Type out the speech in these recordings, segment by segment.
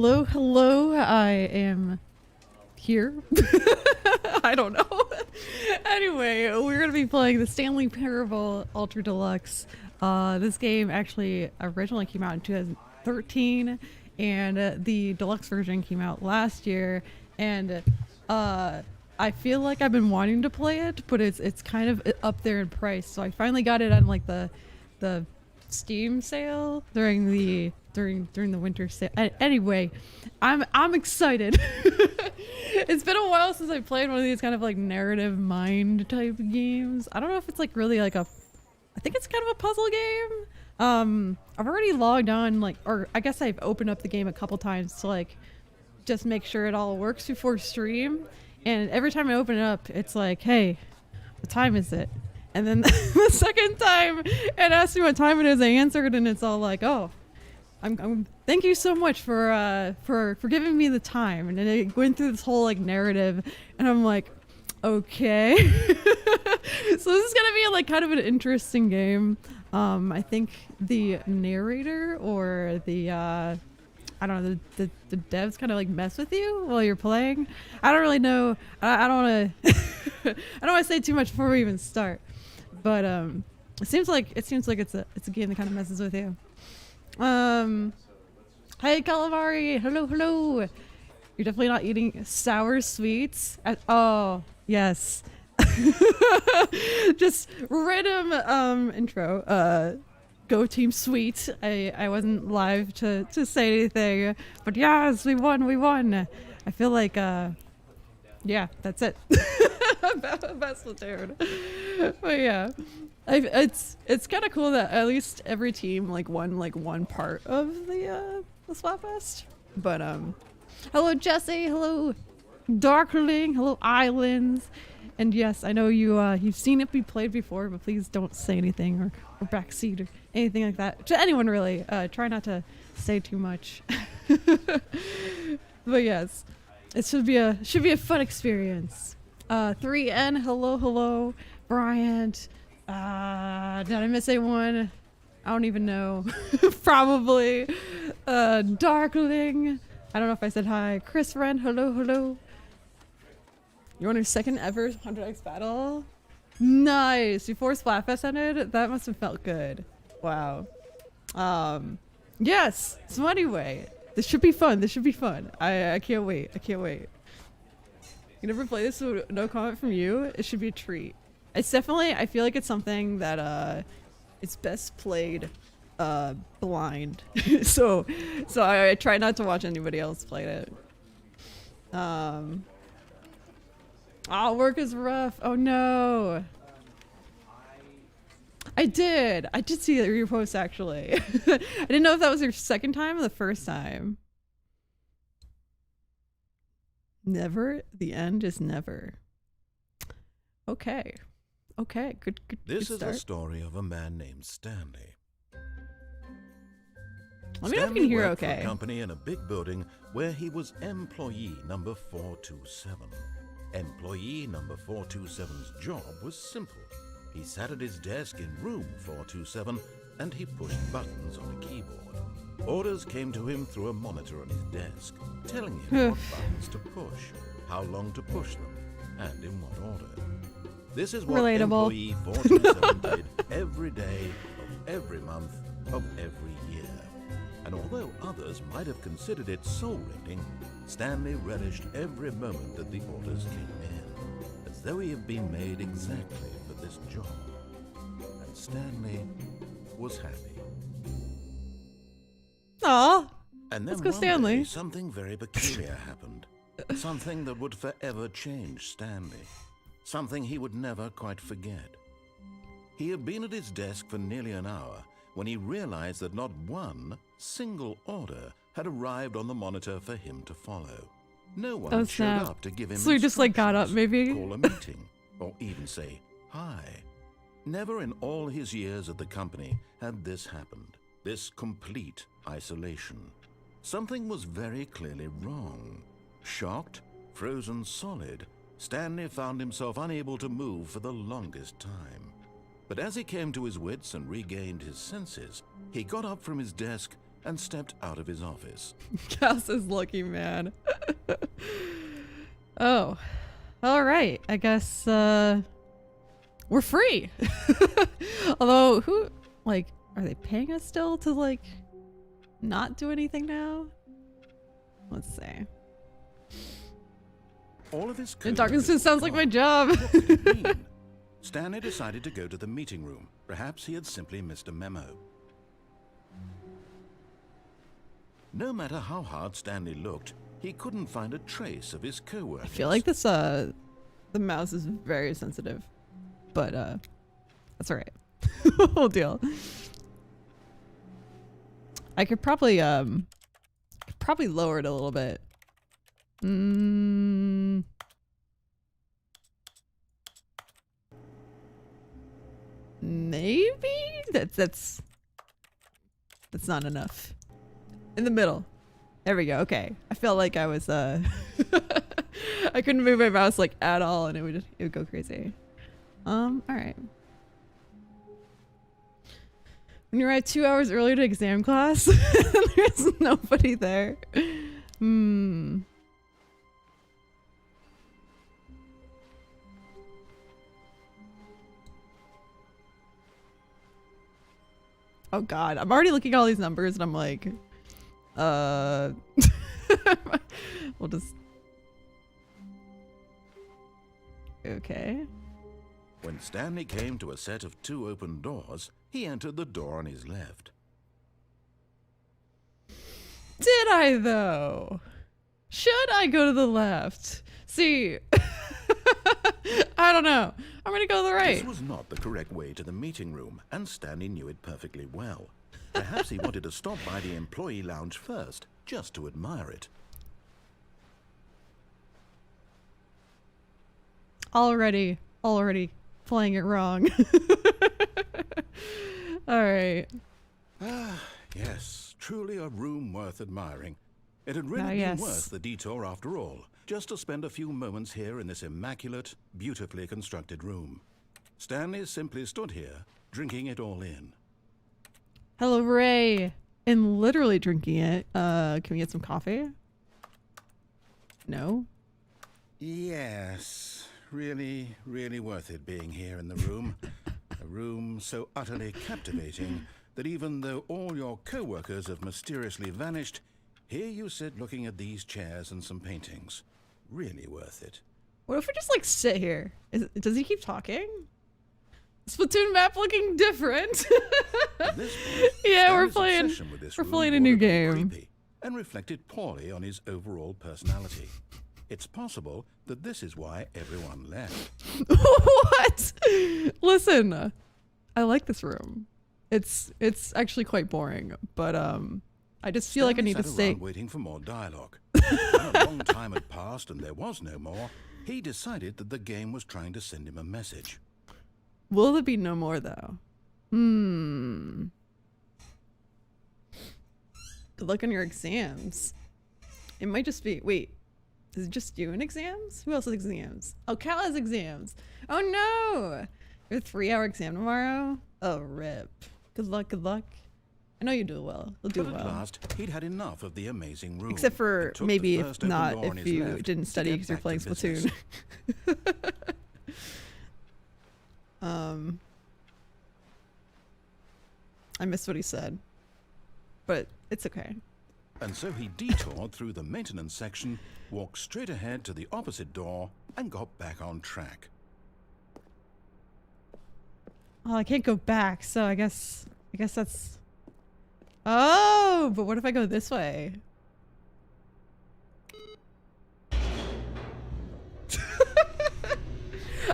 Hello, hello, I am here. I don't know. Anyway, we're gonna be playing the Stanley Parable Ultra Deluxe. This game actually originally came out in 2013, and the deluxe version came out last year. And I feel like I've been wanting to play it, but it's kind of up there in price. So I finally got it on like the Steam sale during the winter sale. Anyway, I'm excited. It's been a while since I played one of these kind of like narrative mind type games. I don't know if it's like really like I think it's kind of a puzzle game. I've already logged on, like, or I guess I've opened up the game a couple times to like just make sure it all works before stream. And every time I open it up, it's like, hey, what time is it? And then the second time it asks me what time it is, I answered, and it's all like, oh, I'm thank you so much for giving me the time. And then it went through this whole like narrative, and I'm like, okay. So this is gonna be like kind of an interesting game. I think the narrator or the I don't know, the devs kind of like mess with you while you're playing. I don't really know. I don't want to I don't want to say too much before we even start. But it seems like it's a game that kind of messes with you. Hey calamari, hello. You're definitely not eating sour sweets. Oh yes. Just random intro. Go team sweet. I wasn't live to say anything, but yes, we won. I feel like yeah, that's it. Best Platoon. But yeah, it's kind of cool that at least every team like won like one part of the Splatfest. But hello Jesse, hello Darkling, hello Islands, and yes, I know you've seen it be played before, but please don't say anything or backseat or anything like that to anyone really. Try not to say too much. But yes, it should be a fun experience. 3N, hello, Bryant. Did I miss anyone? I don't even know. Probably. Darkling. I don't know if I said hi. Chris Wren, hello. You want your second ever 100x battle? Nice. Before Splatfest ended? That must have felt good. Wow. Yes. So anyway, this should be fun. I can't wait. You never play this with no comment from you? It should be a treat. It's definitely, I feel like it's something that it's best played blind. so I try not to watch anybody else play it. Oh, work is rough. Oh no. I did see your post actually. I didn't know if that was your second time or the first time. Never. The end is never. Okay. Good. This is a story of a man named Stanley. Let me know if you can hear worked okay. For a company in a big building where he was employee number 427. Employee number 427's job was simple. He sat at his desk in room 427 and he pushed buttons on a keyboard. Orders came to him through a monitor on his desk, telling him what buttons to push, how long to push them, and in what order. This is what Relatable. employee 427 did every day of every month of every year. And although others might have considered it soul-rending, Stanley relished every moment that the orders came in, as though he had been made exactly for this job. And Stanley was happy. Aw. And then Let's go, one Stanley. day, something very peculiar happened. Something that would forever change Stanley. Something he would never quite forget. He had been at his desk for nearly an hour when he realized that not one single order had arrived on the monitor for him to follow. No one Oh, showed snap. up to give him So he just like got up maybe? call a meeting, or even say hi. Never in all his years at the company had this happened. This complete isolation. Something was very clearly wrong. Shocked, frozen solid, Stanley found himself unable to move for the longest time. But as he came to his wits and regained his senses, he got up from his desk and stepped out of his office. Cass is lucky, man. Oh. Alright, I guess, we're free! Although, like, are they paying us still to, like, not do anything now? Let's see. All of his The darkness just sounds like my job. What could it mean? Stanley decided to go to the meeting room. Perhaps he had simply missed a memo. No matter how hard Stanley looked, he couldn't find a trace of his co-workers. I feel like this, the mouse is very sensitive, but, that's alright. We'll deal. I could probably lower it a little bit. Maybe? That's not enough. In the middle. There we go. Okay. I felt like I was I couldn't move my mouse like at all and it would go crazy. All right. When you arrive 2 hours early to exam class, there's nobody there. Oh god, I'm already looking at all these numbers and I'm like, we'll just... Okay. When Stanley came to a set of 2 open doors, he entered the door on his left. Did I though? Should I go to the left? See, I don't know. I'm gonna go to the right. This was not the correct way to the meeting room, and Stanley knew it perfectly well. Perhaps he wanted to stop by the employee lounge first, just to admire it. Already playing it wrong. All right. Ah, yes, truly a room worth admiring. It had really been worth the detour after all, just to spend a few moments here in this immaculate, beautifully constructed room. Stanley simply stood here, drinking it all in. Hello, Ray. And literally drinking it. Can we get some coffee? No? Yes, really, really worth it being here in the room. A room so utterly captivating that even though all your co-workers have mysteriously vanished, here you sit looking at these chairs and some paintings. Really worth it. What if we just like sit here? Does he keep talking? Splatoon map looking different. At this point, yeah, we're Stanley's playing a new game. And reflected poorly on his overall personality. It's possible that this is why everyone left. What? Listen, I like this room. It's actually quite boring, but I just feel like I need to stay. Waiting for more dialogue. When a long time had passed and there was no more, he decided that the game was trying to send him a message. Will there be no more though? Good luck on your exams. It might just be. Wait, is it just you in exams? Who else has exams? Oh, Cal has exams. Oh no! Your 3-hour exam tomorrow? Oh, rip. Good luck, good luck. I know you do well. You'll do But well. at last, he'd had enough of the amazing room. Except for maybe if not, if you left didn't to study get because you're back playing to business. Splatoon. I missed what he said, but it's okay. And so he detoured through the maintenance section, walked straight ahead to the opposite door, and got back on track. Oh, I can't go back, so I guess that's... Oh, but what if I go this way?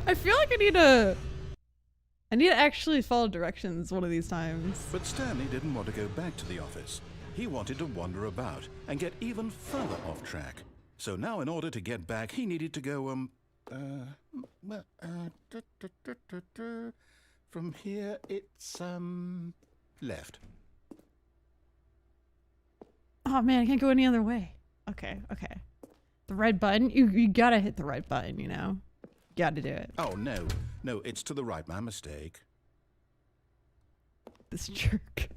I feel like I need to actually follow directions one of these times. But Stanley didn't want to go back to the office. He wanted to wander about and get even further off track. So now in order to get back, he needed to go, from here it's, left. Oh man, I can't go any other way. Okay. The red button? You gotta hit the right button, you know? Gotta do it. Oh, no, it's to the right, my mistake. This jerk.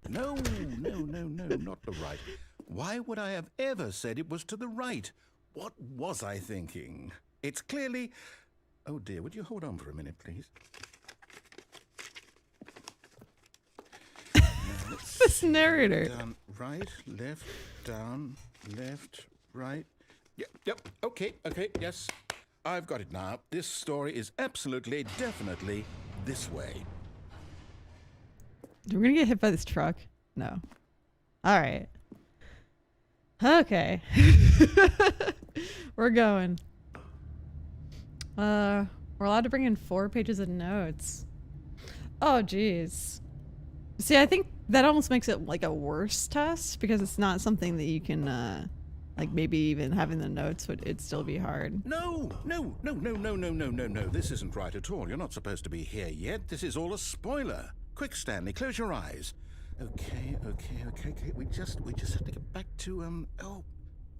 No, not the right. Why would I have ever said it was to the right? What was I thinking? It's clearly... Oh dear, would you hold on for a minute, please? This narrator. Down, right, down, left, right. Yep, okay, yes. I've got it now. This story is absolutely, definitely this way. We're gonna get hit by this truck? No. Alright. Okay. We're going. We're allowed to bring in 4 pages of notes. Oh, geez. See, I think that almost makes it like a worse test because it's not something that you can, like maybe even having the notes it'd still be hard. No. This isn't right at all. You're not supposed to be here yet. This is all a spoiler. Quick, Stanley, close your eyes. Okay. We just have to get back to, oh,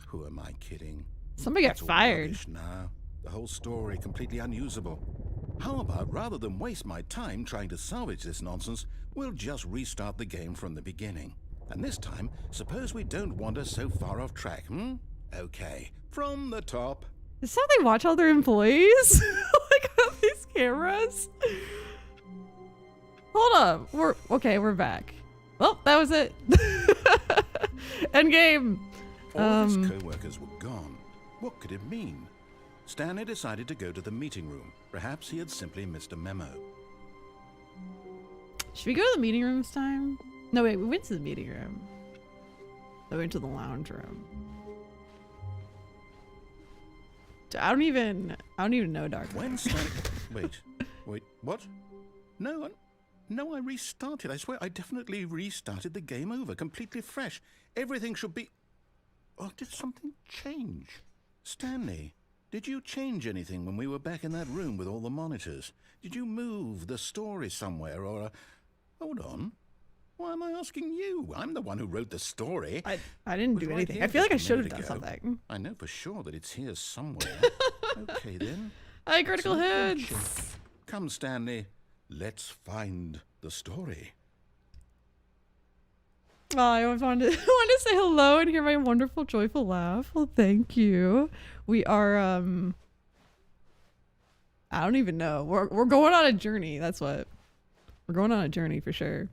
who am I kidding? Somebody got That's all fired. rubbish now. The whole story completely unusable. How about, rather than waste my time trying to salvage this nonsense, we'll just restart the game from the beginning. And this time, suppose we don't wander so far off track, Okay, from the top. Is this how they watch all their employees? Like on these cameras? Hold up. We're back. Well, that was it. End game. All of his co-workers were gone. What could it mean? Stanley decided to go to the meeting room. Perhaps he had simply missed a memo. Should we go to the meeting room this time? No, wait, we went to the meeting room. We went to the lounge room. I don't even know Dark. When Stanley... Wait, what? No, I restarted. I swear I definitely restarted the game over, completely fresh. Everything should be... Oh, did something change? Stanley, did you change anything when we were back in that room with all the monitors? Did you move the story somewhere or... Hold on. Why am I asking you? I'm the one who wrote the story. I didn't do anything. I feel like I should have done something. I know for sure that it's here somewhere. Okay, then. Hi, critical hits. Come, Stanley. Let's find the story. Oh, I wanted to say hello and hear my wonderful, joyful laugh. Well, thank you. We are, I don't even know. We're going on a journey. That's what. We're going on a journey for sure.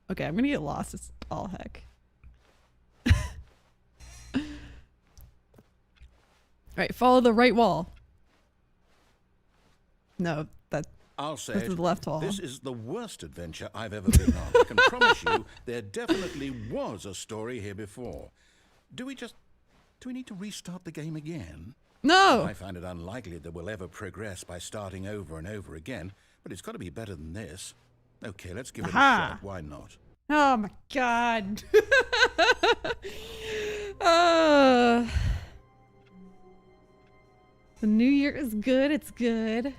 Okay, I'm gonna get lost. It's all heck. Alright, follow the right wall. No, I'll say this is the left wall. This is the worst adventure I've ever been on. I can promise you there definitely was a story here before. Do we need to restart the game again? No! I find it unlikely that we'll ever progress by starting over and over again, but it's got to be better than this. Okay, let's give it a shot. Why not? Oh my god. The new year is good. It's good.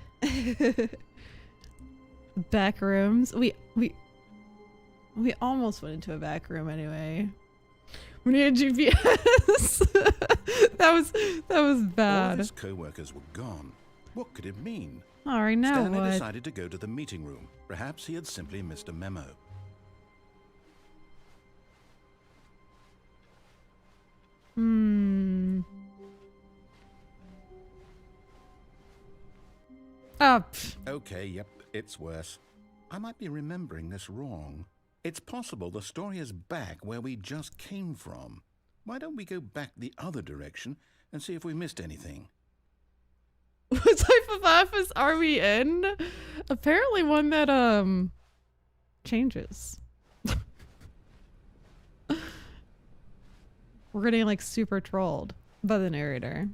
Back rooms. We almost went into a back room anyway. We need a GPS. that was bad. All of his co-workers were gone. What could it mean? Alright, now Stanley what? decided to go to the meeting room. Perhaps he had simply missed a memo. Okay, yep, it's worse. I might be remembering this wrong. It's possible the story is back where we just came from. Why don't we go back the other direction and see if we missed anything? What type of office are we in? Apparently one that, changes. We're getting, like, super trolled by the narrator.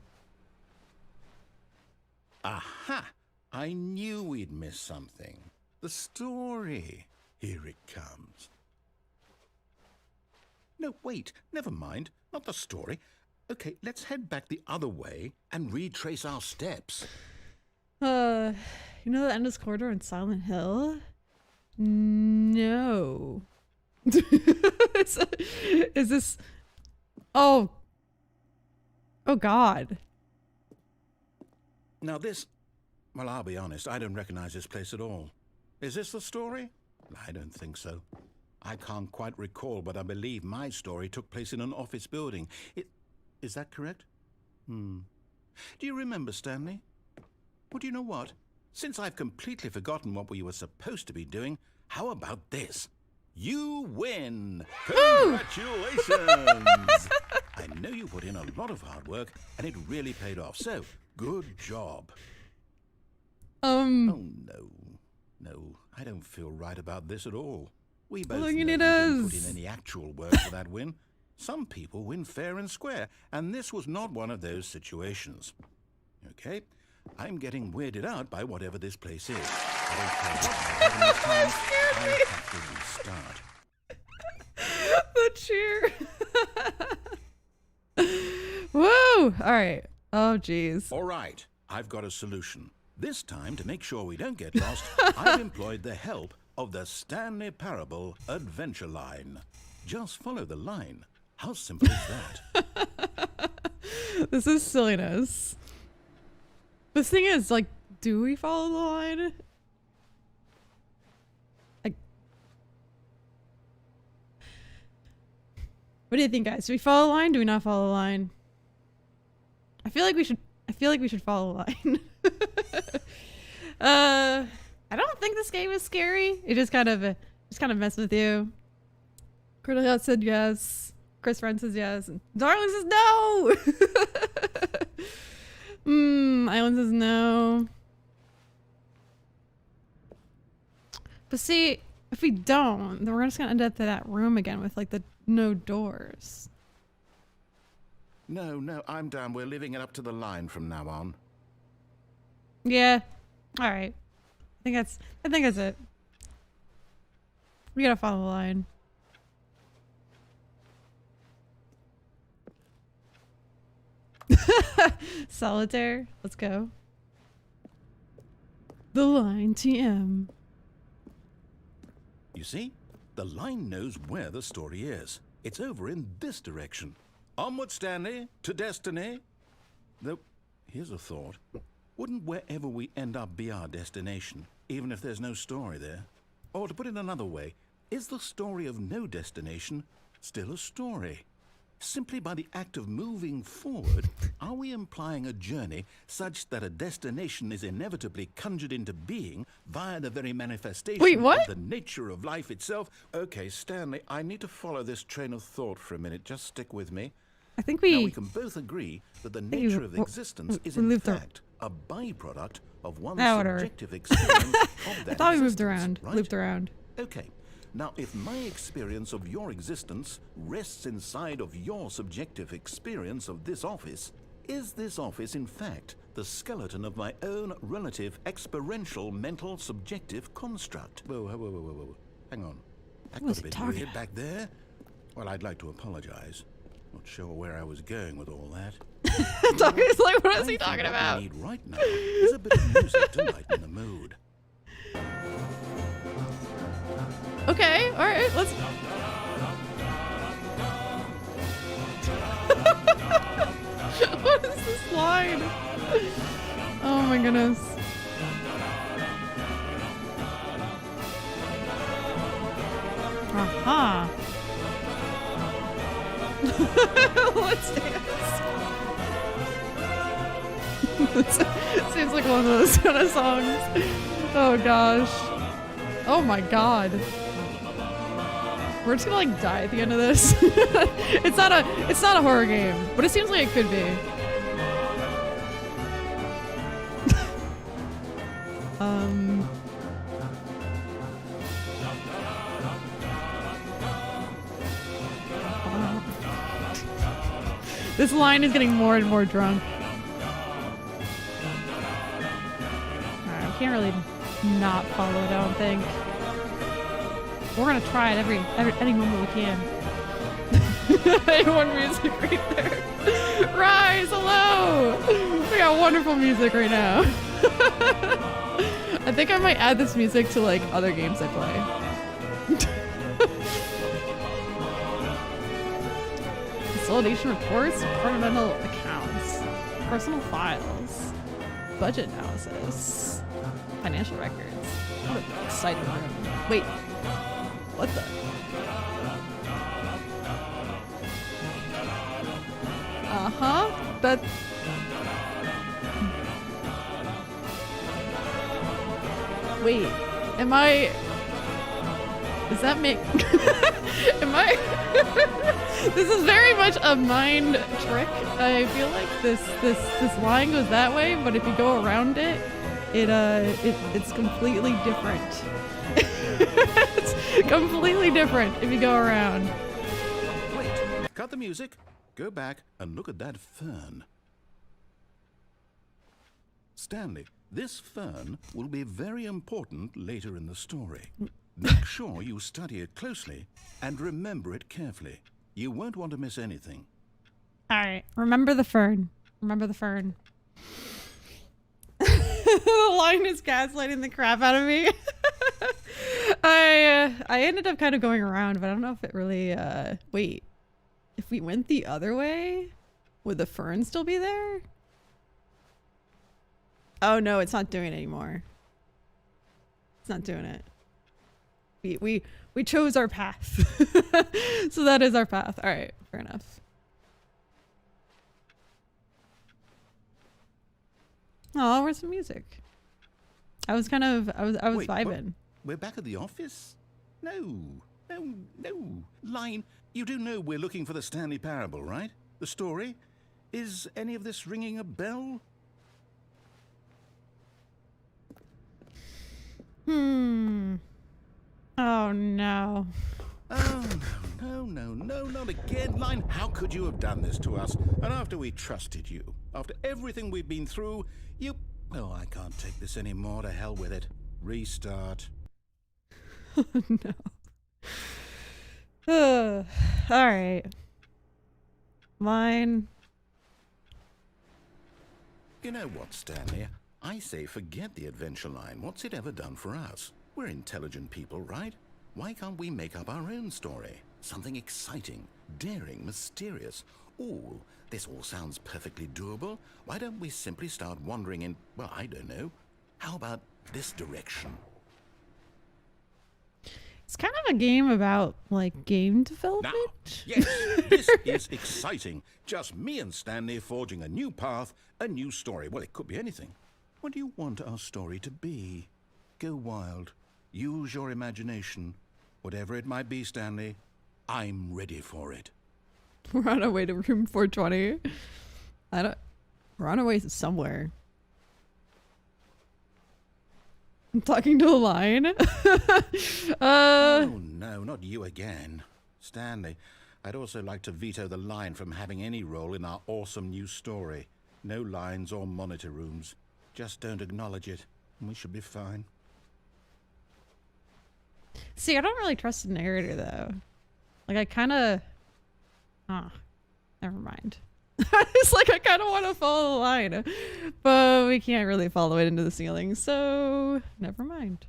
Aha! I knew we'd missed something. The story. Here it comes. No, wait. Never mind. Not the story. Okay, let's head back the other way and retrace our steps. You know the endless corridor in Silent Hill? No. Is this... Oh. Oh, God. Now this... Well, I'll be honest, I don't recognize this place at all. Is this the story? I don't think so. I can't quite recall, but I believe my story took place in an office building. Is that correct? Do you remember, Stanley? Well, do you know what? Since I've completely forgotten what we were supposed to be doing, how about this? You win! Congratulations! I know you put in a lot of hard work, and it really paid off, so good job. Oh, no, I don't feel right about this at all. We both know we didn't put in any actual work for that win. Some people win fair and square, and this was not one of those situations. Okay, I'm getting weirded out by whatever this place is. I don't care what happened this time. I have to restart. The cheer. Whoa! All right. Oh, geez. All right, I've got a solution. This time, to make sure we don't get lost, I've employed the help of the Stanley Parable Adventure Line. Just follow the line. How simple is that? This is silliness. The thing is, like, do we follow the line? What do you think, guys? Do we follow the line? Do we not follow the line? I feel like we should follow the line. I don't think this game is scary. It just kind of messes with you. Cordelia said yes. Chris Friend says yes. And Darling says no. Island says no. But see, if we don't, then we're just gonna end up in that room again with like the no doors. No, I'm down. We're leaving it up to the line from now on. Yeah. All right. I think that's it. We gotta follow the line. Solitaire. Let's go. The line TM. You see? The line knows where the story is. It's over in this direction. Onward, Stanley, to destiny. Though, here's a thought. Wouldn't wherever we end up be our destination, even if there's no story there? Or to put it another way, is the story of no destination still a story? Simply by the act of moving forward, are we implying a journey such that a destination is inevitably conjured into being via the very manifestation of the nature of life itself? Okay, Stanley, I need to follow this train of thought for a minute. Just stick with me. I think now we can both agree that the nature of existence is in fact a byproduct of one's subjective experience of that I thought we moved around, right? Looped around. Okay. Now, if my experience of your existence rests inside of your subjective experience of this office, is this office, in fact, the skeleton of my own relative experiential mental subjective construct? Whoa. Hang on. That got a bit weird back there. Well, I'd like to apologize. Not sure where I was going with all that. He's like, what is he talking about? What we need right now is a bit of music to lighten the mood. Okay, all right, let's. What is this line? Oh my goodness. Aha. Let's dance. Seems like one of those kind of songs. Oh gosh. Oh my god. We're just gonna like die at the end of this. It's not a horror game, but it seems like it could be. This line is getting more and more drunk. Alright, I can't really not follow it, I don't think. We're gonna try it any moment we can. A1 music right there. Rise, hello! We got wonderful music right now. I think I might add this music to like other games I play. Consolidation reports, departmental accounts, personal files, budget analysis, financial records. What an exciting room. Wait. What the? Uh-huh. That... Wait. Am I... Does that make... Am I... This is very much a mind trick. I feel like this line goes that way, but if you go around it, it's completely different. It's completely different if you go around. Wait, cut the music. Go back and look at that fern. Stanley, this fern will be very important later in the story. Make sure you study it closely and remember it carefully. You won't want to miss anything. All right, remember the fern. Remember the fern. The line is gaslighting the crap out of me. I ended up kind of going around, but I don't know if it really. Wait, if we went the other way, would the fern still be there? Oh no, it's not doing it anymore. It's not doing it. We chose our path. So that is our path. All right, fair enough. Oh, where's the music? I was kind of I was Wait, vibing. what? We're back at the office? No. Line, you do know we're looking for the Stanley Parable, right? The story? Is any of this ringing a bell? Oh no. Oh, no, not again. Line, how could you have done this to us? And after we trusted you, after everything we've been through, you... Oh, I can't take this anymore. To hell with it. Restart. Oh no. All right. Mine. You know what, Stanley? I say forget the adventure line. What's it ever done for us? We're intelligent people, right? Why can't we make up our own story? Something exciting, daring, mysterious. Ooh, this all sounds perfectly doable. Why don't we simply start wandering in, well, I don't know. How about this direction? It's kind of a game about, like, game Now, development. yes, this is exciting. Just me and Stanley forging a new path, a new story. Well, it could be anything. What do you want our story to be? Go wild. Use your imagination. Whatever it might be, Stanley, I'm ready for it. We're on our way to room 420. We're on our way to somewhere. I'm talking to a line. Oh, no, not you again. Stanley, I'd also like to veto the line from having any role in our awesome new story. No lines or monitor rooms. Just don't acknowledge it, and we should be fine. See, I don't really trust the narrator, though. Like, I kind of... never mind. It's like, I kind of want to follow the line. But we can't really follow it into the ceiling, so... Never mind.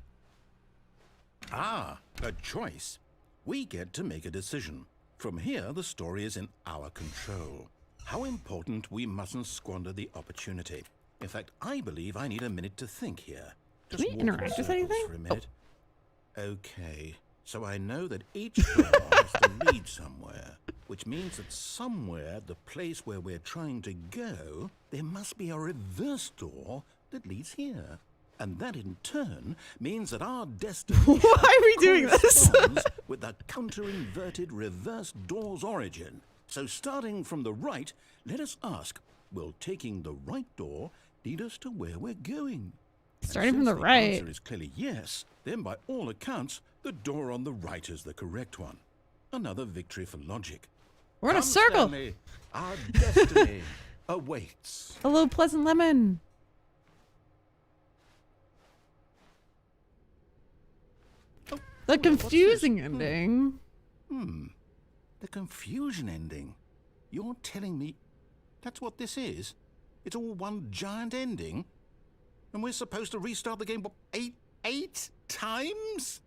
Ah, a choice. We get to make a decision. From here, the story is in our control. How important we mustn't squander the opportunity. In fact, I believe I need a minute to think here. Just Can we walk in interact with circles anything? for a minute. Okay, so I know that each door has to lead somewhere, which means that somewhere, the place where we're trying to go, there must be a reverse door that leads here. And that in turn means that our destination Why are we doing this? corresponds with the counter-inverted reverse door's origin. So starting from the right, let us ask, will taking the right door lead us to where we're going? Starting from And the since right. The answer is clearly yes, then by all accounts, the door on the right is the correct one. Another victory for logic. We're in a Come, circle. Stanley, our destiny awaits. Hello, Pleasant Lemon. Oh, The what's this? confusing ending. The confusion ending. You're telling me that's what this is? It's all one giant ending? And we're supposed to restart the game, what, eight times?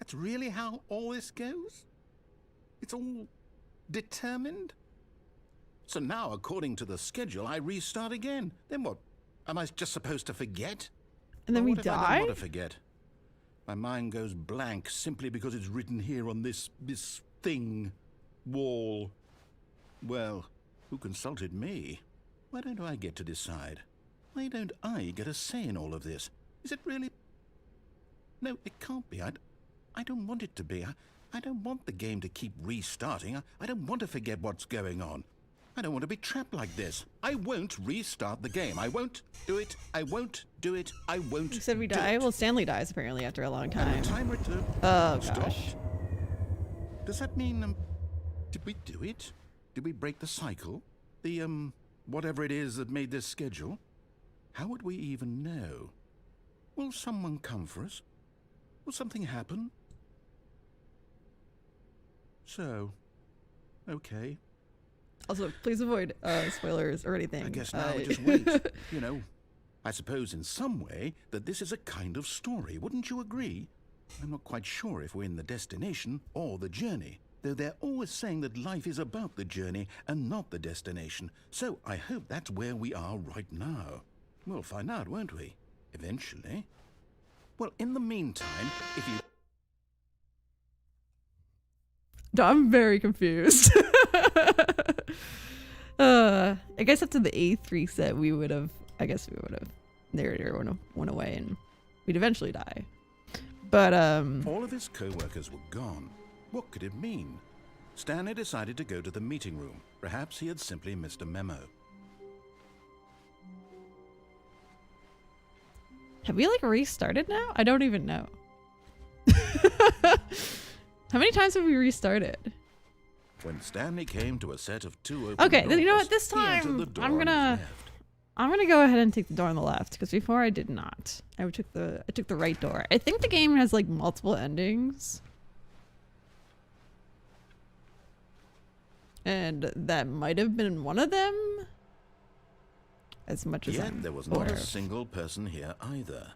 That's really how all this goes? It's all determined? So now, according to the schedule, I restart again. Then what? Am I just supposed to forget? And then we what if I die? don't want to forget? My mind goes blank simply because it's written here on this thing, wall. Well, who consulted me? Why don't I get to decide? Why don't I get a say in all of this? Is it really? No, it can't be. I don't want it to be. I don't want the game to keep restarting. I don't want to forget what's going on. I don't want to be trapped like this. I won't restart the game. I won't do it. I won't do it. I won't. You said we die? Well, Stanley dies apparently after a long time. And the timer Oh, stopped. gosh. Does that mean, did we do it? Did we break the cycle? The, whatever it is that made this schedule? How would we even know? Will someone come for us? Will something happen? So, okay. Also, please avoid spoilers or anything. I guess now we just wait. You know, I suppose in some way that this is a kind of story. Wouldn't you agree? I'm not quite sure if we're in the destination or the journey, though they're always saying that life is about the journey and not the destination. So I hope that's where we are right now. We'll find out, won't we? Eventually. Well, in the meantime, if you... I'm very confused. I guess after the 8th reset, narrator would have went away and we'd eventually die. But, all of his co-workers were gone. What could it mean? Stanley decided to go to the meeting room. Perhaps he had simply missed a memo. have we, like, restarted now? I don't even know. How many times have we restarted? When Stanley came to a set of 2 open Okay, doors, you know what? This he entered time, the door I'm on his gonna left. go ahead and take the door on the left because before I did not. I took the right door. I think the game has like multiple endings, and that might have been one of them. As much as Yet I'm there was not aware a of. single person here either.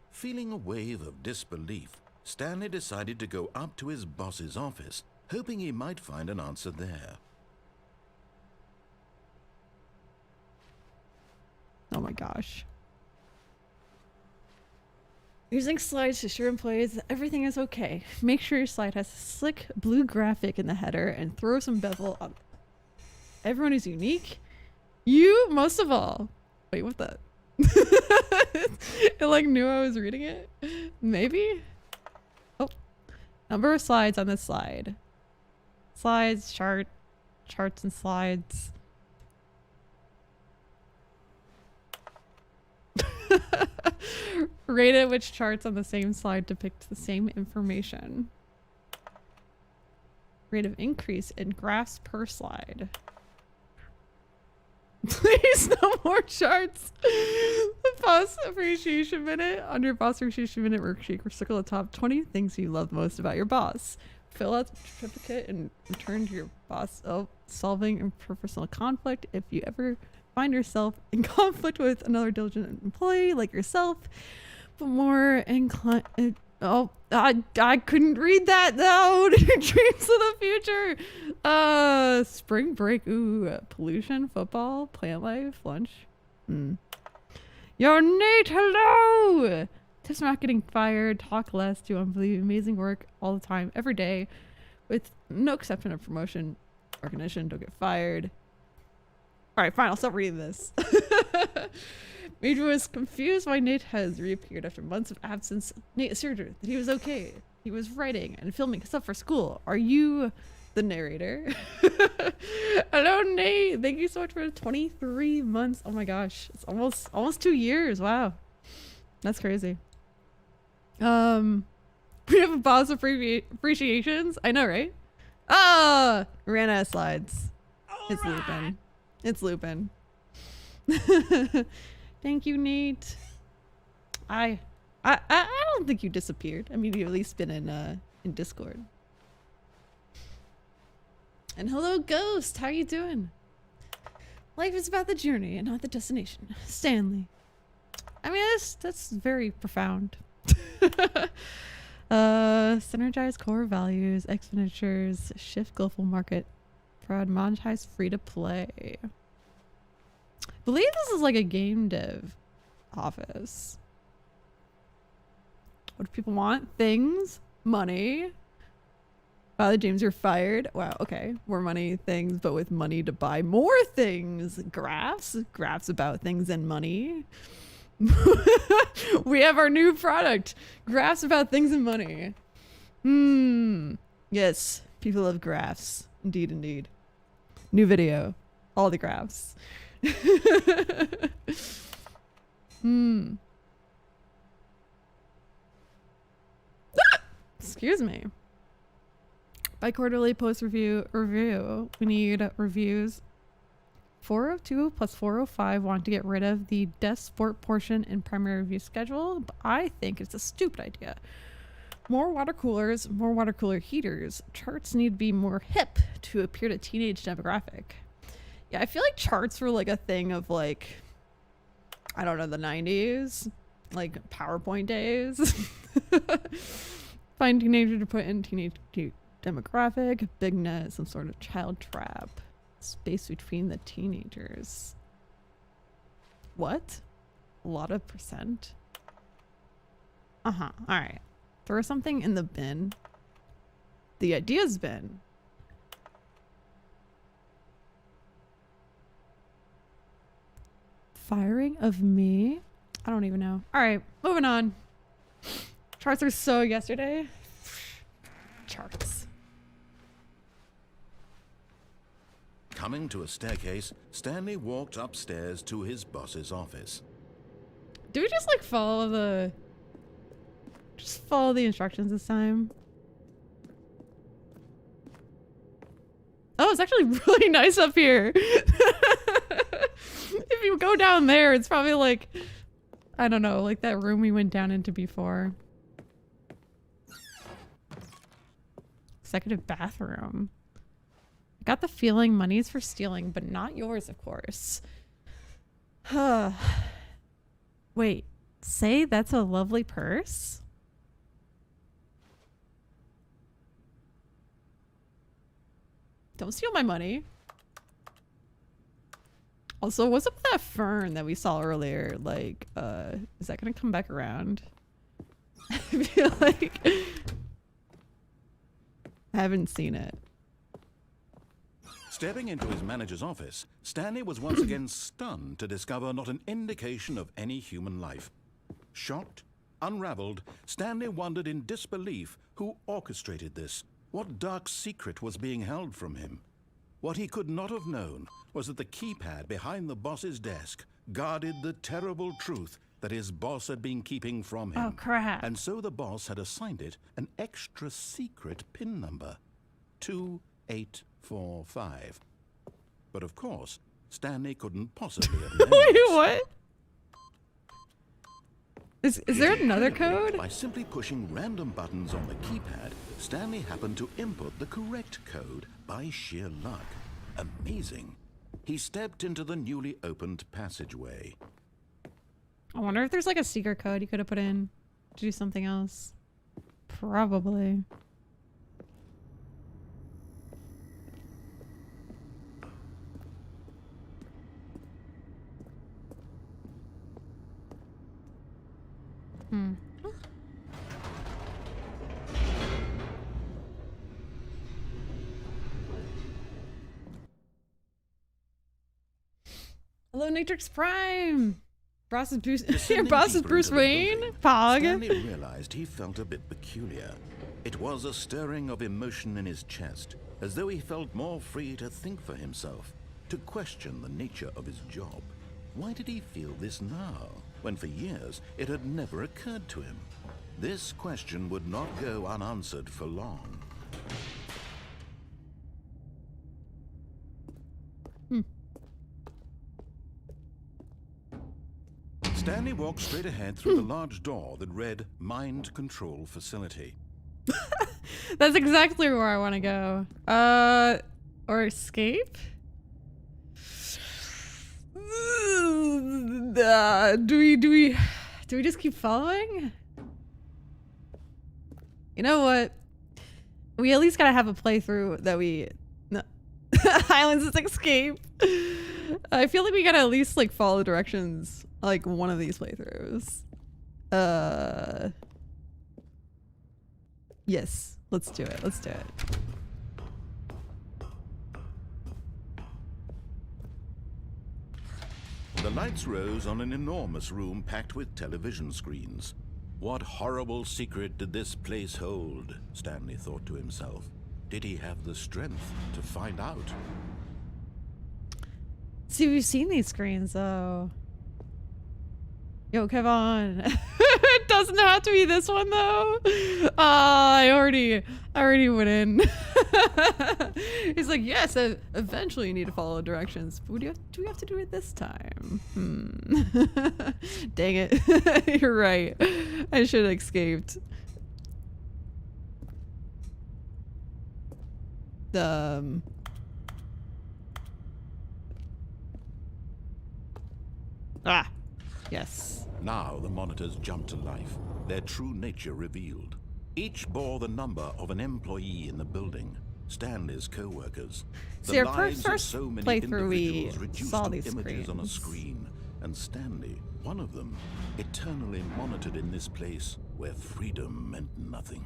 Feeling a wave of disbelief, Stanley decided to go up to his boss's office, hoping he might find an answer there. Oh my gosh. Using slides to assure employees that everything is okay. Make sure your slide has a slick blue graphic in the header and throw some bevel on. Everyone is unique. You most of all. Wait, what the? It like knew I was reading it? Maybe? Oh. Number of slides on this slide. Slides, charts and slides. Rate it which charts on the same slide depict the same information. Rate of increase in graphs per slide. Please, no more charts. The boss appreciation minute. On your boss appreciation minute worksheet, circle the top 20 things you love most about your boss. Fill out the certificate and return to your boss. Solving interpersonal conflict. If you ever find yourself in conflict with another diligent employee like yourself, but more inclined. I couldn't read that though. Dreams of the future. Spring break. Ooh, pollution, football, plant life, lunch. Yo, Nate, hello. Tips about getting fired. Talk less. Do amazing work all the time, every day, with no exception of promotion, recognition. Don't get fired. All right, fine. I'll stop reading this. Mijou was confused why Nate has reappeared after months of absence. Nate assured her that he was okay. He was writing and filming stuff for school. Are you the narrator? Hello, Nate. Thank you so much for 23 months. Oh my gosh, it's almost 2 years. Wow, that's crazy. We have a boss appreciations. I know, right? Ran out of slides. It's Lupin. It's Lupin. Thank you, Nate. I don't think you disappeared. I mean, you've at least been in Discord. And hello, Ghost. How you doing? Life is about the journey and not the destination. Stanley. I mean, that's very profound. Synergize core values, expenditures, shift global market, prod, monetize, free to play. I believe this is like a game dev office. What do people want? Things, money. Father James, you're fired. Wow, okay. More money, things, but with money to buy more things. Graphs about things and money. We have our new product. Graphs about things and money. Yes, people love graphs. Indeed, indeed. New video. All the graphs. Excuse me. Bi-quarterly post review. We need reviews. 402 plus 405 want to get rid of the desk sport portion in primary review schedule, but I think it's a stupid idea. More water coolers, more water cooler heaters. Charts need to be more hip to appear to teenage demographic. Yeah, I feel like charts were like a thing of like, I don't know, the 90s, like PowerPoint days. Find teenager to put in teenage demographic, big net, some sort of child trap. Space between the teenagers. What? A lot of percent? Uh-huh. Alright. Throw something in the bin. The ideas bin. Firing of me? I don't even know. Alright, moving on. Charts are so yesterday. Charts. Coming to a staircase, Stanley walked upstairs to his boss's office. Do we just like follow the instructions this time? Oh, it's actually really nice up here. If you go down there, it's probably like, I don't know, like that room we went down into before. Executive bathroom. I got the feeling money's for stealing, but not yours, of course. Wait, say that's a lovely purse? Don't steal my money. Also, what's up with that fern that we saw earlier? Like, is that gonna come back around? I feel like I haven't seen it. Stepping into his manager's office, Stanley was once again stunned to discover not an indication of any human life. Shocked, unraveled, Stanley wondered in disbelief who orchestrated this. What dark secret was being held from him? What he could not have known was that the keypad behind the boss's desk guarded the terrible truth that his boss had been keeping from him. Oh, crap. And so the boss had assigned it an extra secret PIN number. 2845. But of course, Stanley couldn't possibly have known Wait, this. what? Is there another code? By simply pushing random buttons on the keypad, Stanley happened to input the correct code by sheer luck. Amazing. He stepped into the newly opened passageway. I wonder if there's like a secret code you could have put in to do something else. Probably. Hello, Natrix Prime. Boss is Bruce Wayne. Pog. Stanley realized he felt a bit peculiar. It was a stirring of emotion in his chest, as though he felt more free to think for himself, to question the nature of his job. Why did he feel this now, when for years it had never occurred to him? This question would not go unanswered for long. Stanley walked straight ahead through the large door that read Mind Control Facility. That's exactly where I want to go. Or escape? Do we just keep following? You know what? We at least gotta have a playthrough that we... No. Highlands is escape. I feel like we gotta at least like follow the directions like one of these playthroughs. Yes, let's do it. Let's do it. The lights rose on an enormous room packed with television screens. What horrible secret did this place hold? Stanley thought to himself. Did he have the strength to find out? See, we've seen these screens though. Yo, Kevon. It doesn't have to be this one though. I already went in. He's like, yes, eventually you need to follow directions. But do we have to do it this time? Dang it. You're right. I should have escaped. Yes. Now the monitors jumped to life, their true nature revealed. Each bore the number of an employee in the building, Stanley's co-workers. See, The our lives of first so many playthrough, we individuals reduced saw to these images on a screens. screen, and Stanley, one of them, eternally monitored in this place where freedom meant nothing.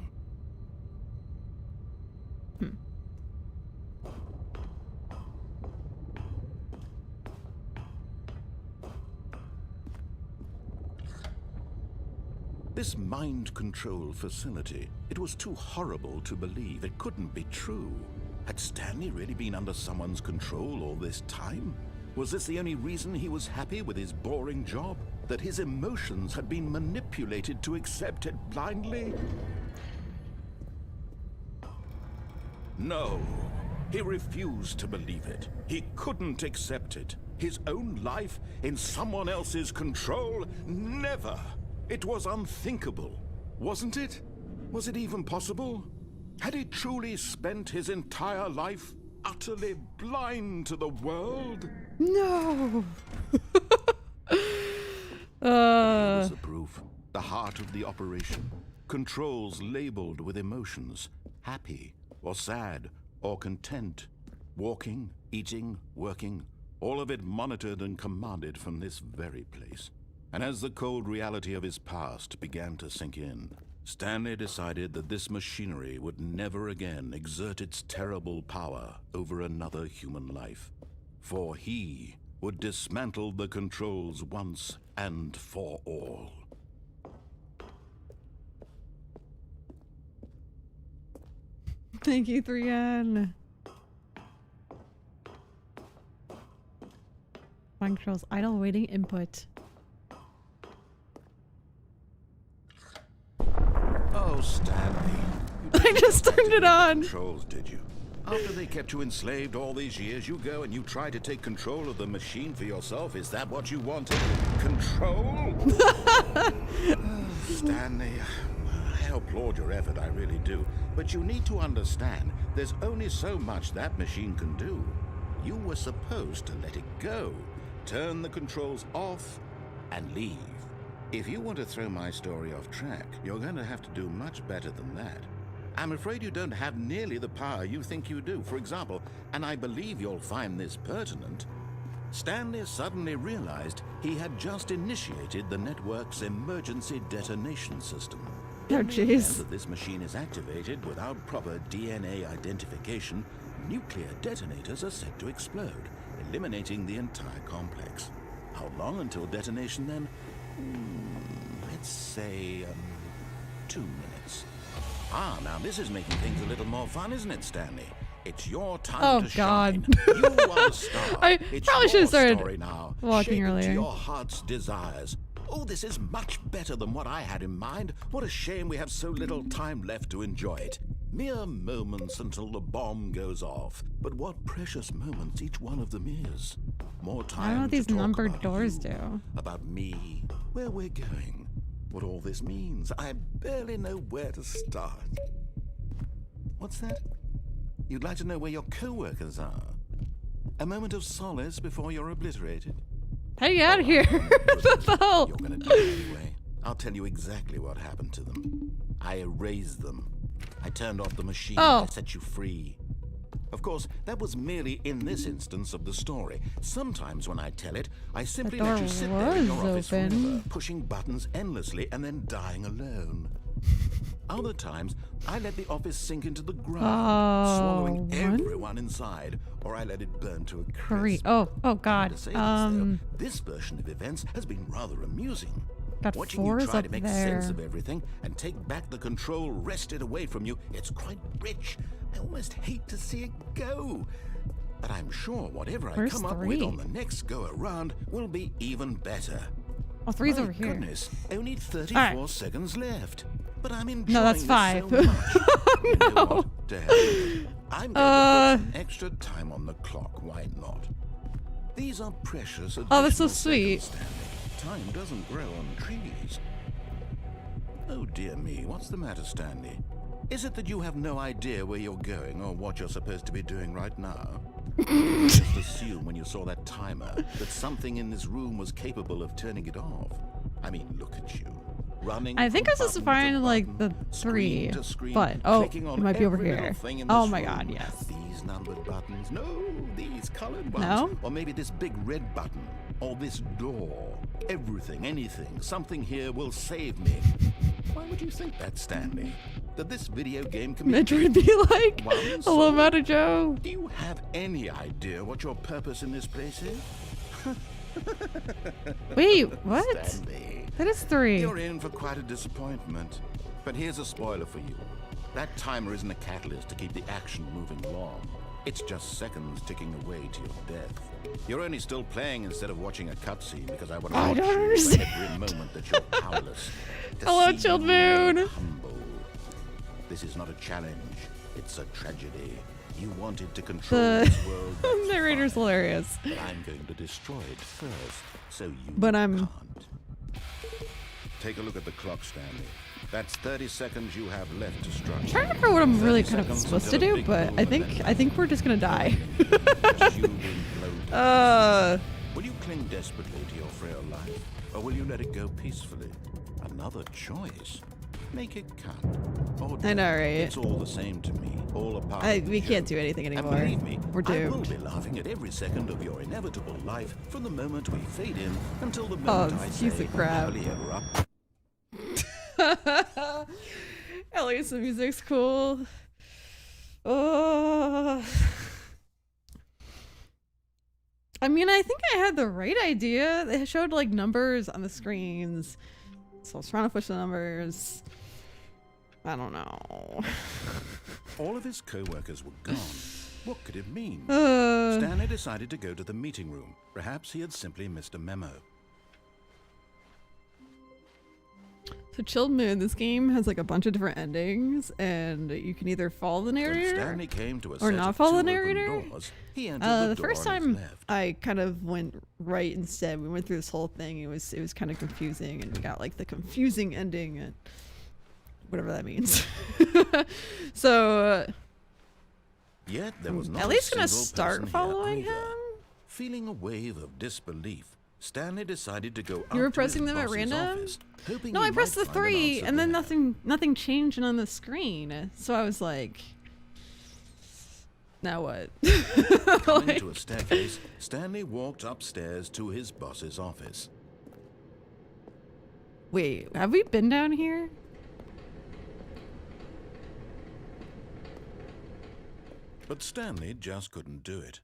This mind control facility, it was too horrible to believe. It couldn't be true. Had Stanley really been under someone's control all this time? Was this the only reason he was happy with his boring job? That his emotions had been manipulated to accept it blindly? No, he refused to believe it. He couldn't accept it. His own life in someone else's control? Never! It was unthinkable, wasn't it? Was it even possible? Had he truly spent his entire life utterly blind to the world? No. Here was the proof. The heart of the operation. Controls labeled with emotions. Happy, or sad, or content. Walking, eating, working. All of it monitored and commanded from this very place. And as the cold reality of his past began to sink in, Stanley decided that this machinery would never again exert its terrible power over another human life. For he would dismantle the controls once and for all. Thank you, 3N. Mind controls idle waiting input. Oh, Stanley. I just turned it on. Controls, did you? After they kept you enslaved all these years, you go and you try to take control of the machine for yourself. Is that what you wanted? Control? Stanley, I applaud your effort, I really do. But you need to understand, there's only so much that machine can do. You were supposed to let it go. Turn the controls off and leave. If you want to throw my story off track, you're going to have to do much better than that. I'm afraid you don't have nearly the power you think you do. For example, and I believe you'll find this pertinent, Stanley suddenly realized he had just initiated the network's emergency detonation system. Oh, In the event jeez. that this machine is activated without proper DNA identification, nuclear detonators are set to explode, eliminating the entire complex. How long until detonation then? Let's say 2 minutes. Ah, now this is making things a little more fun, isn't it, Stanley? It's your time Oh, to God. shine. You are the star. I It's probably your should have started story now. walking Shape it earlier. to your heart's desires. Oh, this is much better than what I had in mind. What a shame we have so little time left to enjoy it. Mere moments until the bomb goes off. But what precious moments each one of them is. More time I don't know what to these talk numbered about doors you, do. about me, where we're going, what all this means. I barely know where to start. What's that? You'd like to know where your co-workers are? A moment of solace before you're obliterated? How do you get out of here? What the hell? You're gonna do it anyway. I'll tell you exactly what happened to them. I erased them. I turned off the machine. Oh. I set you free. Of course, that was merely in this instance of the story. Sometimes when I tell it, I simply The let you door sit there in your was office open. forever, pushing buttons endlessly and then dying alone. Other times, I let the office sink into the ground, swallowing one? everyone inside, or I let it burn to a crisp. Oh I God. have to say this, though, this version of events has been rather amusing. Got Watching you 4s try up to make there. sense of everything and take back the control wrested away from you, it's quite rich. I almost hate to see it go. But I'm sure whatever I Where's come up with 3? on the next go around will be even better. Oh, 3's My over here. goodness, only 34 Alright. seconds left. But I'm enjoying No, that's this 5. so much. You know what? To hell with it. I'm going to put some extra time on the clock. Why not? These are precious Oh, that's so additional sweet. seconds, Stanley. Time doesn't grow on trees. Oh dear me, what's the matter, Stanley? Is it that you have no idea where you're going or what you're supposed to be doing right now? You just assume when you saw that timer that something in this room was capable of turning it off. I mean, look at you. Running I think I was from supposed to button find like the button, 3, screen to screen, but clicking it on might be over every little here. thing in Oh this my room. God, yes. These numbered buttons. No, these colored ones. No? Or maybe this big red button. Or this door. Everything, anything, something here will save me. Why would you think that, Stanley? That this video game can be Mijou be like, One hello, soul? Mijou. Do you have any idea what your purpose in this place is? Wait, what? Stanley, That is 3. you're in for quite a disappointment. But here's a spoiler for you. That timer isn't a catalyst to keep the action moving along. It's just seconds ticking away to your death. You're only still playing instead of watching a cutscene because I want to I watch don't you understand. every moment that you're powerless. To Hello, see Chilled you Moon. humble. This is not a challenge. It's a tragedy. You wanted to control The this world. that's narrator's fine. hilarious. But I'm going to destroy it first, so you But I'm- can't. Take a look at the clock, Stanley. That's 30 seconds you have left to strike. I'm trying to remember what I'm really 30 kind of seconds supposed to until a do, big but pool of I think we're just gonna die. As you will blow Will you cling desperately to your frail life, or will you let it go peacefully? Another choice. Make it count. Or I know, don't. right? It's all the same to me. All a part of the we can't joke. do anything And anymore. believe me, We're I will doomed. be laughing at every second of your inevitable life from the moment we fade in until the Oh, moment I say, piece of crap. "Happily ever up." At least the music's cool. Oh. I mean, I think I had the right idea. They showed like numbers on the screens. So I was trying to push the numbers. I don't know. All of his co-workers were gone. What could it mean? Uh, Stanley decided to go to the meeting room. Perhaps he had simply missed a memo. so Chilled Moon, this game has like a bunch of different endings, and you can either follow the When narrator Stanley came to a or set not of follow the 2 open narrator. doors, he entered The door first on his time left. I kind of went right instead. We went through this whole thing. It was kind of confusing, and we got like the confusing ending, and whatever that means. So Yet there was not at a least gonna single start person following here either. him. Feeling a wave of disbelief, Stanley decided to go You were up to pressing his them at boss's random? office, hoping No, he I pressed the might find an 3, answer and then there. nothing changed on the screen. So I was like, now what? Coming Like- to a staircase, Stanley walked upstairs to his boss's office. Wait, have we been down here? But Stanley just couldn't do it.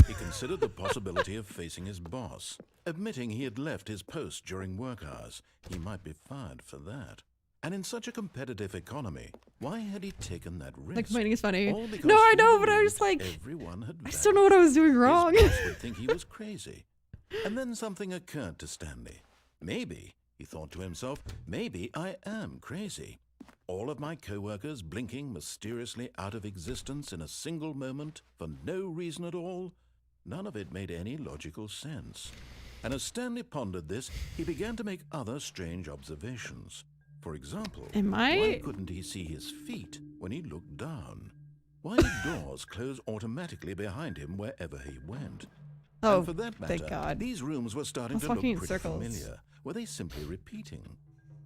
He considered the possibility of facing his boss, admitting he had left his post during work hours. He might be fired for that. And in such a competitive economy, why had he taken that risk? Like complaining is funny. All because No, I he know, but I believed was like, everyone had I still know what I was doing wrong. His boss would think he was crazy. And then something occurred to Stanley. Maybe, he thought to himself, maybe I am crazy. All of my co-workers blinking mysteriously out of existence in a single moment for no reason at all. None of it made any logical sense. And as Stanley pondered this, he began to make other strange observations. For example, why couldn't he see his feet when he looked down? Why did doors close automatically behind him wherever he went? Oh, And for that matter, thank God. these rooms were starting I was to look walking in pretty circles. familiar. Were they simply repeating?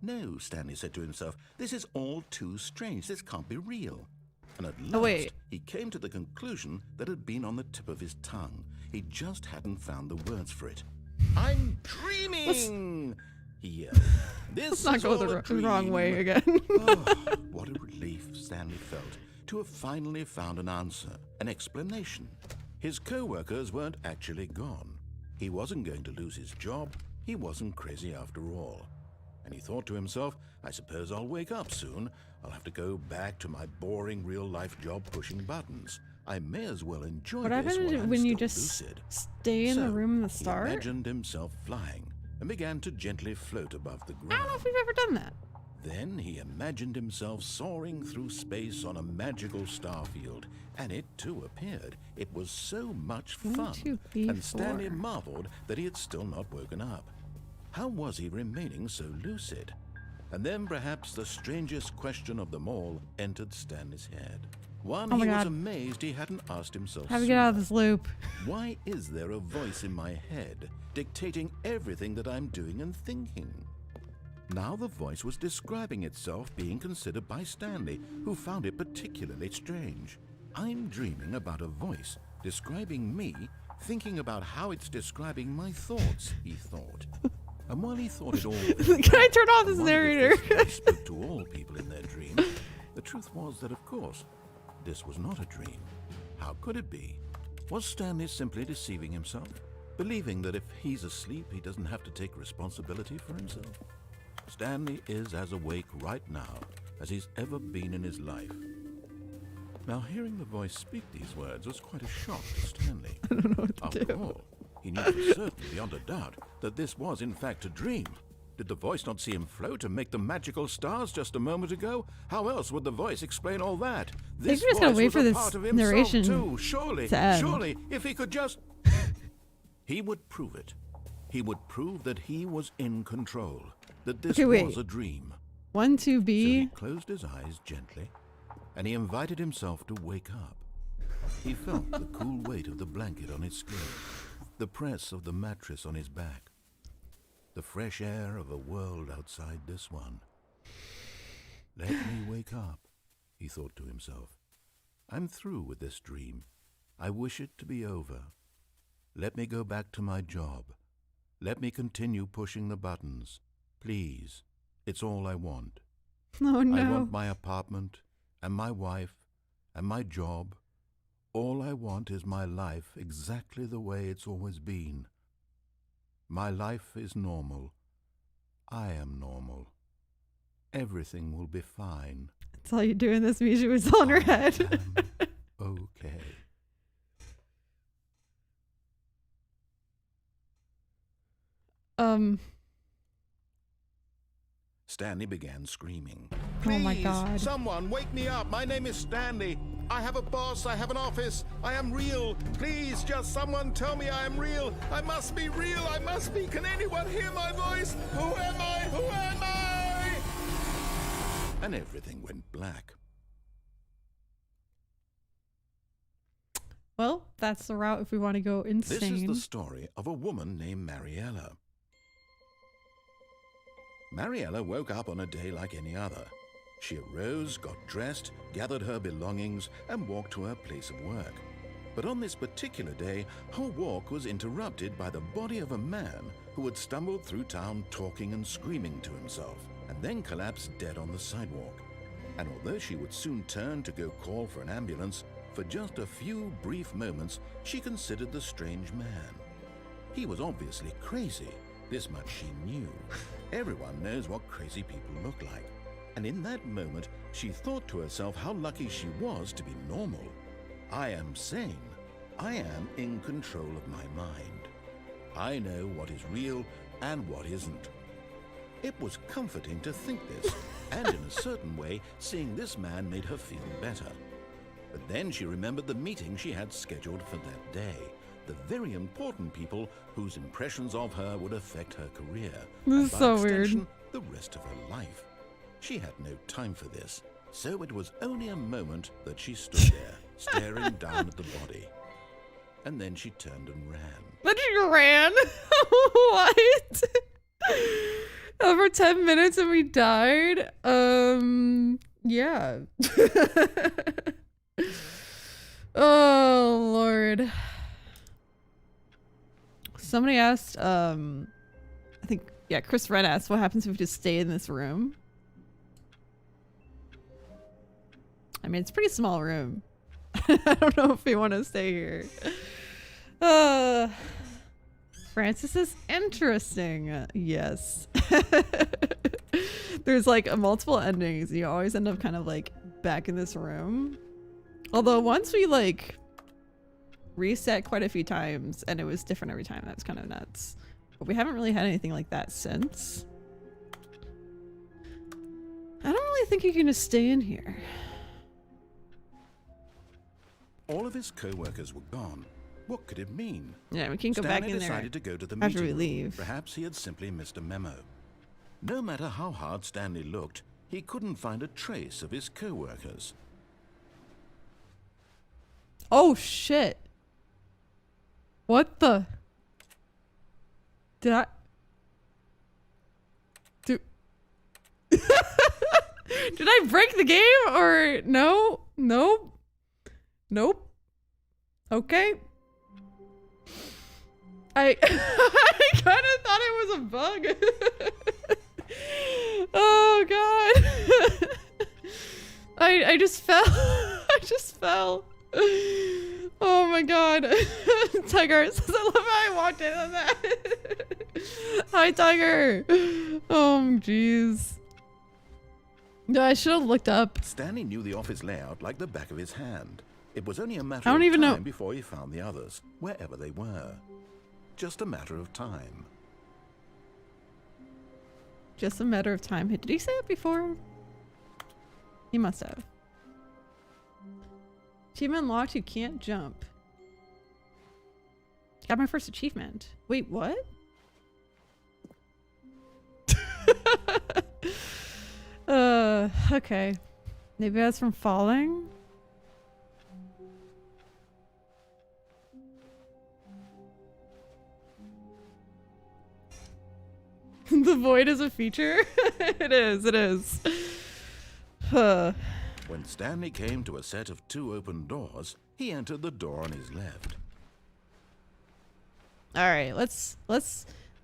No, Stanley said to himself, this is all too strange. This can't be real. And at last, wait. he came to the conclusion that had been on the tip of his tongue. He just hadn't found the words for it. I'm dreaming! he yelled. Let's This not is go all the a dream. wrong way again. Oh, what a relief Stanley felt to have finally found an answer, an explanation. His co-workers weren't actually gone. He wasn't going to lose his job. He wasn't crazy after all. And he thought to himself, I suppose I'll wake up soon. I'll have to go back to my boring real-life job pushing buttons. I may as well enjoy What this happens while I'm when you still just lucid. stay in the room in the start? He imagined himself flying and began to gently float above the I ground. don't know if we've ever done that. Then he imagined himself soaring through space on a magical starfield, and it too appeared. It was so much fun, 1, 2, 3, and Stanley 4. marveled that he had still not woken up. How was he remaining so lucid? And then perhaps the strangest question of them all entered Stanley's head. One Oh my he was God. amazed he hadn't asked himself How do we get out of sooner. this loop? Why is there a voice in my head dictating everything that I'm doing and thinking? Now the voice was describing itself being considered by Stanley, who found it particularly strange. I'm dreaming about a voice describing me, thinking about how it's describing my thoughts, he thought. And while he thought it all... Can I turn off this and wondered narrator? if this voice spoke to all people in their dreams, the truth was that, of course, this was not a dream. How could it be? Was Stanley simply deceiving himself, believing that if he's asleep, he doesn't have to take responsibility for himself? Stanley is as awake right now as he's ever been in his life. Now, hearing the voice speak these words was quite a shock to Stanley. I don't know what to After do. all, he knew for certain, beyond a doubt, that this was in fact a dream. Did the voice not see him float and make the magical stars just a moment ago? How else would the voice explain all that? This we're just gonna voice wait was for a this part of himself narration too. Surely, to end. surely, if he could just... He would prove it. He would prove that he was in control, that this Okay, wait. was a dream. 1, So he 2B. closed his eyes gently, and he invited himself to wake up. He felt the cool weight of the blanket on his skin, the press of the mattress on his back, the fresh air of a world outside this one. Let me wake up, he thought to himself. I'm through with this dream. I wish it to be over. Let me go back to my job. Let me continue pushing the buttons. Please, it's all I want. Oh no. I want my apartment, and my wife, and my job. All I want is my life exactly the way it's always been. My life is normal. I am normal. Everything will be fine. That's all you do in this Mijou is on her head. Okay. Stanley began screaming. Oh my Please, God. someone wake me up. My name is Stanley. I have a boss. I have an office. I am real. Please, just someone tell me I am real. I must be real. I must be. Can anyone hear my voice? Who am I? Who am I? And everything went black. Well, that's the route if we want to go insane. This is the story of a woman named Mariella. Mariella woke up on a day like any other. She arose, got dressed, gathered her belongings, and walked to her place of work. But on this particular day, her walk was interrupted by the body of a man who had stumbled through town talking and screaming to himself, and then collapsed dead on the sidewalk. And although she would soon turn to go call for an ambulance, for just a few brief moments she considered the strange man. He was obviously crazy. This much she knew. Everyone knows what crazy people look like. And in that moment, she thought to herself how lucky she was to be normal. I am sane. I am in control of my mind. I know what is real and what isn't. It was comforting to think this, and in a certain way, seeing this man made her feel better. But then she remembered the meeting she had scheduled for that day. The very important people whose impressions of her would affect her career. This and is by so weird. extension, the rest of her life. She had no time for this, so it was only a moment that she stood there, staring down at the body. And then she turned and ran. Then she ran? What? Over 10 minutes and we died? Yeah. Oh, Lord. Somebody asked, I think Yeah, Chris Red asks, what happens if we just stay in this room? I mean, it's a pretty small room. I don't know if we want to stay here. Francis is interesting. Yes. There's like multiple endings. You always end up kind of like back in this room. Although once we like reset quite a few times and it was different every time. That's kind of nuts. But we haven't really had anything like that since. I don't really think you can just stay in here. All of his co-workers were gone. What could it mean? Yeah, we can go Stanley back in there decided to go to the after meeting we room. leave. Perhaps he had simply missed a memo. No matter how hard Stanley looked, he couldn't find a trace of his co-workers. Oh shit. What the? Did I? Did I break the game or no? Nope. Nope. Okay. I kind of thought it was a bug. Oh god. I just fell. I just fell. Oh my god. Tiger says, I love how I walked in on that. Hi Tiger. Oh jeez. No, I should have looked up. Stanley knew the office layout like the back of his hand. It was only a matter I don't of even time know. before he found the others, wherever they were. Just a matter of time. Just a matter of time. Did he say it before? He must have. Achievement unlocked, you can't jump. Got my first achievement. Wait, what? Okay. Maybe that's from falling? The void is a feature? It is, it is. When Stanley came to a set of 2 open doors, he entered the door on his left. Alright, let's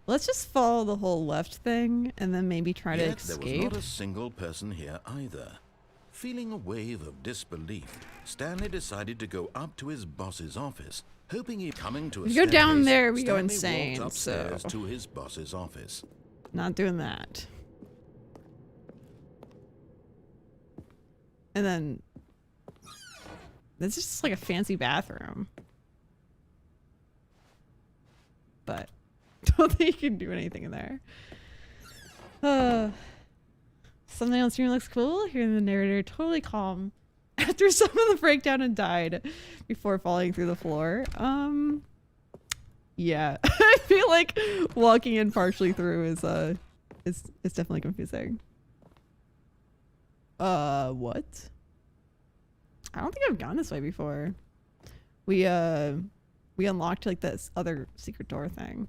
just follow the whole left thing and then maybe try to Yet there was escape. not a single person here either. Feeling a wave of disbelief, Stanley decided to go up to his boss's office, hoping he'd coming to a If you go down staircase, there, we go Stanley insane, walked upstairs so- to his boss's office. Not doing that. And then this is just like a fancy bathroom. But don't think you can do anything in there. Something on screen looks cool. Hearing the narrator totally calm after some of the breakdown and died before falling through the floor. Yeah. I feel like walking in partially through is definitely confusing. What? I don't think I've gone this way before. We unlocked like this other secret door thing.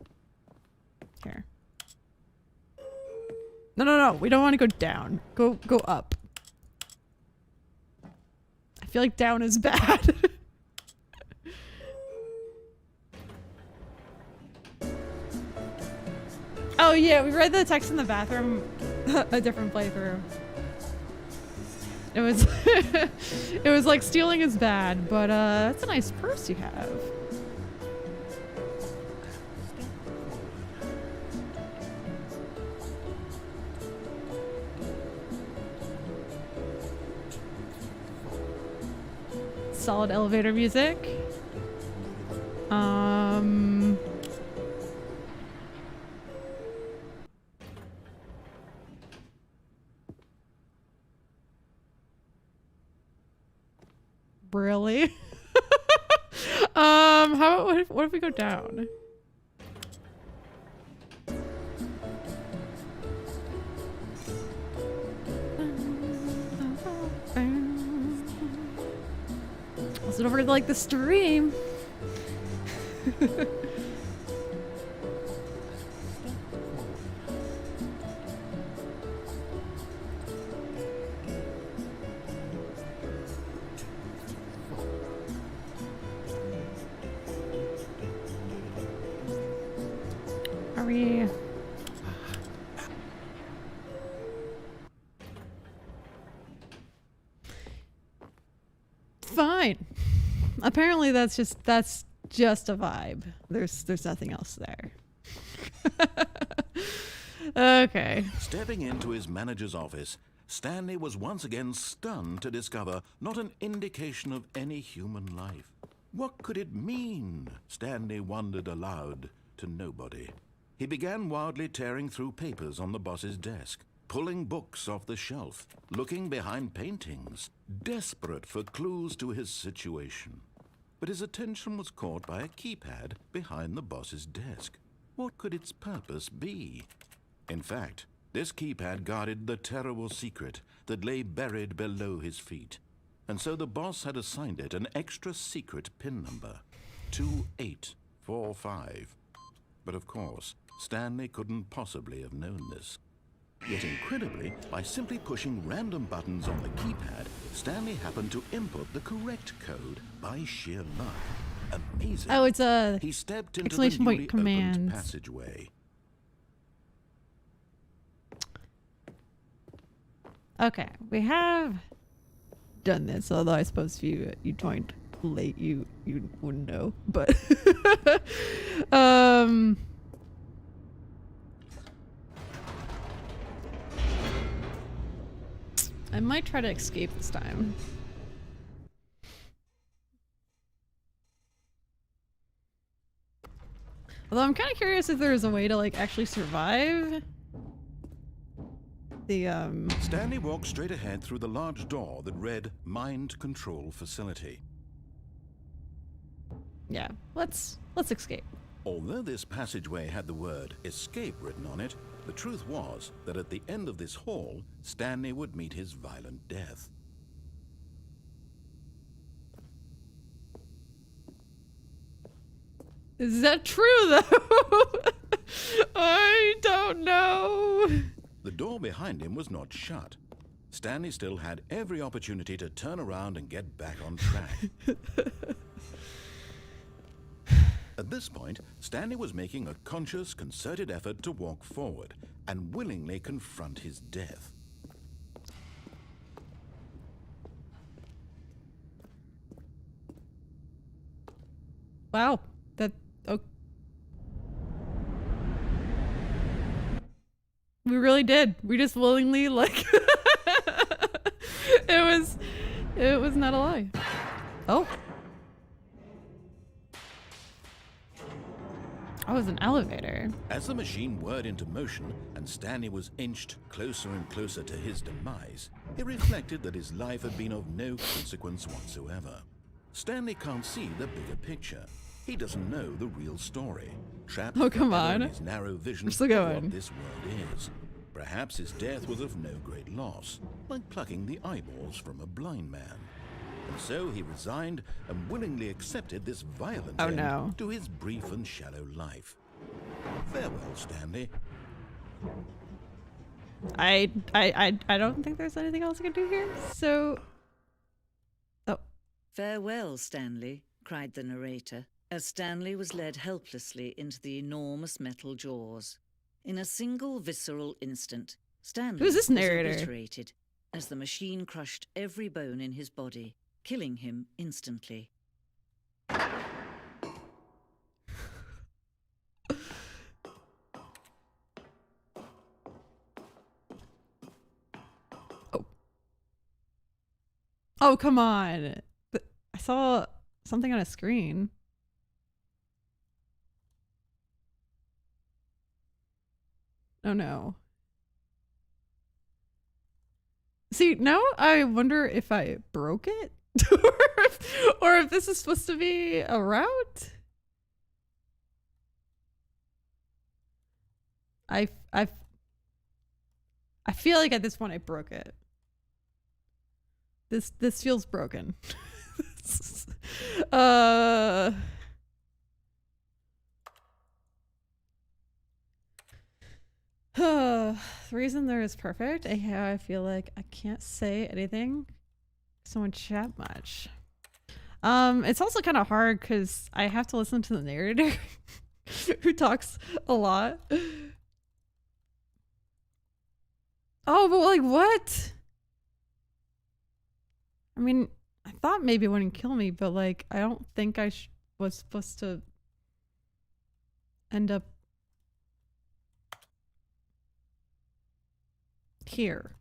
Here. No. We don't want to go down. Go up. I feel like down is bad. Oh yeah, we read the text in the bathroom. A different playthrough. It was it was like stealing is bad, but that's a nice purse you have. Solid elevator music. Really? How about what if we go down? Is it over to like the stream? Are we? Apparently that's just a vibe. There's nothing else there. Okay. Stepping into his manager's office, Stanley was once again stunned to discover not an indication of any human life. What could it mean? Stanley wondered aloud to nobody. He began wildly tearing through papers on the boss's desk, pulling books off the shelf, looking behind paintings, desperate for clues to his situation. But his attention was caught by a keypad behind the boss's desk. What could its purpose be? In fact, this keypad guarded the terrible secret that lay buried below his feet. And so the boss had assigned it an extra secret PIN number, 2845. But of course, Stanley couldn't possibly have known this. Yet incredibly, by simply pushing random buttons on the keypad, Stanley happened to input the correct code by sheer luck. Amazing. Oh, it's a He stepped into the exclamation point newly commands. opened passageway. Okay, we have done this, although I suppose if you joined late you wouldn't know, but I might try to escape this time. Although I'm kind of curious if there's a way to like actually survive the Stanley walked straight ahead through the large door that read Mind Control Facility. yeah, let's escape. Although this passageway had the word escape written on it, the truth was that at the end of this hall, Stanley would meet his violent death. Is that true though? I don't know. The door behind him was not shut. Stanley still had every opportunity to turn around and get back on track. At this point, Stanley was making a conscious, concerted effort to walk forward and willingly confront his death. Wow, that we really did. We just willingly like it was not a lie. Oh. Oh, it was an elevator. As the machine whirred into motion and Stanley was inched closer and closer to his demise, it reflected that his life had been of no consequence whatsoever. Stanley can't see the bigger picture. He doesn't know the real story. Trapped come forever on. in his narrow vision We're still of going. what this world is. Perhaps his death was of no great loss, like plucking the eyeballs from a blind man. And so he resigned and willingly accepted this violent end to his brief and shallow life. Farewell, Stanley. I don't think there's anything else I can do here. So Farewell, Stanley, cried the narrator, as Stanley was led helplessly into the enormous metal jaws. In a single visceral instant, Stanley Who's this narrator? was obliterated as the machine crushed every bone in his body, killing him instantly. Oh, come on. I saw something on a screen. Oh no. See, now I wonder if I broke it or if this is supposed to be a route. I feel like at this point I broke it. This feels broken. The reason there is perfect. I feel like I can't say anything. Someone chat much. It's also kind of hard because I have to listen to the narrator who talks a lot. Oh, but like what? I mean, I thought maybe it wouldn't kill me, but like, I don't think I was supposed to end up here.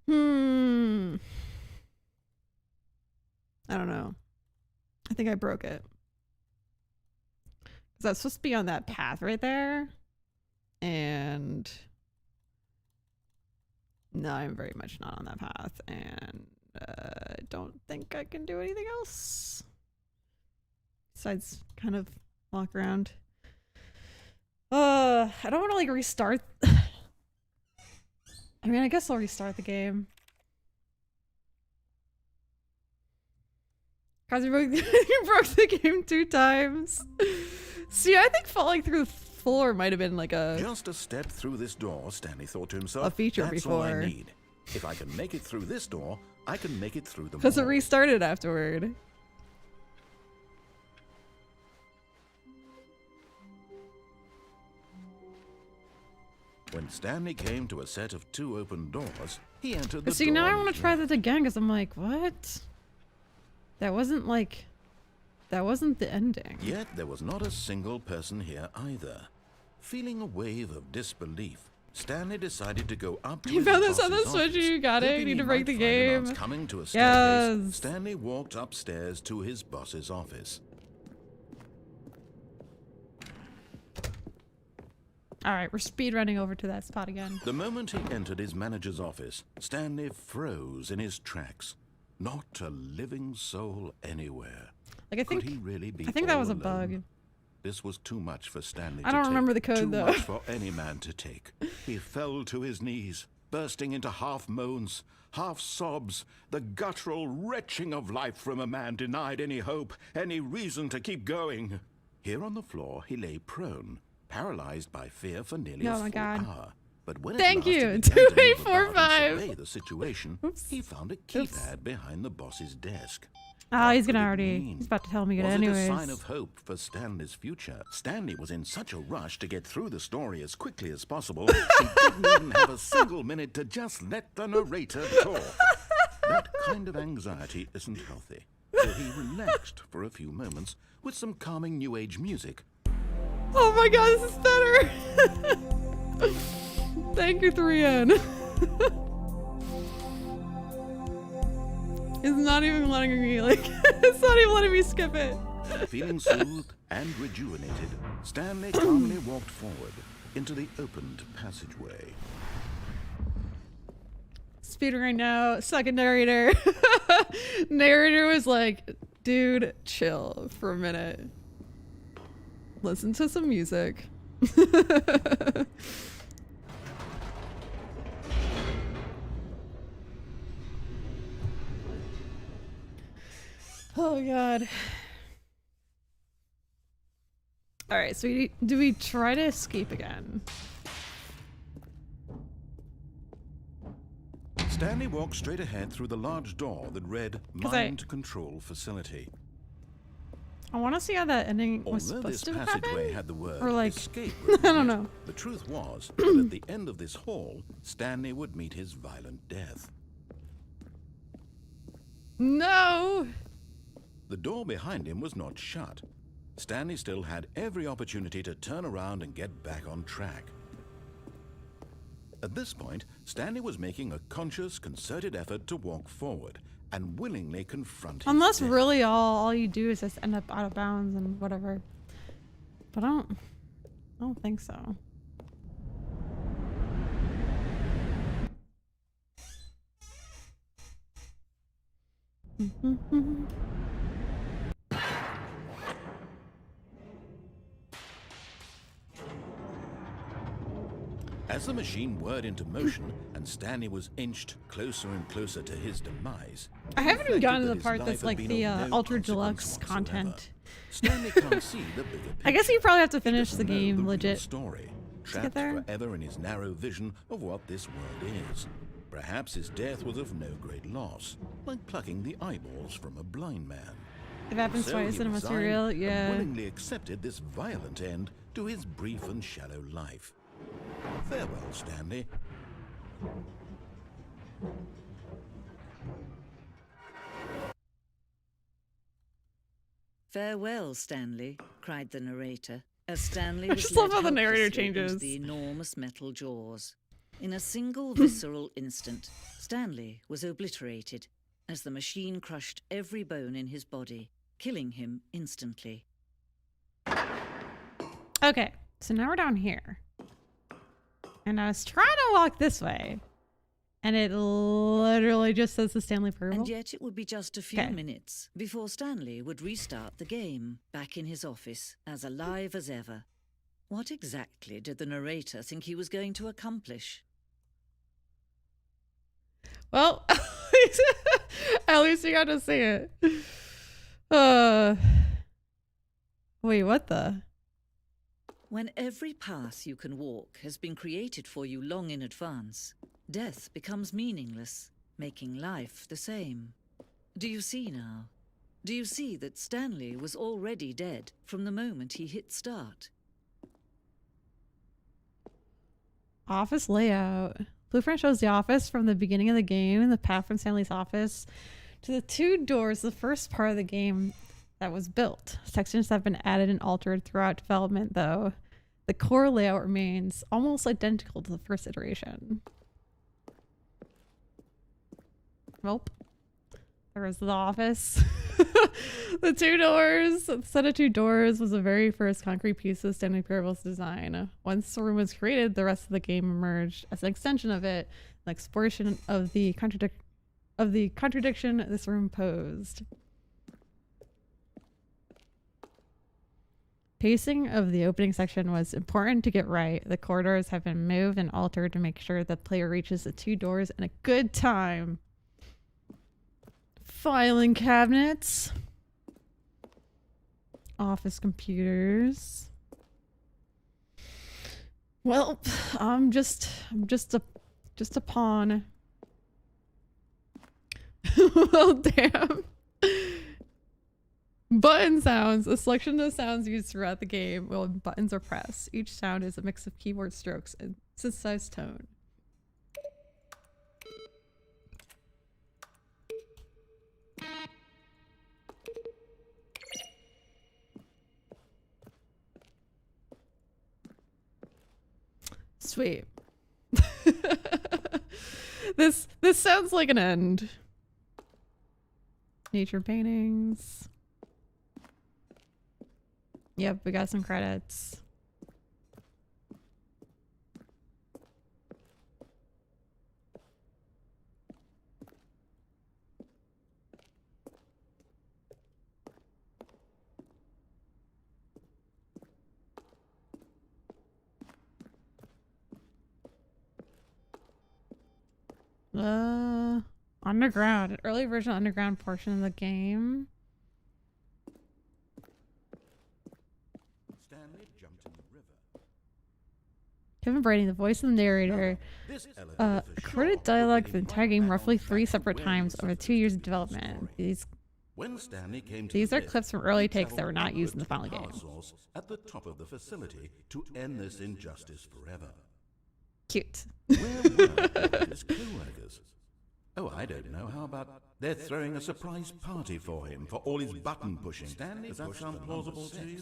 I don't know. I think I broke it. Because that's supposed to be on that path right there. And no, I'm very much not on that path. And I don't think I can do anything else. Besides kind of walk around. I don't want to like restart. I mean, I guess I'll restart the game. Guys, you broke the game 2 times. See, I think falling through the floor might have been like a... Just a step through this door, Stanley thought to himself. A feature That's before. all I need. If I can make it through this door, I can make it through the Because it mall. restarted afterward. When Stanley came to a set of 2 open doors, he entered the See, door now I on want his to try left. that again because I'm like, what? That wasn't like... That wasn't the ending. Yet there was not a single person here either. Feeling a wave of disbelief, Stanley decided to go up to You his found this on the boss's Switch, office. you got it, you Hoping need he to break might the find an answer game. coming to a staircase, Yes. Stanley walked upstairs to his boss's office. Alright, we're speed running over to that spot again. The moment he entered his manager's office, Stanley froze in his tracks. Not a living soul anywhere. Like, I Could think... he really be I think that all was a alone? bug. This was too much for Stanley I to don't take. remember the code, too though. much for any man to take. He fell to his knees, bursting into half moans, half sobs, the guttural retching of life from a man denied any hope, any reason to keep going. Here on the floor, he lay prone, paralyzed by fear for nearly a Oh full my God. hour. But when Thank at last you. he began to move 2845. about and survey the situation, Oops. he found a keypad behind the boss's desk. Oh, he's What gonna could it already... mean? He's about to tell me it Was anyways. it a sign of hope for Stanley's future? Stanley was in such a rush to get through the story as quickly as possible, he didn't even have a single minute to just let the narrator talk. That kind of anxiety isn't healthy. So he relaxed for a few moments with some calming New Age music. Oh my god, this is better! Thank you, 3N. It's not even letting me, like, it's not even letting me skip it. Feeling soothed and rejuvenated, Stanley calmly walked forward into the opened passageway. Speed right now, second narrator. Narrator was like, dude, chill for a minute. Listen to some music. Oh god. Alright, so do we try to escape again? Stanley walked straight ahead through the large door that read Mind Control Facility. I want to see how that ending was Although this supposed to passageway happen. had the word Or like, escape I written don't on it, know. the truth was that at the end of this hall, Stanley would meet his violent death. No! The door behind him was not shut. Stanley still had every opportunity to turn around and get back on track. At this point, Stanley was making a conscious, concerted effort to walk forward and willingly confront his Unless death. really all you do is just end up out of bounds and whatever. But I don't think so. As the machine whirred into motion and Stanley was inched closer and closer to his demise, I haven't even reflected gotten to that the his part life that's had like been the of no Ultra consequence Deluxe whatsoever. content. Stanley can't see the bigger picture. I guess you probably have to He finish doesn't the know game real legit. story, get trapped there. forever in his narrow vision of what this world is. Perhaps his death was of no great loss, like plucking the eyeballs from a blind man. It happens So twice he in a resigned material, and yeah. willingly accepted this violent end to his brief and shallow life. Farewell, Stanley. Farewell, Stanley, cried the narrator, as Stanley I was just love led how the narrator helplessly into changes. the enormous metal jaws. In a single visceral instant, Stanley was obliterated as the machine crushed every bone in his body, killing him instantly. Okay, so now we're down here. And I was trying to walk this way. And it literally just says the Stanley Parable. And yet it would be just a few minutes before Stanley would restart the game, back in his office, as alive as ever. What exactly did the narrator think he was going to accomplish? Well, at least you got to see it. Wait, what the? When every path you can walk has been created for you long in advance, death becomes meaningless, making life the same. Do you see now? Do you see that Stanley was already dead from the moment he hit start? Office layout. Blueprint shows the office from the beginning of the game, the path from Stanley's office to the 2 doors, the first part of the game that was built. Sections have been added and altered throughout development, though. The core layout remains almost identical to the first iteration. Nope. There was the office. The 2 doors. The set of 2 doors was the very first concrete piece of Stanley Parable's design. Once the room was created, the rest of the game emerged as an extension of it, an exploration of the contradiction this room posed. Pacing of the opening section was important to get right. The corridors have been moved and altered to make sure the player reaches the 2 doors in a good time. Filing cabinets. Office computers. Well, I'm just a pawn. Well, damn. Button sounds. A selection of sounds used throughout the game when buttons are pressed. Each sound is a mix of keyboard strokes and synthesized tone. Sweet. This sounds like an end. Nature paintings. Yep, we got some credits. Underground. An early version of underground portion of the game. Stanley jumped in the river. Kevin Brady, the voice of the narrator, recorded dialogue for the entire game roughly 3 separate times over 2 years of development. These are clips from early takes that were not used in the final game. At the top of the facility to end this injustice forever. Cute. Where were his co-workers? Oh, I don't know. How about they're throwing a surprise party for him for all his button pushing? Stanley, does that sound plausible to you?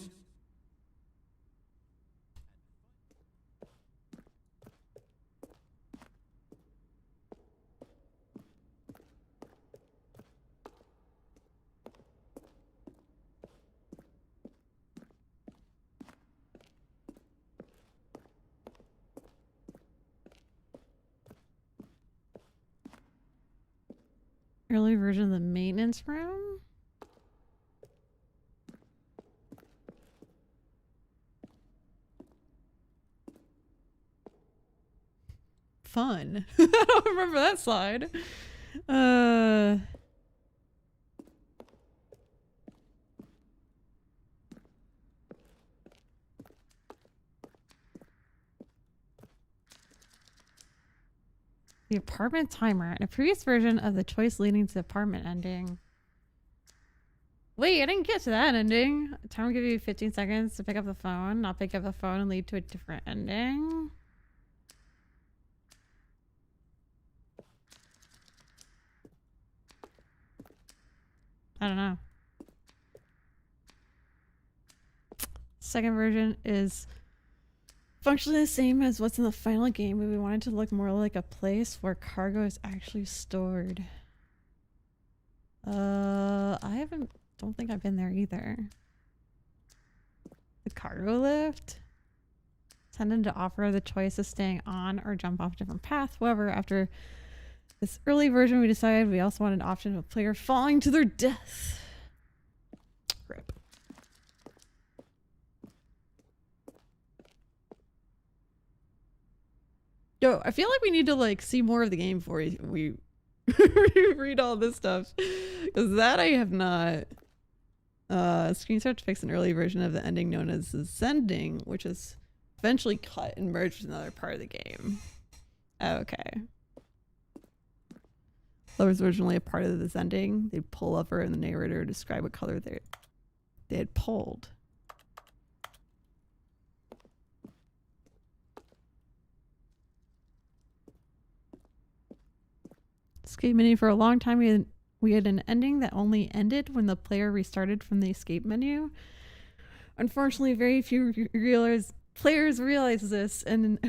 Early version of the maintenance room? Fun. I don't remember that slide. The apartment timer. In a previous version of the choice leading to the apartment ending. Wait, I didn't get to that ending. Time will give you 15 seconds to pick up the phone. Not pick up the phone and lead to a different ending. I don't know. second version is functionally the same as what's in the final game, but we wanted to look more like a place where cargo is actually stored. Don't think I've been there either. The cargo lift tended to offer the choice of staying on or jump off a different path. However, after this early version, we decided we also wanted an option of a player falling to their death. Rip. Yo, I feel like we need to like see more of the game before we read all this stuff, because that I have not. Screenshot to fix an early version of the ending known as Ascending, which is eventually cut and merged with another part of the game. Okay. That was originally a part of this ending. They'd pull over and the narrator would describe what color they had pulled. Escape menu. For a long time we had an ending that only ended when the player restarted from the escape menu. Unfortunately, very few players realized this and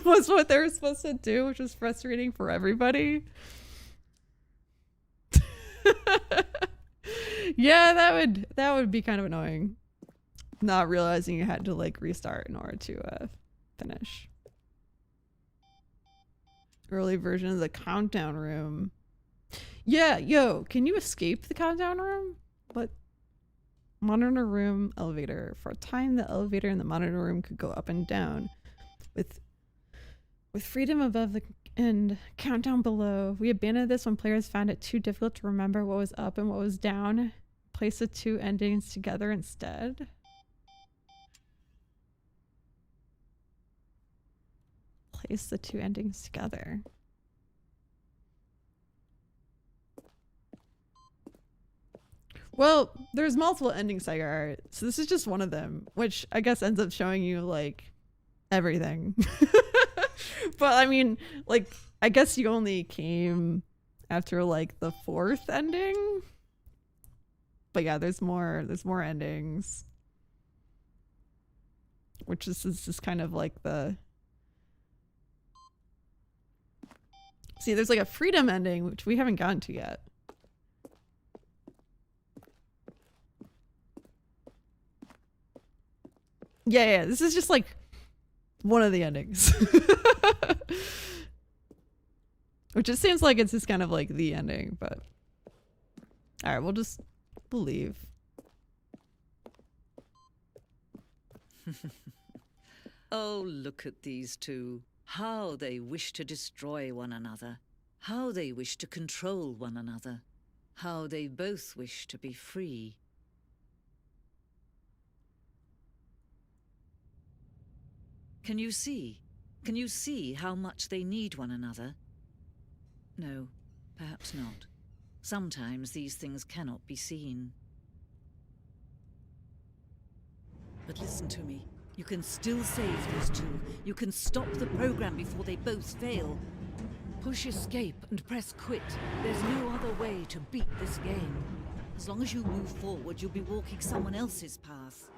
was what they were supposed to do, which was frustrating for everybody. Yeah, that would be kind of annoying. Not realizing you had to like restart in order to finish. Early version of the countdown room. Yeah, yo, can you escape the countdown room? What? Monitor room, elevator. For a time, the elevator in the monitor room could go up and down, with freedom above and countdown below. We abandoned this when players found it too difficult to remember what was up and what was down. Place the two endings together instead. Place the two endings together. Well, there's multiple ending Sega art, so this is just one of them, which I guess ends up showing you like everything. But I mean, like, I guess you only came after like the fourth ending. But yeah, there's more endings. Which is just kind of like the... See, there's like a freedom ending, which we haven't gotten to yet. Yeah, this is just like one of the endings. Which it seems like it's just kind of like the ending, but... Alright, we'll just believe. Oh, look at these two. How they wish to destroy one another. How they wish to control one another. How they both wish to be free. Can you see? Can you see how much they need one another? No, perhaps not. Sometimes these things cannot be seen. But listen to me. You can still save these two. You can stop the program before they both fail. Push escape and press quit. There's no other way to beat this game. As long as you move forward, you'll be walking someone else's path.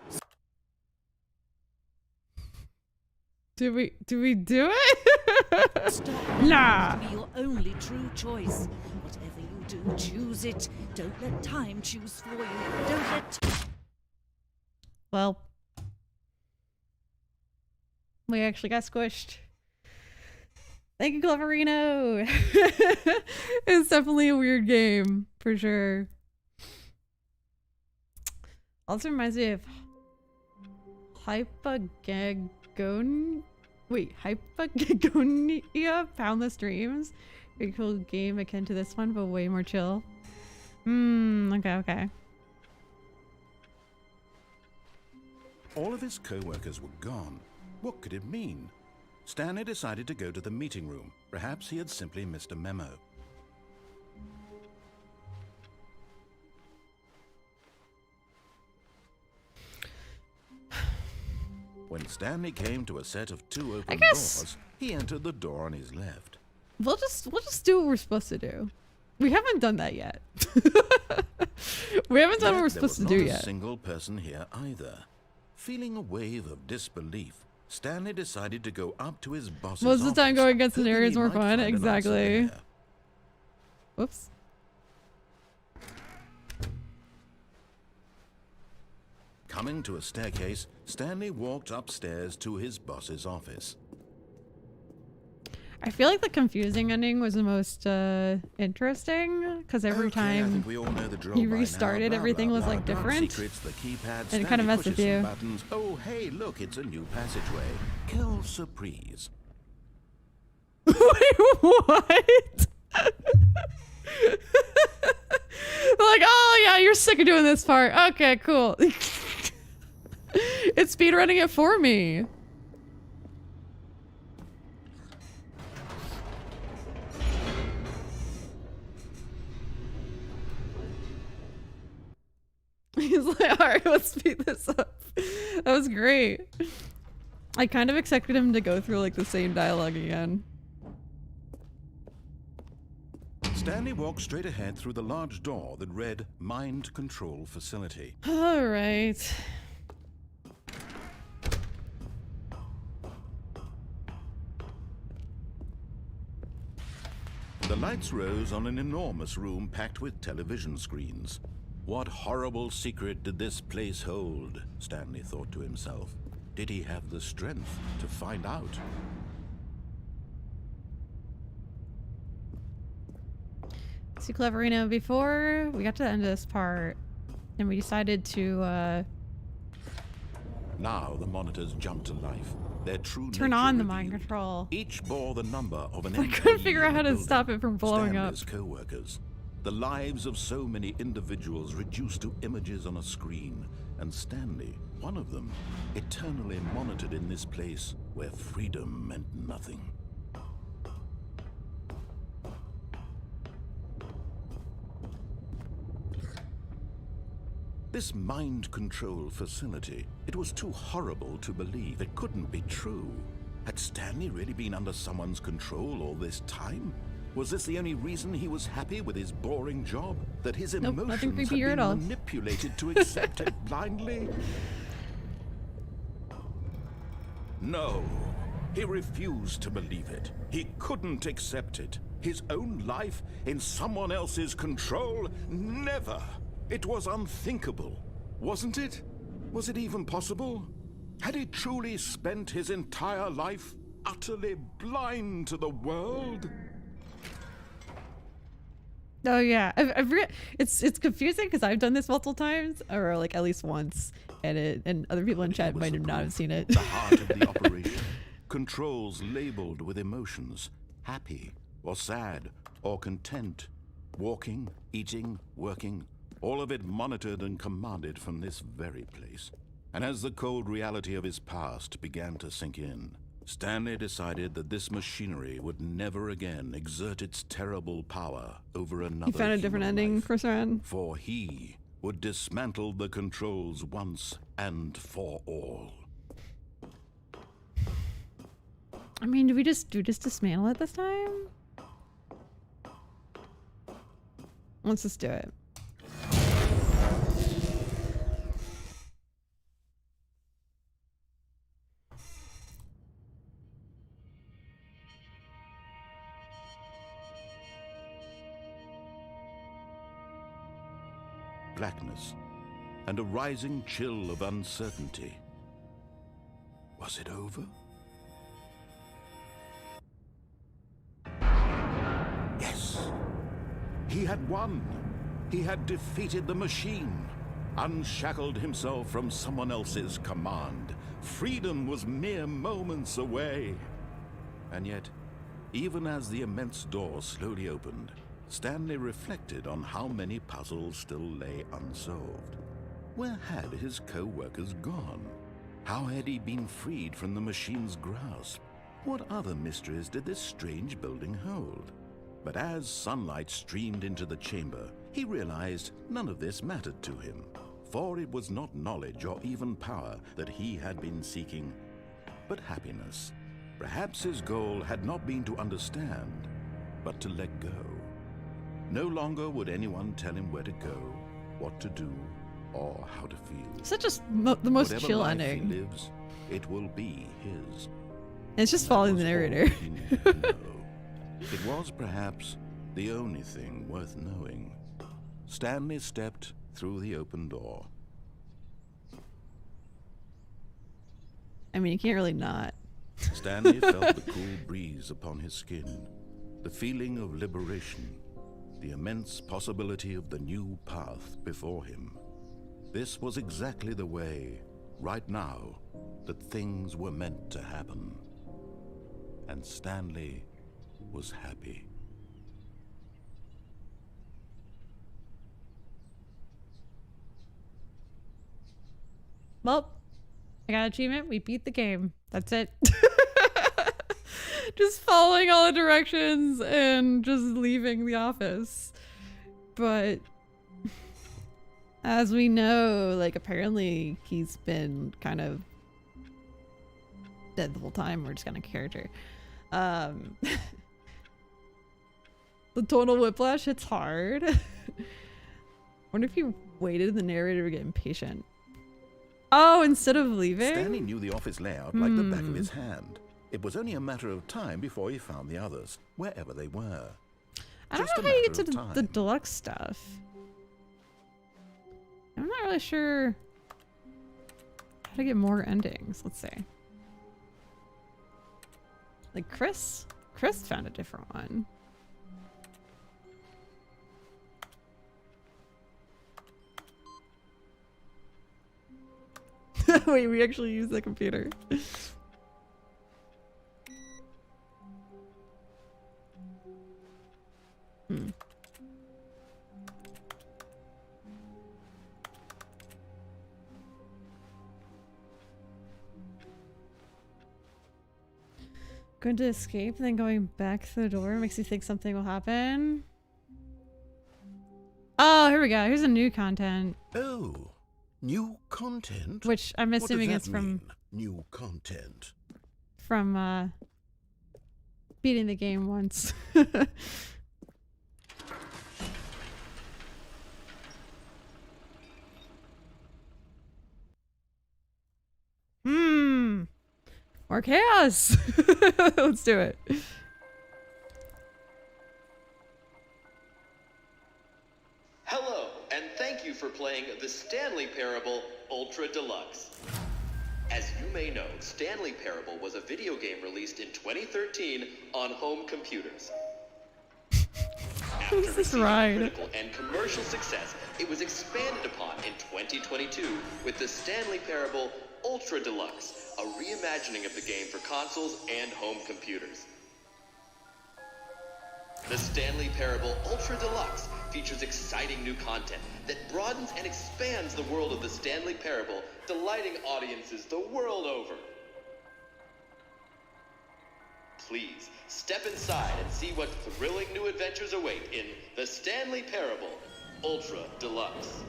Do we do it? Stop. Nah. To be your only true choice. Whatever you do, choose it. Don't let time choose for you. Don't let... Well, we actually got squished. Thank you, Cleverino. It's definitely a weird game, for sure. Also reminds me of Hypogagonia, Boundless Dreams. Very cool game akin to this one, but way more chill. Okay. All of his co-workers were gone. What could it mean? Stanley decided to go to the meeting room. Perhaps he had simply missed a memo. When Stanley came to a set of two open doors, he entered the door on his left. We'll just do what we're supposed to do. We haven't done that yet. We haven't done what we're supposed to do yet. There was not a single person here either. Feeling a wave of disbelief, Stanley decided to go up to his boss's Most of the time office, going against hoping scenarios he more might fun. find an answer Exactly. there. Whoops. Coming to a staircase, Stanley walked upstairs to his boss's office. I feel like the confusing ending was the most interesting because every Okay, I time think we all know the drill he by now. restarted, Blah, everything blah, was blah. like Dark different. secrets, the keypad, And it kind of Stanley messed with pushes some you. buttons. Oh, hey, look, it's a new passageway. Quelle surprise. Wait, what? Like, oh yeah, you're sick of doing this part. Okay, cool. It's speedrunning it for me. He's like, alright, let's speed this up. That was great. I kind of expected him to go through like the same dialogue again. Stanley walked straight ahead through the large door that read Mind Control Facility. Alright. The lights rose on an enormous room packed with television screens. What horrible secret did this place hold? Stanley thought to himself. Did he have the strength to find out? See, Cleverino, before we got to the end of this part, and we decided to Now the monitors jumped to life. Their true turn nature on the revealed. mind control. Each bore the number of an I couldn't figure out how to stop it from blowing up. Stanley's co-workers. The lives of so many individuals reduced to images on a screen, and Stanley, one of them, eternally monitored in this place where freedom meant nothing. This mind control facility, it was too horrible to believe. It couldn't be true. Had Stanley really been under someone's control all this time? Was this the only reason he was happy with his boring job? That his Nope, nothing emotions creepy had here been at all. manipulated to accept it blindly? No, he refused to believe it. He couldn't accept it. His own life in someone else's control? Never! It was unthinkable, wasn't it? Was it even possible? Had he truly spent his entire life utterly blind to the world? Oh yeah, it's confusing because I've done this multiple times, or like at least once, and other people in But chat here was might the not have proof, seen it. The heart of the operation. Controls labeled with emotions. Happy, or sad, or content. Walking, eating, working. All of it monitored and commanded from this very place. And as the cold reality of his past began to sink in, Stanley decided that this machinery would never again exert its terrible power over another You found a different human ending, life. Chris Ryan. For he would dismantle the controls once and for all. I mean, do we just dismantle it this time? Let's just do it. Blackness, and a rising chill of uncertainty. Was it over? Yes. He had won. He had defeated the machine, unshackled himself from someone else's command. Freedom was mere moments away. And yet, even as the immense door slowly opened, Stanley reflected on how many puzzles still lay unsolved. Where had his co-workers gone? How had he been freed from the machine's grasp? What other mysteries did this strange building hold? But as sunlight streamed into the chamber, he realized none of this mattered to him, for it was not knowledge or even power that he had been seeking, but happiness. Perhaps his goal had not been to understand, but to let go. No longer would anyone tell him where to go, what to do, or how to feel. Such a the most Whatever chill life ending. he lives, it will be his. It's just That following was the all narrator. he needed to know. It was perhaps the only thing worth knowing. Stanley stepped through the open door. I mean, you can't really not. Stanley felt the cool breeze upon his skin, the feeling of liberation, the immense possibility of the new path before him. This was exactly the way, right now, that things were meant to happen. And Stanley was happy. Well, I got an achievement. We beat the game. That's it. Just following all the directions and just leaving the office. But as we know, like, apparently he's been kind of dead the whole time. We're just kind of character. The tonal whiplash hits hard. Wonder if he waited and the narrator would get impatient. Oh, instead of leaving? Stanley knew the office layout like the back of his hand. It was only a matter of time before he found the others, wherever they were. I don't Just know a how you get matter to of the time. deluxe stuff. I'm not really sure how to get more endings. Let's see. Like Chris found a different one. Wait, we actually use the computer. Going to escape, then going back through the door makes you think something will happen. Oh, here we go. Here's a new content, Oh, new content? which I'm What does assuming that it's from mean, new content? beating the game once. More chaos. Let's do it. Hello, and thank you for playing the Stanley Parable Ultra Deluxe. As you may know, Stanley Parable was a video game released in 2013 on home computers. After Who's this receiving ride? critical and commercial success, it was expanded upon in 2022 with the Stanley Parable Ultra Deluxe, a reimagining of the game for consoles and home computers. The Stanley Parable Ultra Deluxe features exciting new content that broadens and expands the world of the Stanley Parable, delighting audiences the world over. Please, step inside and see what thrilling new adventures await in the Stanley Parable Ultra Deluxe.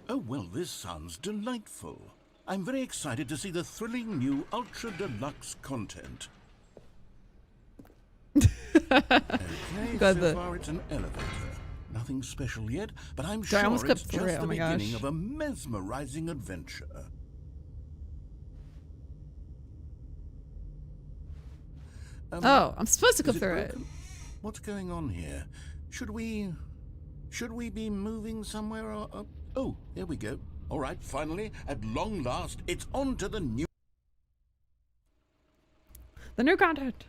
Oh, well, this sounds delightful. I'm very excited to see the thrilling new Ultra Deluxe content. Okay, Got so the- far it's an elevator. Nothing special yet, but I'm Sorry, I sure almost it's clipped just through it. the Oh my beginning gosh. of a mesmerizing adventure. Oh, I'm supposed to Is go through it. broken? What's going on here? Should we be moving somewhere or... oh, there we go. All right, finally, at long last, it's on to the new... The new content.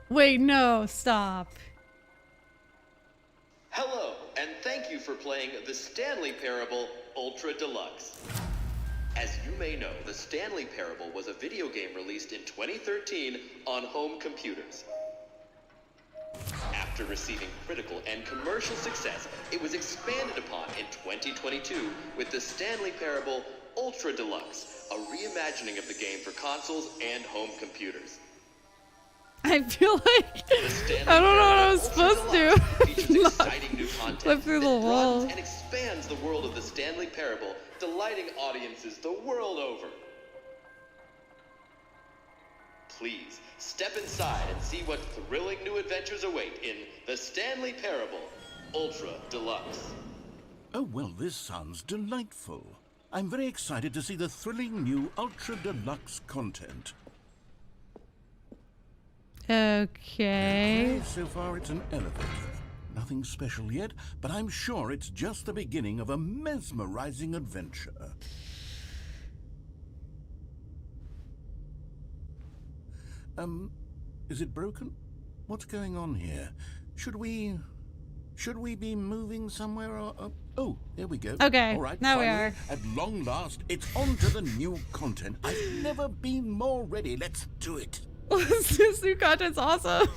Wait, no, stop. Hello, and thank you for playing the Stanley Parable Ultra Deluxe. As you may know, the Stanley Parable was a video game released in 2013 on home computers. After receiving critical and commercial success, it was expanded upon in 2022 with the Stanley Parable Ultra Deluxe, a reimagining of the game for consoles and home computers. I feel like The Stanley I don't know what I Parable was Ultra supposed Deluxe to. features Not exciting new content flip through the that wall. broadens and expands the world of the Stanley Parable, delighting audiences the world over. Please, step inside and see what thrilling new adventures await in the Stanley Parable Ultra Deluxe. Oh, well, this sounds delightful. I'm very excited to see the thrilling new Ultra Deluxe content. Okay. So far it's an elevator. Nothing special yet, but I'm sure it's just the beginning of a mesmerizing adventure. Is it broken? What's going on here? Should we be moving somewhere or... Oh, there we go. Okay, all right, now we finally, are. At long last, it's on to the new content. I've never been more ready. Let's do it. This new content's awesome.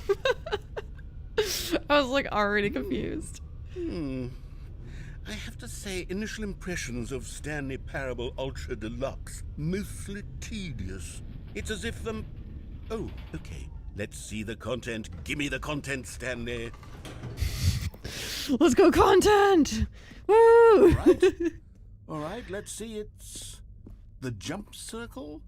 I was like already confused. I have to say, initial impressions of Stanley Parable Ultra Deluxe, mostly tedious. It's as if them... Oh, okay. Let's see the content. Gimme the content, Stanley. Let's go content! Woo! All right, let's see. It's the jump circle.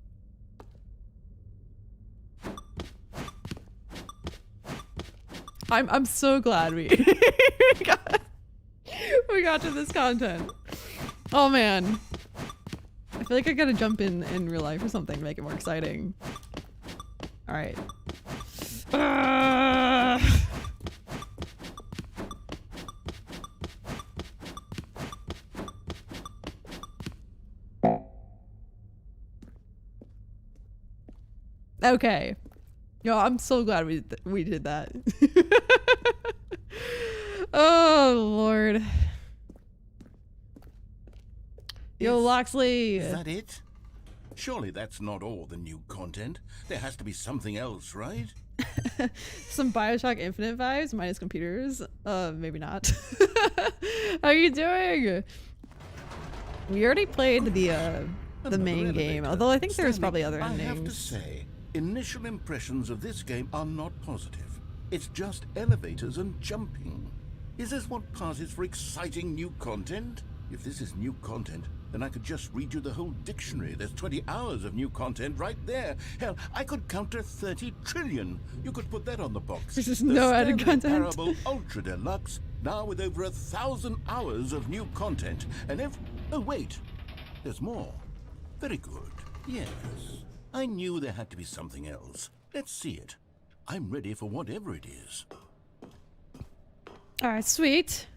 I'm so glad we we got to this content. Oh man. I feel like I gotta jump in real life or something to make it more exciting. Alright. Okay. Yo, I'm so glad we did that. Oh Lord. Yo, Loxley. Is that it? Surely that's not all the new content. There has to be something else, right? Some Bioshock Infinite vibes minus computers. Maybe not. How you doing? We already played the main game, although I think there's probably other endings. I have to say, initial impressions of this game are not positive. It's just elevators and jumping. Is this what passes for exciting new content? If this is new content, then I could just read you the whole dictionary. There's 20 hours of new content right there. Hell, I could counter 30 trillion. You could put that on the box. There's just no added content. Parable Ultra Deluxe, now with over 1,000 hours of new content. And if... Oh, wait. There's more. Very good. Yes. I knew there had to be something else. Let's see it. I'm ready for whatever it is. Alright, sweet.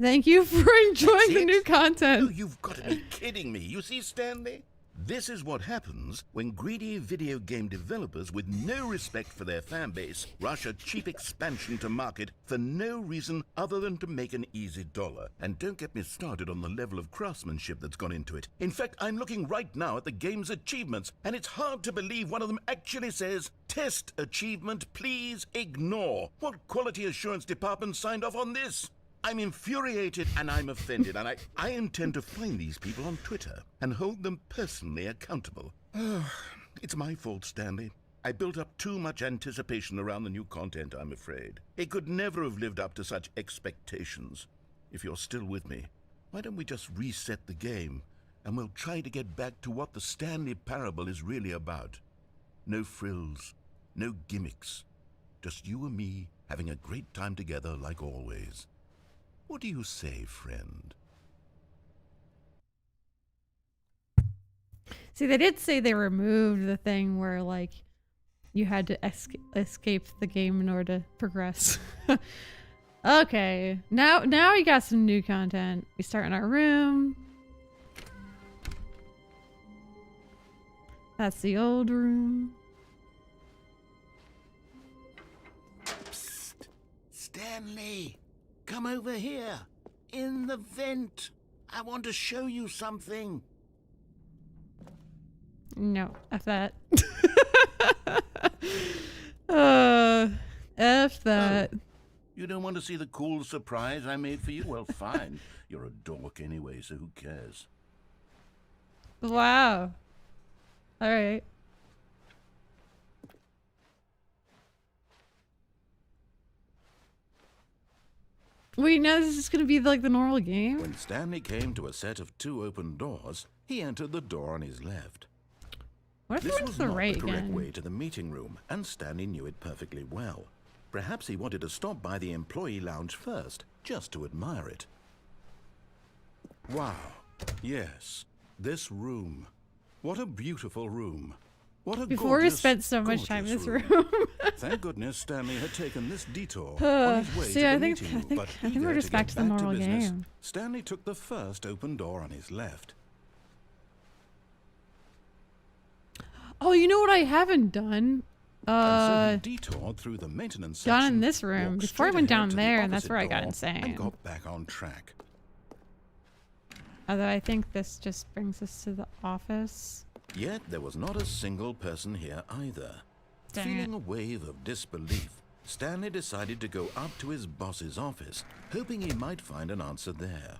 Thank you for enjoying the new content. Oh, you've got to be kidding me. You see, Stanley? This is what happens when greedy video game developers with no respect for their fan base rush a cheap expansion to market for no reason other than to make an easy dollar. And don't get me started on the level of craftsmanship that's gone into it. In fact, I'm looking right now at the game's achievements, and it's hard to believe one of them actually says, "Test achievement, please ignore." What quality assurance department signed off on this? I'm infuriated and I'm offended, and I intend to find these people on Twitter and hold them personally accountable. It's my fault, Stanley. I built up too much anticipation around the new content, I'm afraid. It could never have lived up to such expectations. If you're still with me, why don't we just reset the game and we'll try to get back to what the Stanley Parable is really about. No frills, no gimmicks. Just you and me having a great time together like always. What do you say, friend? See, they did say they removed the thing where, like, you had to escape the game in order to progress. Okay, now we got some new content. We start in our room. That's the old room. Psst! Stanley! Come over here! In the vent! I want to show you something! No, F that. F that. Oh, you don't want to see the cool surprise I made for you? Well, fine. You're a dork anyway, so who cares? Wow. Alright. Wait, now this is gonna be like the normal game? When Stanley came to a set of 2 open doors, he entered the door on his left. What if This he went was to the not right the correct again? way to the meeting room, and Stanley knew it perfectly well. Perhaps he wanted to stop by the employee lounge first, just to admire it. Wow. Yes. This room. What a beautiful room. What a Before we gorgeous, spent so much time in gorgeous this room. Thank goodness Stanley had taken this detour on his way See, to I the think meeting, but I think eager we're just to back get to the back normal business, game. Stanley took the first open door on his left. Oh, you know what I haven't done? And so he detoured through the maintenance section, Down in this room. walked Before I straight went ahead down to the there, and that's opposite where I got door, insane. and got back on track. Although I think this just brings us to the office. Yet there was not a single person here either. Dang Feeling it. a wave of disbelief, Stanley decided to go up to his boss's office, hoping he might find an answer there.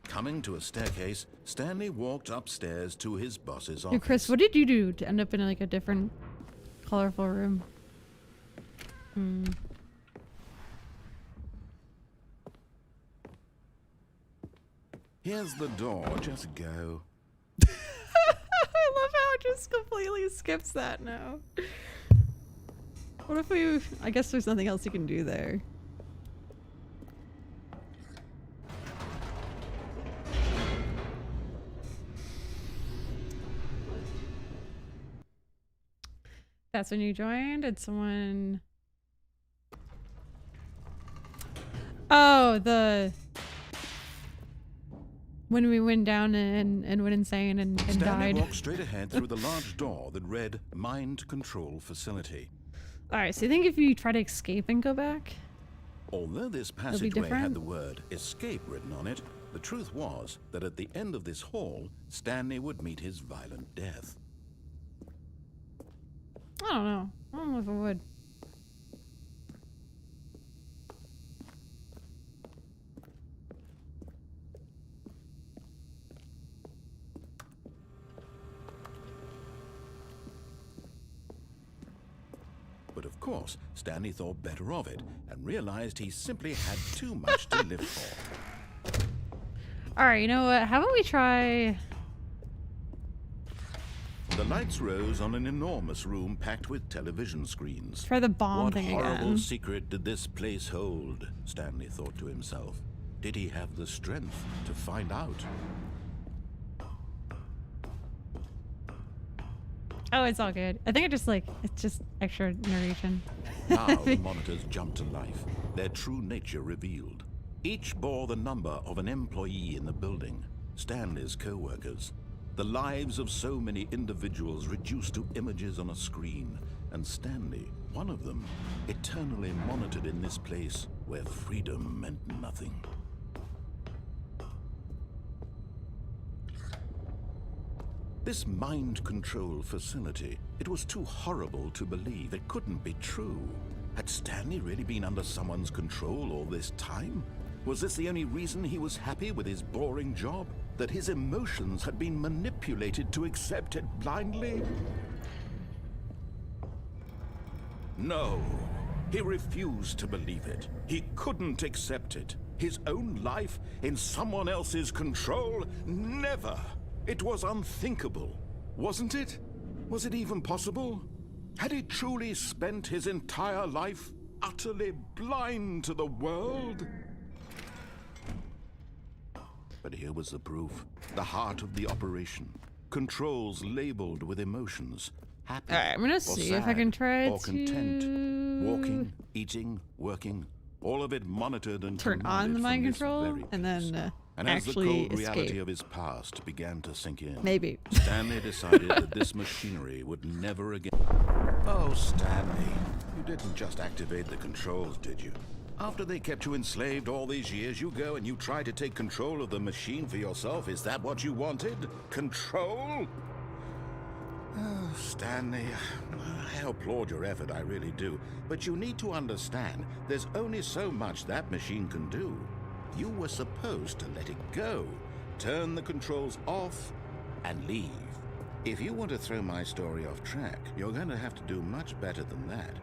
Coming to a staircase, Stanley walked upstairs to his boss's Hey, office. Chris, what did you do to end up in like a different colorful room? Here's the door, just go. I love how it just completely skips that now. What if we... I guess there's nothing else you can do there. That's when you joined? Did someone... Oh, the... When we went down and went insane and Stanley died. walked straight ahead through the large door that read Mind Control Facility. Alright, so you think if you try to escape and go back? Although this be passageway different? had the word escape written on it, the truth was that at the end of this hall, Stanley would meet his violent death. I don't know. I don't know if I would. But of course, Stanley thought better of it and realized he simply had too much to live for. Alright, you know what? How about we try... The lights rose on an enormous room packed with television screens. Try the bomb What thing horrible again. secret did this place hold? Stanley thought to himself. Did he have the strength to find out? Oh, it's all good. I think it's just extra narration. Now the monitors jumped to life, their true nature revealed. Each bore the number of an employee in the building, Stanley's co-workers. The lives of so many individuals reduced to images on a screen, and Stanley, one of them, eternally monitored in this place where freedom meant nothing. This mind control facility, it was too horrible to believe. It couldn't be true. Had Stanley really been under someone's control all this time? Was this the only reason he was happy with his boring job? That his emotions had been manipulated to accept it blindly? No, he refused to believe it. He couldn't accept it. His own life in someone else's control? Never! It was unthinkable, wasn't it? Was it even possible? Had he truly spent his entire life utterly blind to the world? But here was the proof. The heart of the operation. Controls labeled with emotions. Happy Alright, I'm gonna or see if I sad can try or content. to... Walking, eating, working. All of it monitored and turn on the commanded mind from this control very and place. then And as the actually cold reality escape. of his past began to sink in, Maybe. Stanley decided that this machinery would never again... Oh, Stanley, you didn't just activate the controls, did you? After they kept you enslaved all these years, you go and you try to take control of the machine for yourself. Is that what you wanted? Control? Oh, Stanley, I applaud your effort, I really do. But you need to understand, there's only so much that machine can do. You were supposed to let it go, turn the controls off, and leave. If you want to throw my story off track, you're going to have to do much better than that.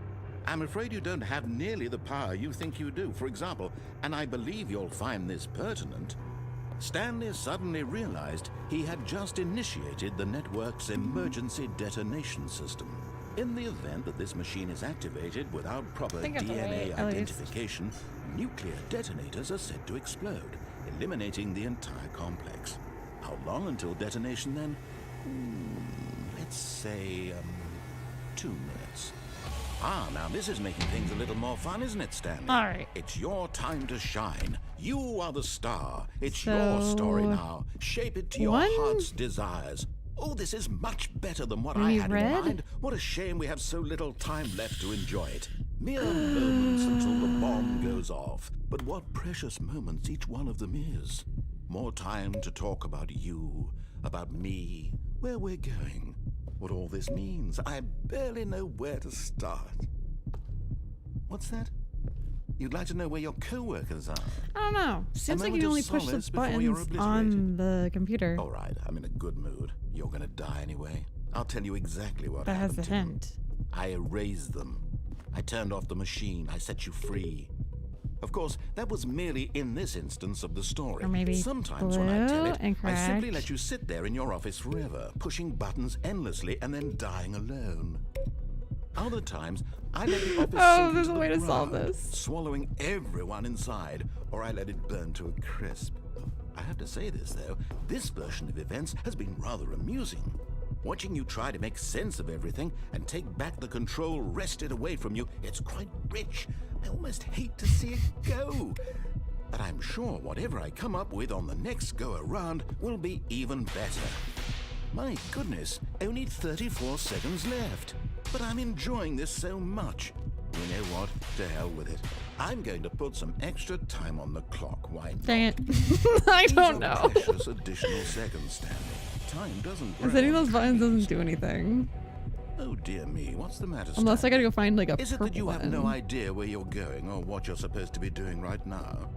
I'm afraid you don't have nearly the power you think you do. For example, and I believe you'll find this pertinent, Stanley suddenly realized he had just initiated the network's emergency detonation system. In the event that this machine is activated without proper think I have to DNA wait, at least. identification, nuclear detonators are said to explode, eliminating the entire complex. How long until detonation then? Let's say, 2 minutes. Ah, now this is making things a little more fun, isn't it, Stanley? All right. It's your time to shine. You are the star. It's So, your story now. Shape it to your one- heart's desires. Oh, this is much better than what I Maybe had red? in mind. What a shame we have so little time left to enjoy it. Mere moments until the bomb goes off. But what precious moments each one of them is. More time to talk about you, about me, where we're going, what all this means. I barely know where to start. What's that? You'd like to know where your co-workers are? I don't know. Seems like moment you of only push the solace before you're buttons on obliterated. the computer. All right, I'm in a good mood. You're gonna die anyway. I'll tell you exactly what That has happened a to you. hint. I erased them. I turned off the machine. I set you free. Of course, that was merely in this instance of the story. Or maybe Sometimes when I tell blue it, and I simply correct. let you sit there in your office forever, pushing buttons endlessly and then dying alone. Other times, I let the office Oh, sink there's into a way the to solve ground, this. swallowing everyone inside, or I let it burn to a crisp. I have to say this, though, this version of events has been rather amusing. Watching you try to make sense of everything and take back the control wrested away from you, it's quite rich. I almost hate to see it go. But I'm sure whatever I come up with on the next go-around will be even better. My goodness, only 34 seconds left. But I'm enjoying this so much. You know what? To hell with it. I'm going to put some extra time on the clock. Why not? Dang it. I These don't are know. precious additional seconds, Stanley. Time doesn't grow. Hitting on those buttons trees. doesn't do anything. Oh dear me, what's the matter, Unless I Stanley? gotta go find like a Is it purple that you button. have no idea where you're going or what you're supposed to be doing right now?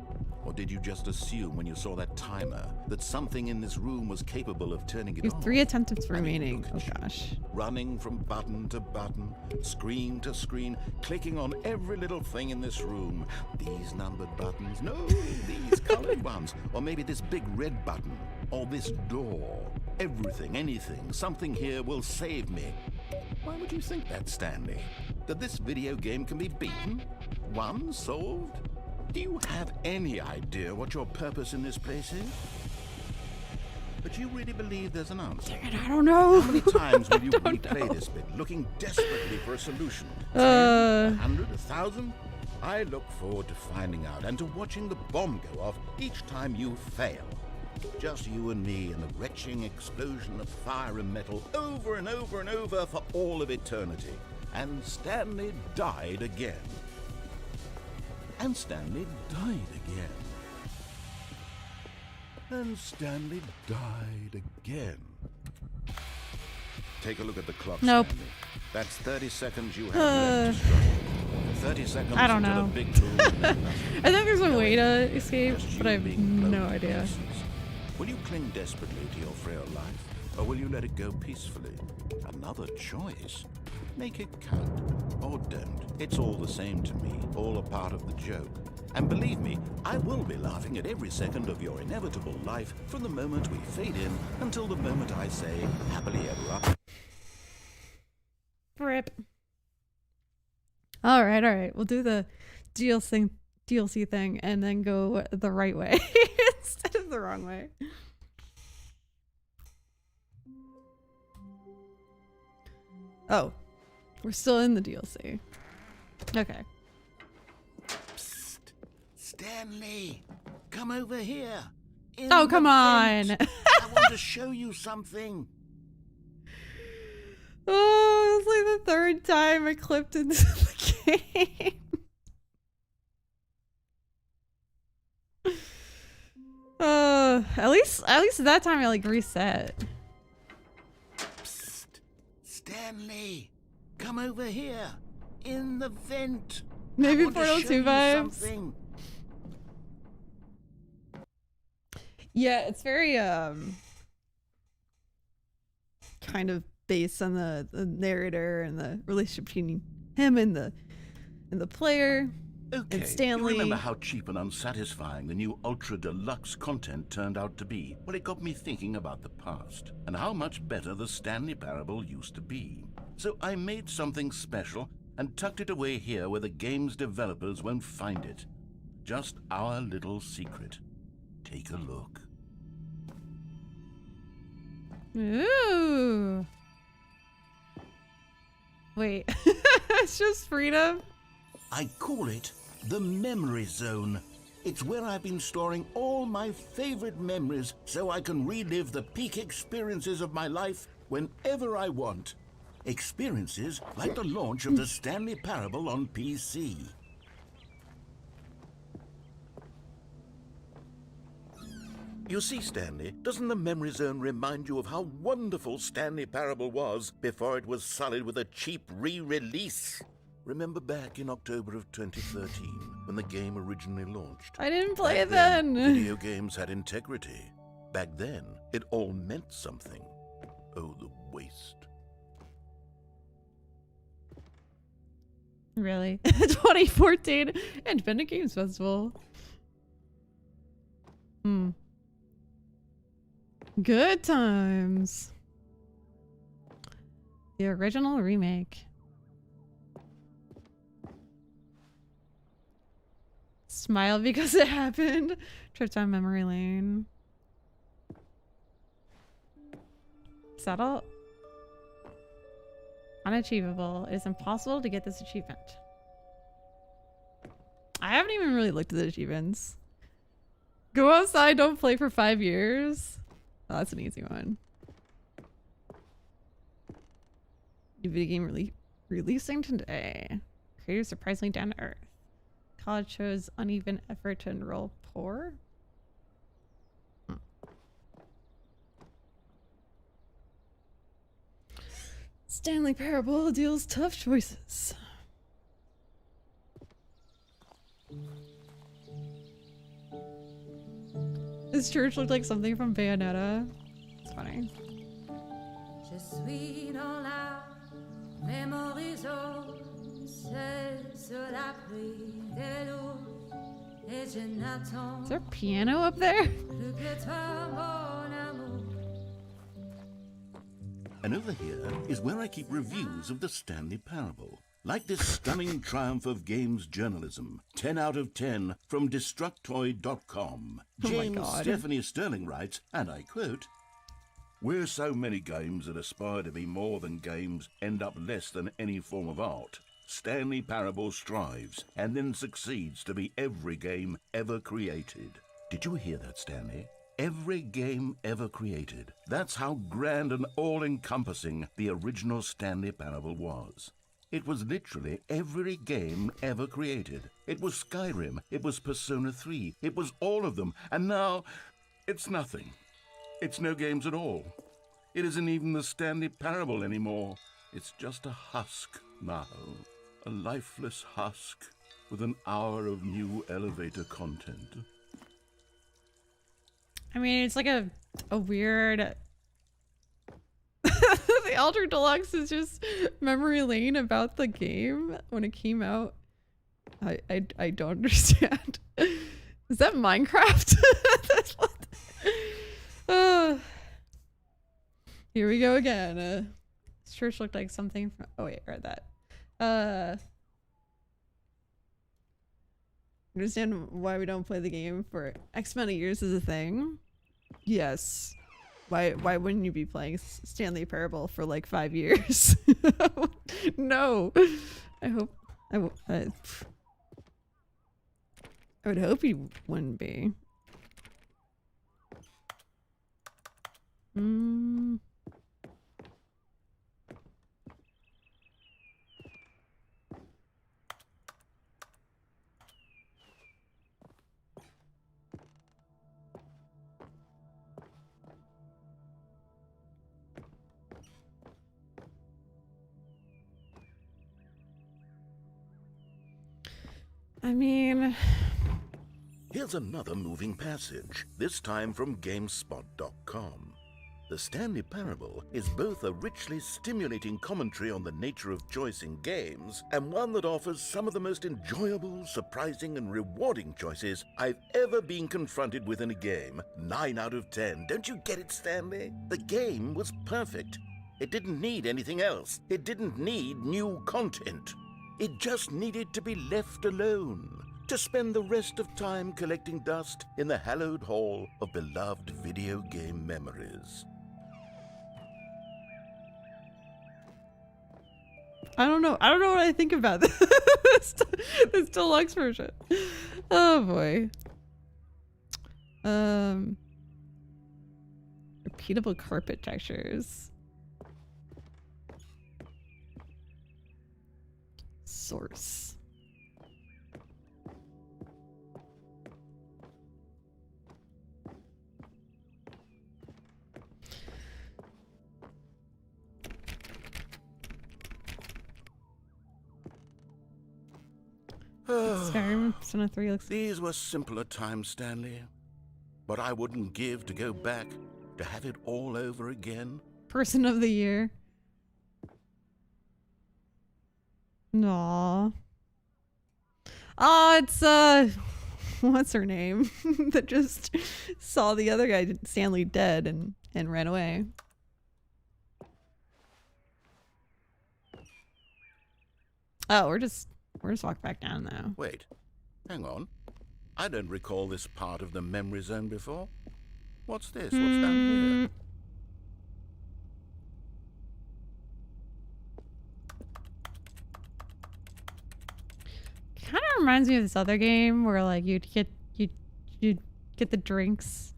Or did you just assume when you saw that timer that something in this room was capable of turning it You have off? 3 attempts I mean, remaining. look Oh at you, gosh. running from button to button, screen to screen, clicking on every little thing in this room. These numbered buttons, no, these colored ones. Or maybe this big red button, or this door. Everything, anything, something here will save me. Why would you think that, Stanley? That this video game can be beaten? Won? Solved? Do you have any idea what your purpose in this place is? But you really believe there's an answer? Dang it, I don't know. How many times will you don't replay know. this bit, looking desperately for a solution? 10, Uh. 100, 1,000? I look forward to finding out and to watching the bomb go off each time you fail. Just you and me and the retching explosion of fire and metal over and over and over for all of eternity. And Stanley died again. And Stanley died again. And Stanley died again. Take a look at the clock, Nope. Stanley. That's 30 seconds you have left to struggle. 30 seconds I don't until know. a big boom and nothing. I think there's a way to escape, Just but I you have being blown no to idea. pieces. Will you cling desperately to your frail life, or will you let it go peacefully? Another choice. Make it count, or don't. It's all the same to me, all a part of the joke. And believe me, I will be laughing at every second of your inevitable life from the moment we fade in until the moment I say, happily ever after. Rip. Alright. We'll do the DLC thing and then go the right way instead of the wrong way. Oh. We're still in the DLC. Okay. Psst. Stanley, come over here. In Oh, the come on. vent. I want to show you something. Oh, it's like the third time I clipped into the game. At least that time I like reset. Psst. Stanley, come over here. In the vent. Maybe I want to Portal show 2 you vibes. something. Yeah, it's very kind of based on the narrator and the relationship between him and the player. Okay, And Stanley. you remember how cheap and unsatisfying the new Ultra Deluxe content turned out to be? Well, it got me thinking about the past and how much better the Stanley Parable used to be. So I made something special and tucked it away here where the game's developers won't find it. Just our little secret. Take a look. Ooh. Wait, it's just freedom? I call it the Memory Zone. It's where I've been storing all my favorite memories so I can relive the peak experiences of my life whenever I want. Experiences like the launch of the Stanley Parable on PC. You see, Stanley, doesn't the Memory Zone remind you of how wonderful Stanley Parable was before it was sullied with a cheap re-release? Remember back in October of 2013, when the game originally launched? I didn't play it Back then. Video games had integrity. Back then, it all meant something. Oh, the waste. Really? 2014 Independent Games Festival. Good times. The original remake. Smile because it happened. Trip down memory lane. Settle. Unachievable. It is impossible to get this achievement. I haven't even really looked at the achievements. Go outside, don't play for 5 years. Oh, that's an easy one. New video game releasing today. Creators surprisingly down to earth. College shows uneven effort to enroll poor. Stanley Parable deals tough choices. This church looked like something from Bayonetta. It's funny. Je suis dans la memory zone, seul sur la pluie de l'eau, et je n'attends Is there a piano up there? plus que toi, mon amour. And over here is where I keep reviews of the Stanley Parable. Like this stunning triumph of games journalism, 10 out of 10 from Destructoid.com. Oh my James God. Stephanie Sterling writes, and I quote, "Where so many games that aspire to be more than games end up less than any form of art, Stanley Parable strives and then succeeds to be every game ever created." Did you hear that, Stanley? Every game ever created. That's how grand and all-encompassing the original Stanley Parable was. It was literally every game ever created. It was Skyrim, it was Persona 3, it was all of them, and now it's nothing. It's no games at all. It isn't even the Stanley Parable anymore. It's just a husk now. A lifeless husk with an hour of new elevator content. I mean, it's like a weird... The Ultra Deluxe is just memory lane about the game when it came out. I don't understand. Is that Minecraft? That's what... Here we go again. This church looked like something from... Oh wait, I read that. Understand why we don't play the game for X amount of years is a thing. Yes. Why wouldn't you be playing Stanley Parable for like 5 years? No. I would hope you wouldn't be. I mean... Here's another moving passage, this time from GameSpot.com. The Stanley Parable is both a richly stimulating commentary on the nature of choice in games, and one that offers some of the most enjoyable, surprising, and rewarding choices I've ever been confronted with in a game. 9 out of 10. Don't you get it, Stanley? The game was perfect. It didn't need anything else. It didn't need new content. It just needed to be left alone, to spend the rest of time collecting dust in the hallowed hall of beloved video game memories. I don't know. I don't know what I think about this, this deluxe version. Oh boy. Repeatable carpet textures. Source. Skyrim Persona 3 looks. These were simpler times, Stanley. But I wouldn't give to go back, to have it all over again. Person of the year. Aww. Oh, it's what's her name? That just saw the other guy, Stanley, dead and ran away. Oh, we're just walking back down now. Wait, hang on. I don't recall this part of the memory zone before. What's this? What's down here? Kind of reminds me of this other game where like you'd get the drinks.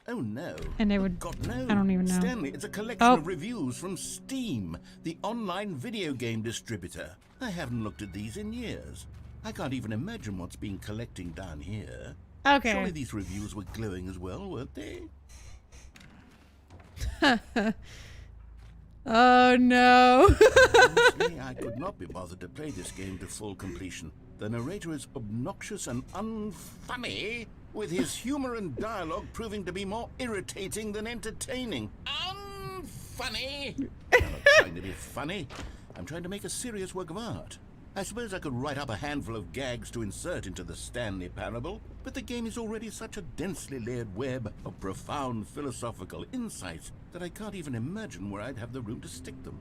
Oh no. And they would. God, no. I don't even know. Stanley, it's a collection of reviews from Steam, the online video game distributor. I haven't looked at these in years. I can't even imagine what's been collecting down here. Okay. Surely these reviews were glowing as well, weren't they? Oh no. Honestly, I could not be bothered to play this game to full completion. The narrator is obnoxious and unfunny, with his humor and dialogue proving to be more irritating than entertaining. Unfunny! I'm not trying to be funny. I'm trying to make a serious work of art. I suppose I could write up a handful of gags to insert into the Stanley Parable, but the game is already such a densely layered web of profound philosophical insights that I can't even imagine where I'd have the room to stick them.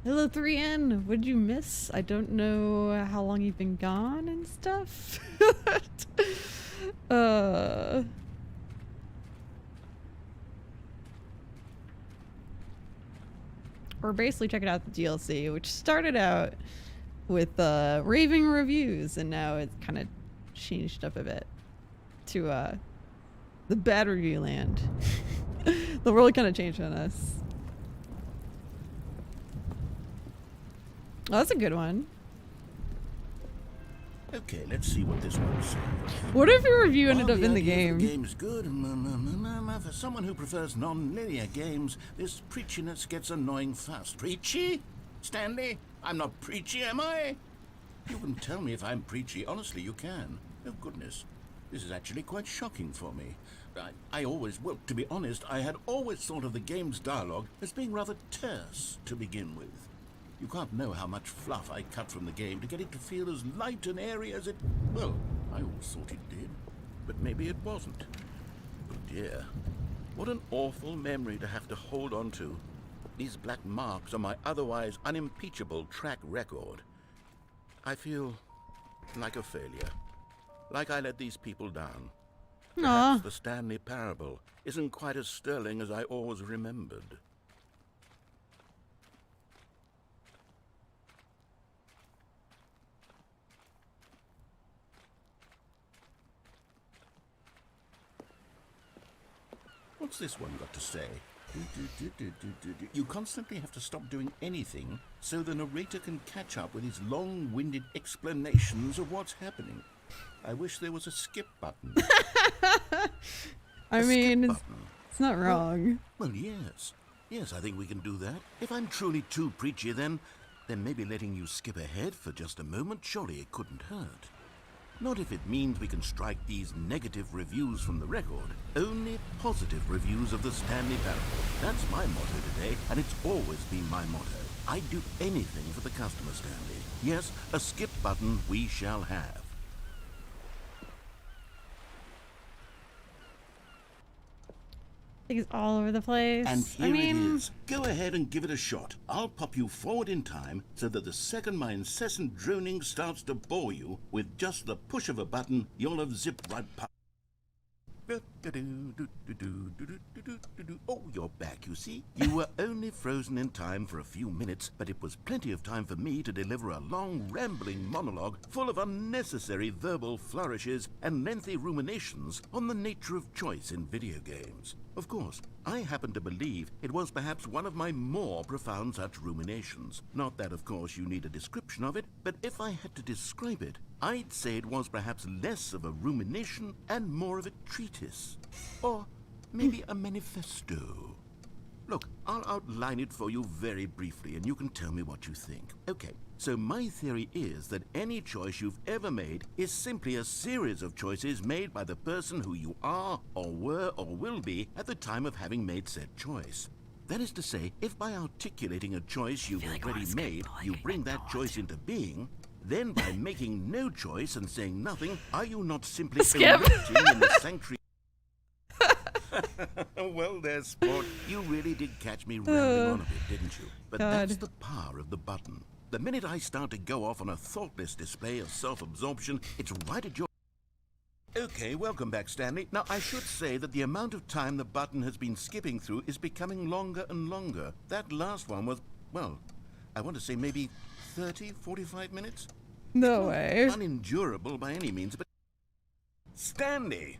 Hello 3N, what'd you miss? I don't know how long you've been gone and stuff. We're basically checking out the DLC, which started out with raving reviews, and now it's kind of changed up a bit to the bad review land. The world kind of changed on us. Oh, that's a good one. Okay, let's see what this one says. What if your review ended While up in the idea game? of the game's good. For someone who prefers non-linear games, this preachiness gets annoying fast. Preachy? Stanley? I'm not preachy, am I? You can tell me if I'm preachy. Honestly, you can. Oh, goodness. This is actually quite shocking for me. Well, to be honest, I had always thought of the game's dialogue as being rather terse to begin with. You can't know how much fluff I cut from the game to get it to feel as light and airy as it... Well, I always thought it did, but maybe it wasn't. Oh dear, what an awful memory to have to hold on to. These black marks on my otherwise unimpeachable track record. I feel like a failure, like I let these people down. Perhaps the Stanley Parable isn't quite as sterling as I always remembered. What's this one got to say? You constantly have to stop doing anything so the narrator can catch up with his long-winded explanations of what's happening. I wish there was a skip button. I mean, it's not wrong. Well, yes. Yes, I think we can do that. If I'm truly too preachy, then maybe letting you skip ahead for just a moment, surely it couldn't hurt. Not if it means we can strike these negative reviews from the record. Only positive reviews of the Stanley Parable. That's my motto today, and it's always been my motto. I'd do anything for the customer, Stanley. Yes, a skip button we shall have. Things all over the place. And here I mean, it is. Go ahead and give it a shot. I'll pop you forward in time so that the second my incessant droning starts to bore you, with just the push of a button, you'll have zipped right past. Oh, you're back, you see. You were only frozen in time for a few minutes, but it was plenty of time for me to deliver a long, rambling monologue full of unnecessary verbal flourishes and lengthy ruminations on the nature of choice in video games. Of course, I happen to believe it was perhaps one of my more profound such ruminations. Not that, of course, you need a description of it, but if I had to describe it, I'd say it was perhaps less of a rumination and more of a treatise. Or maybe a manifesto. Look, I'll outline it for you very briefly, and you can tell me what you think. Okay, so my theory is that any choice you've ever made is simply a series of choices made by the person who you are, or were, or will be at the time of having made said choice. That is to say, if by articulating a choice you've already made, you bring that choice into being, then by making no choice and saying nothing, are you not simply erupting in the sanctuary? Well, there, sport. You really did catch me rambling on a bit, didn't you? But that's the power of the button. The minute I start to go off on a thoughtless display of self-absorption, it's right at your... Okay, welcome back, Stanley. Now, I should say that the amount of time the button has been skipping through is becoming longer and longer. That last one was, well, I want to say maybe 30, 45 minutes? no way. Unendurable by any means, but... Stanley,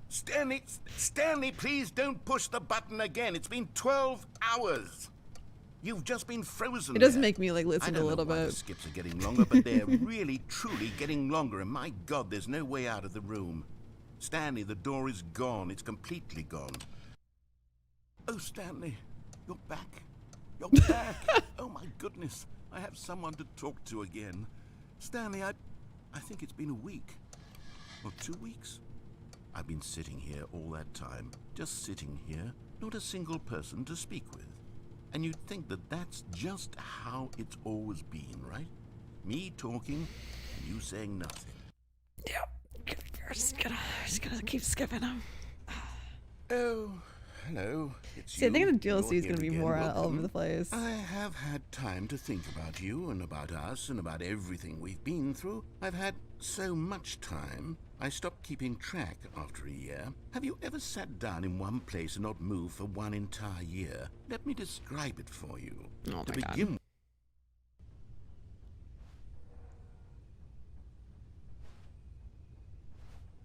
please don't push the button again. It's been 12 hours. You've just been frozen. It does there. make me like listen I don't a little know why bit. the skips are getting longer, but they're really, truly getting longer. And my God, there's no way out of the room. Stanley, the door is gone. It's completely gone. Oh, Stanley, you're back. You're back. Oh, my goodness. I have someone to talk to again. Stanley, I think it's been a week. Or 2 weeks. I've been sitting here all that time. Just sitting here. Not a single person to speak with. And you'd think that that's just how it's always been, right? Me talking, and you saying nothing. Yep. We're just gonna keep skipping them. Oh, hello. It's See, I you. think the DLC is You're gonna be here more again. all over Welcome. the place. I have had time to think about you and about us and about everything we've been through. I've had so much time. I stopped keeping track after a year. Have you ever sat down in one place and not moved for one entire year? Let me describe it for you. Oh To my God. begin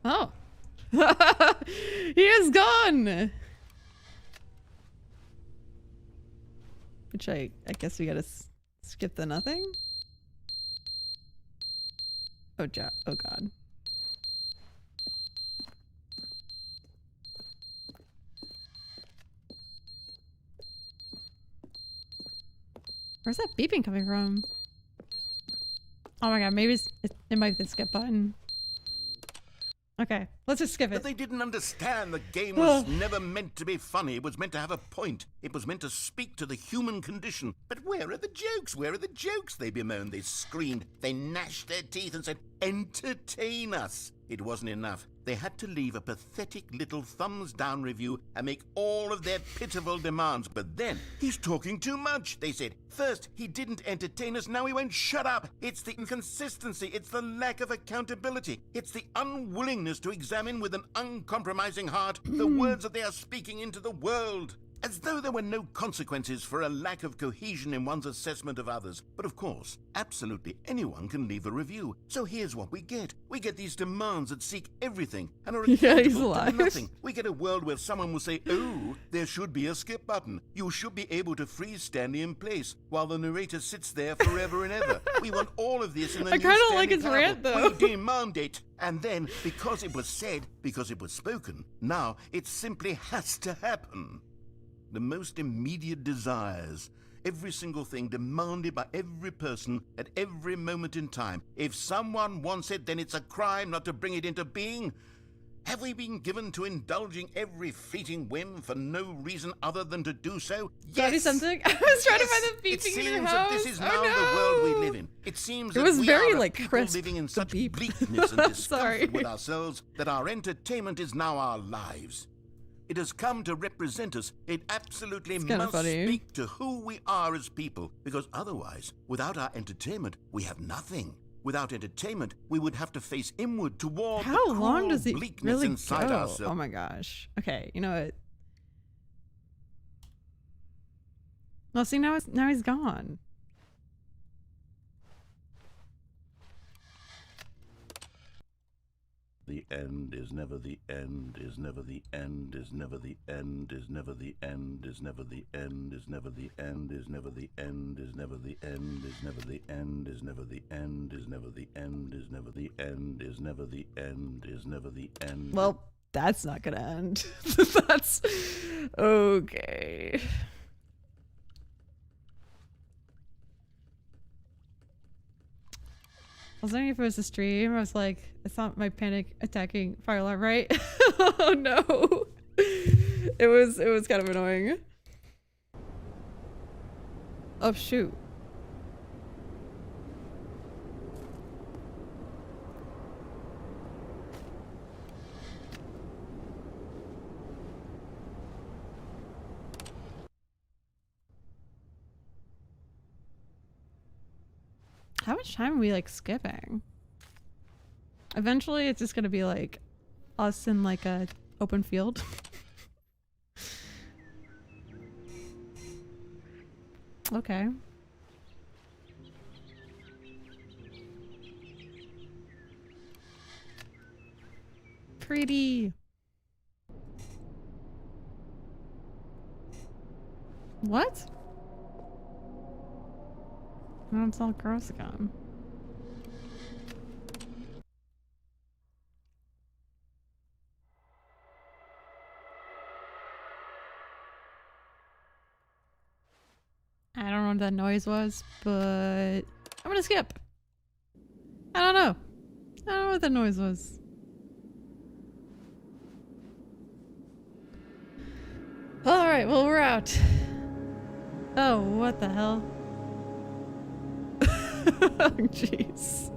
Oh. He is gone! Which I guess we gotta skip the nothing? Oh, oh God. Where's that beeping coming from? Oh my God, maybe it might be the skip button. Okay, let's just skip But it. they didn't understand the game was never meant to be funny. It was meant to have a point. It was meant to speak to the human condition. But where are the jokes? Where are the jokes? They bemoaned, they screamed, they gnashed their teeth and said, entertain us. It wasn't enough. They had to leave a pathetic little thumbs-down review and make all of their pitiful demands. But then, he's talking too much, they said. First, he didn't entertain us, now he won't shut up. It's the inconsistency, it's the lack of accountability. It's the unwillingness to examine with an uncompromising heart the words that they are speaking into the world. As though there were no consequences for a lack of cohesion in one's assessment of others. But of course, absolutely anyone can leave a review. So here's what we get. We get these demands that seek everything and are Yeah, he's accountable to alive. nothing. We get a world where someone will say, oh, there should be a skip button. You should be able to freeze Stanley in place while the narrator sits there forever and ever. We want all of this in the I new kinda Stanley like his Parable. rant, though. We demand it. And then, because it was said, because it was spoken, now it simply has to happen. The most immediate desires, every single thing demanded by every person at every moment in time. If someone wants it, then it's a crime not to bring it into being. Have we been given to indulging every fleeting whim for no reason other than to do so? Gotta do Yes! something. I was trying to Yes! find the It beeping in seems your that house. this is now Oh, the world we no. live in. It seems It that was we very, are a like, people crisp, living in the such beep. bleakness and discomfort Sorry. with ourselves that our entertainment is now our lives. It has come to represent us. It absolutely kinda must funny. speak to who we are as people, because otherwise, without our entertainment, we have nothing. Without entertainment, we would have to face inward toward the How long cruel does it bleakness really inside go? ourselves. Oh my gosh. Okay, you know what? Well, see, now he's gone. The end is never the end, is never the end, is never the end, is never the end, is never the end, is never the end, is never the end, is never the end, is never the end, is never the end, is never the end, is never the end, is never the end, is never the end. Well, that's not gonna end. That's okay. I was wondering if it was a stream. I was like, it's not my panic attacking fire alarm, right? Oh no. It was kind of annoying. Oh shoot. How much time are we like skipping? Eventually it's just gonna be like us in like a open field. Okay. Pretty. What? Now it's all gross again. I don't know what that noise was, but I'm gonna skip. I don't know. I don't know what that noise was. Alright, well, we're out. Oh, what the hell? Jeez.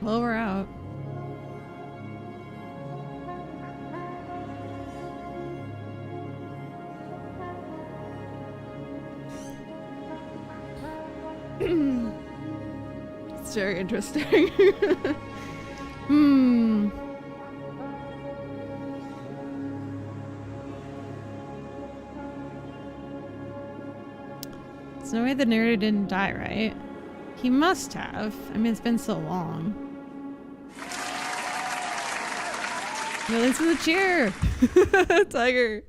Well, we're out. It's very interesting. There's no way the narrator didn't die, right? He must have. I mean, it's been so long. No, this is a cheer! Tiger!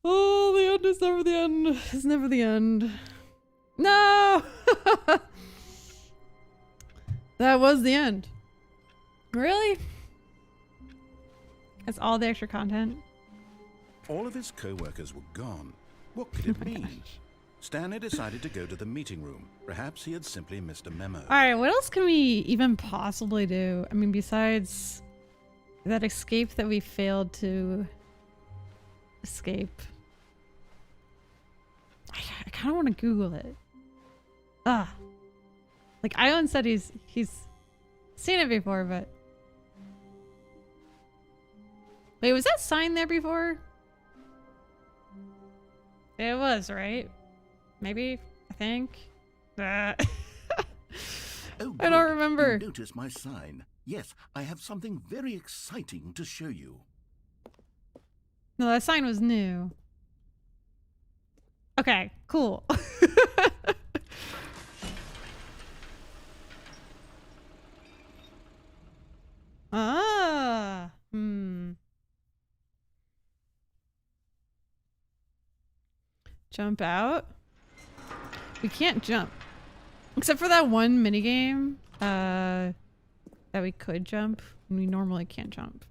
Oh, the end is never the end. It's never the end. No! That was the end. Really? That's all the extra content? All of his co-workers were gone. What could it mean? Stanley decided to go to the meeting room. Perhaps he had simply missed a memo. Alright, what else can we even possibly do? I mean, besides that escape that we failed to escape. I kind of want to Google it. Like, Island said he's seen it before, but... Wait, was that sign there before? It was, right? Maybe? I think? Oh, I don't remember. You notice my sign. Yes, I have something very exciting to show you. No, that sign was new. Okay, cool. Jump out? We can't jump. Except for that one minigame, that we could jump, and we normally can't jump.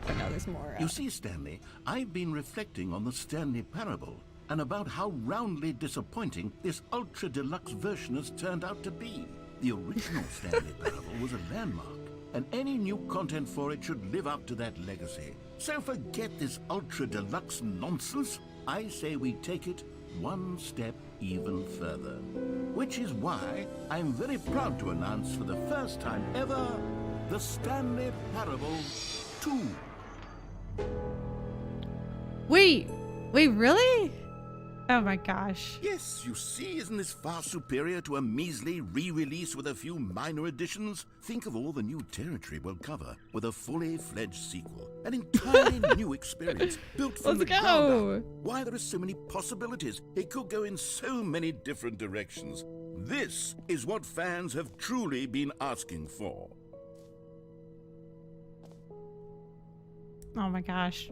But no, there's more. You see, Stanley, I've been reflecting on the Stanley Parable and about how roundly disappointing this Ultra Deluxe version has turned out to be. The original Stanley Parable was a landmark, and any new content for it should live up to that legacy. So forget this Ultra Deluxe nonsense. I say we take it one step even further. Which is why I'm very proud to announce for the first time ever, the Stanley Parable 2. Wait, really? Oh my gosh. Yes, you see, isn't this far superior to a measly re-release with a few minor additions? Think of all the new territory we'll cover with a fully fledged sequel. An entirely new experience built from the ground up. Why, there are so many possibilities. It could go in so many different directions. This is what fans have truly been asking for. Oh my gosh.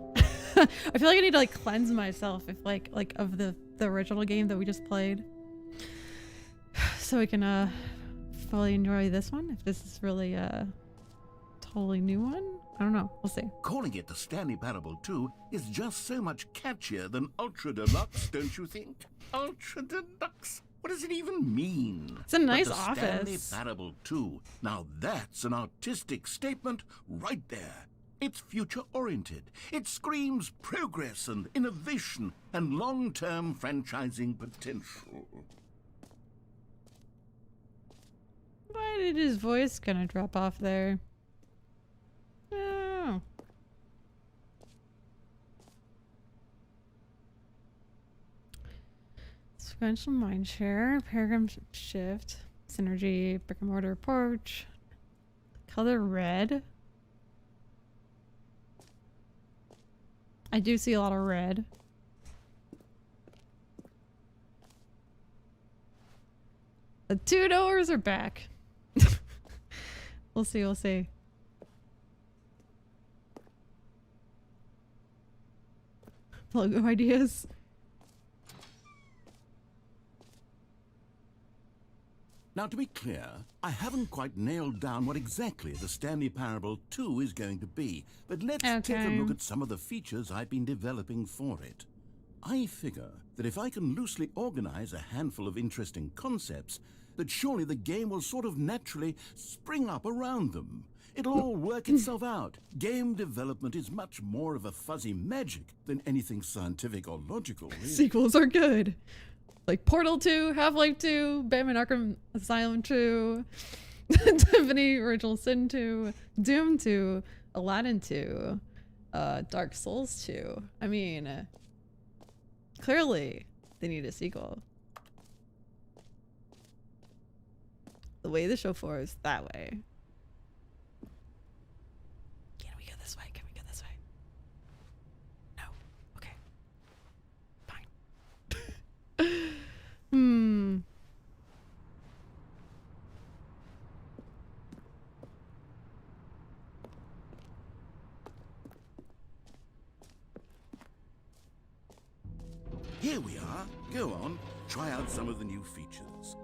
I feel like I need to like cleanse myself if like of the original game that we just played. So we can fully enjoy this one, if this is really a totally new one. I don't know. We'll see. Calling it the Stanley Parable 2 is just so much catchier than Ultra Deluxe, don't you think? Ultra Deluxe? What does it even mean? It's a nice but the office. Stanley Parable 2. Now that's an artistic statement right there. It's future-oriented. It screams progress and innovation and long-term franchising potential. Why did his voice kind of drop off there? Oh. Sequential mindshare, paradigm shift, synergy, brick and mortar approach, color red. I do see a lot of red. The 2 doors are back. We'll see, we'll see. Logo ideas. Now, to be clear, I haven't quite nailed down what exactly the Stanley Parable 2 is going to be, but let's take a look at some of the features I've been developing for it. I figure that if I can loosely organize a handful of interesting concepts, that surely the game will sort of naturally spring up around them. It'll all work itself out. Game development is much more of a fuzzy magic than anything scientific or logical. Really. Sequels are good. Like Portal 2, Half-Life 2, Batman Arkham Asylum 2, Tiffany Original Sin 2, Doom 2, Aladdin 2, Dark Souls 2. I mean, clearly they need a sequel. The way the show for is that way. Can we go this way? Can we go this way? No. Okay. Fine. Here we are. Go on, try out some of the new features.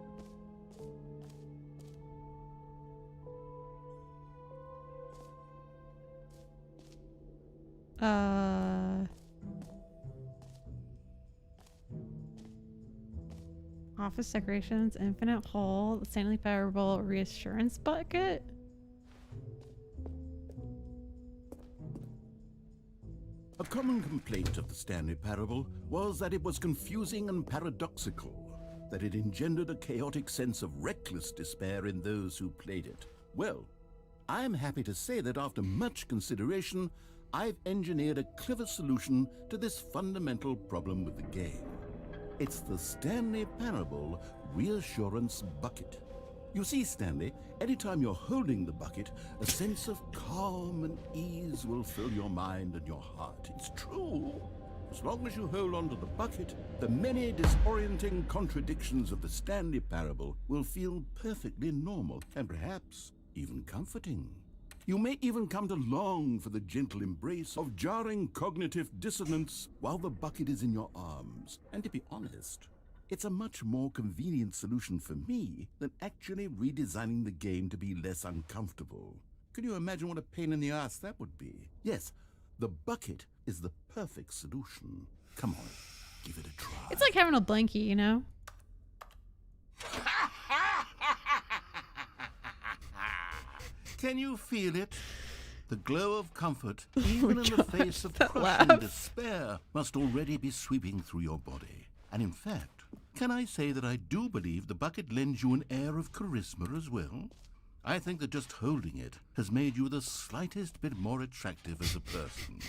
Office decorations, infinite hole, Stanley Parable reassurance bucket. A common complaint of the Stanley Parable was that it was confusing and paradoxical, that it engendered a chaotic sense of reckless despair in those who played it. Well, I'm happy to say that after much consideration, I've engineered a clever solution to this fundamental problem with the game. It's the Stanley Parable Reassurance Bucket. You see, Stanley, anytime you're holding the bucket, a sense of calm and ease will fill your mind and your heart. It's true. As long as you hold on to the bucket, the many disorienting contradictions of the Stanley Parable will feel perfectly normal and perhaps even comforting. You may even come to long for the gentle embrace of jarring cognitive dissonance while the bucket is in your arms. And to be honest, it's a much more convenient solution for me than actually redesigning the game to be less uncomfortable. Can you imagine what a pain in the ass that would be? Yes, the bucket is the perfect solution. Come on, give it a try. It's like having a blankie, you know? Can you feel it? The glow of comfort, even in the face of that crushing laugh. despair, must already be sweeping through your body. And in fact, can I say that I do believe the bucket lends you an air of charisma as well? I think that just holding it has made you the slightest bit more attractive as a person.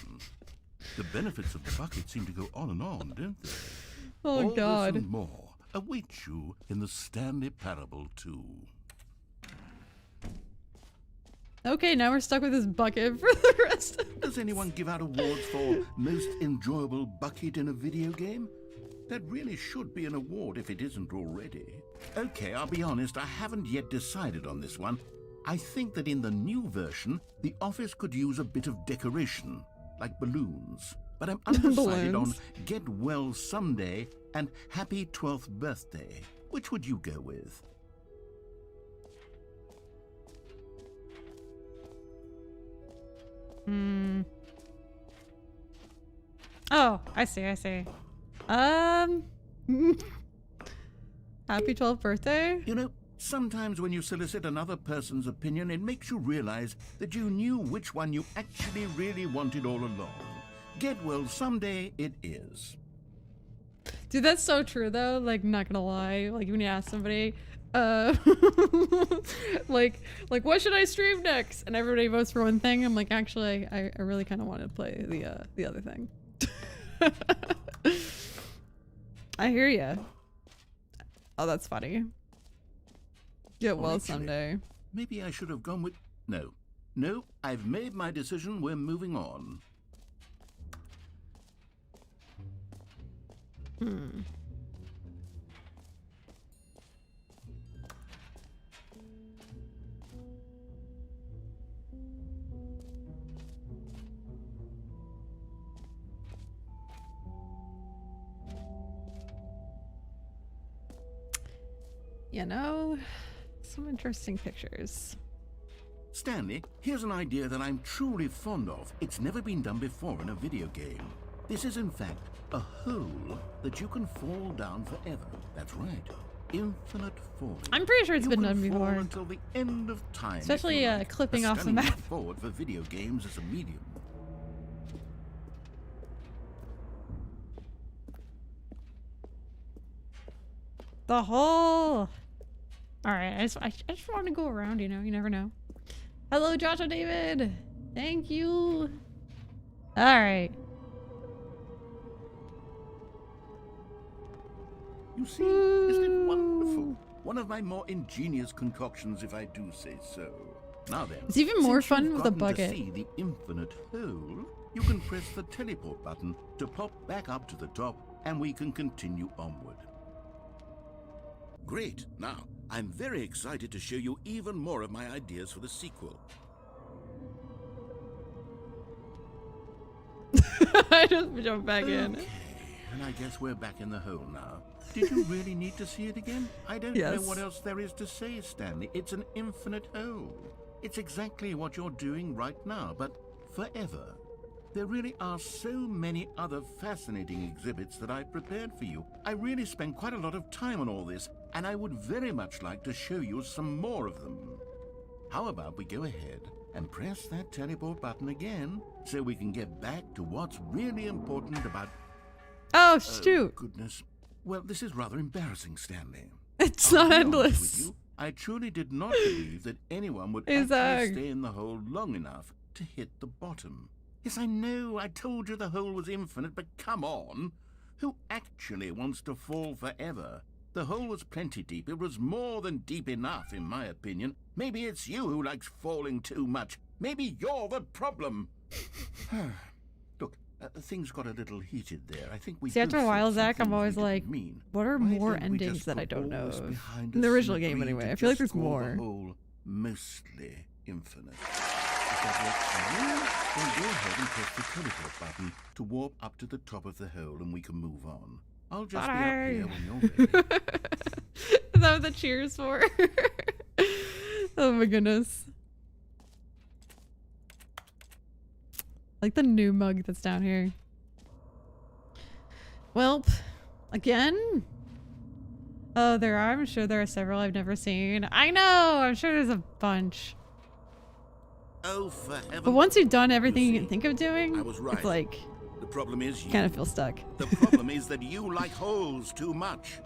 The benefits of the bucket seem to go on and on, don't they? Oh, All God. this and more await you in the Stanley Parable 2. Okay, now we're stuck with this bucket for the rest of Does anyone give out awards for most enjoyable bucket in a video game? That really should be an award if it isn't already. Okay, I'll be honest, I haven't yet decided on this one. I think that in the new version, the office could use a bit of decoration, like balloons. But I'm undecided on Balloons. Get Well Someday and Happy 12th Birthday. Which would you go with? Oh, I see. Happy 12th birthday? You know, sometimes when you solicit another person's opinion, it makes you realize that you knew which one you actually really wanted all along. Get Well Someday it is. Dude, that's so true though. Like, not gonna lie. Like, when you ask somebody, like what should I stream next? And everybody votes for one thing. I'm like, actually, I really kind of want to play the other thing. I hear ya. Oh, that's funny. Get well Actually, someday. Maybe I should have gone with... No, I've made my decision. We're moving on. You know, some interesting pictures. Stanley, here's an idea that I'm truly fond of. It's never been done before in a video game. This is, in fact, a hole that you can fall down forever. That's right. Infinite falling. I'm pretty sure it's been done You can fall before. until the end of time. if Especially, you like. clipping A off the stunning map. leap forward for video games as a medium. The hole. All right, I just want to go around. You know, you never know. Hello, Joshua David. Thank you. All right. You see, isn't it wonderful? One of my more ingenious concoctions, if I do say so. Now then, It's even more since fun you've with a gotten bucket. To see the infinite hole, you can press the teleport button to pop back up to the top, and we can continue onward. Great. Now, I'm very excited to show you even more of my ideas for the sequel. I just jumped back in. Okay, and I guess we're back in the hole now. Did you really need to see it again? I don't know Yes. what else there is to say, Stanley. It's an infinite hole. It's exactly what you're doing right now, but forever. There really are so many other fascinating exhibits that I've prepared for you. I really spent quite a lot of time on all this, and I would very much like to show you some more of them. How about we go ahead and press that teleport button again, so we can get back to what's really important about... Oh Oh, shoot! goodness. Well, this is rather embarrassing, Stanley. It's I'll not be honest endless. with you, I truly did not believe that anyone would Hey, Zach. actually stay in the hole long enough to hit the bottom. Yes, I know, I told you the hole was infinite, but come on. Who actually wants to fall forever? The hole was plenty deep. It was more than deep enough, in my opinion. Maybe it's you who likes falling too much. Maybe you're the problem. Look, things got a little heated there. I think we See, after both a while, said some Zach, I'm things we always didn't like, mean. what are Why more don't we endings just that I put don't know all this of? behind In the us original and game, agree anyway. to I feel like just there's call more. The whole mostly infinite. If that works for you, then go ahead and press the teleport button to warp up to the top of the hole and we can move on. I'll just be up here when you're ready. Is that what the cheers for? Oh my goodness. Like the new mug that's down here. Welp. Again? Oh, there are. I'm sure there are several I've never seen. I know! I'm sure there's a bunch. Oh, for heaven's But once you've done everything you see, can think of doing, I was right. it's like, The problem is you. Kind of feel stuck. The problem is that you like holes too much.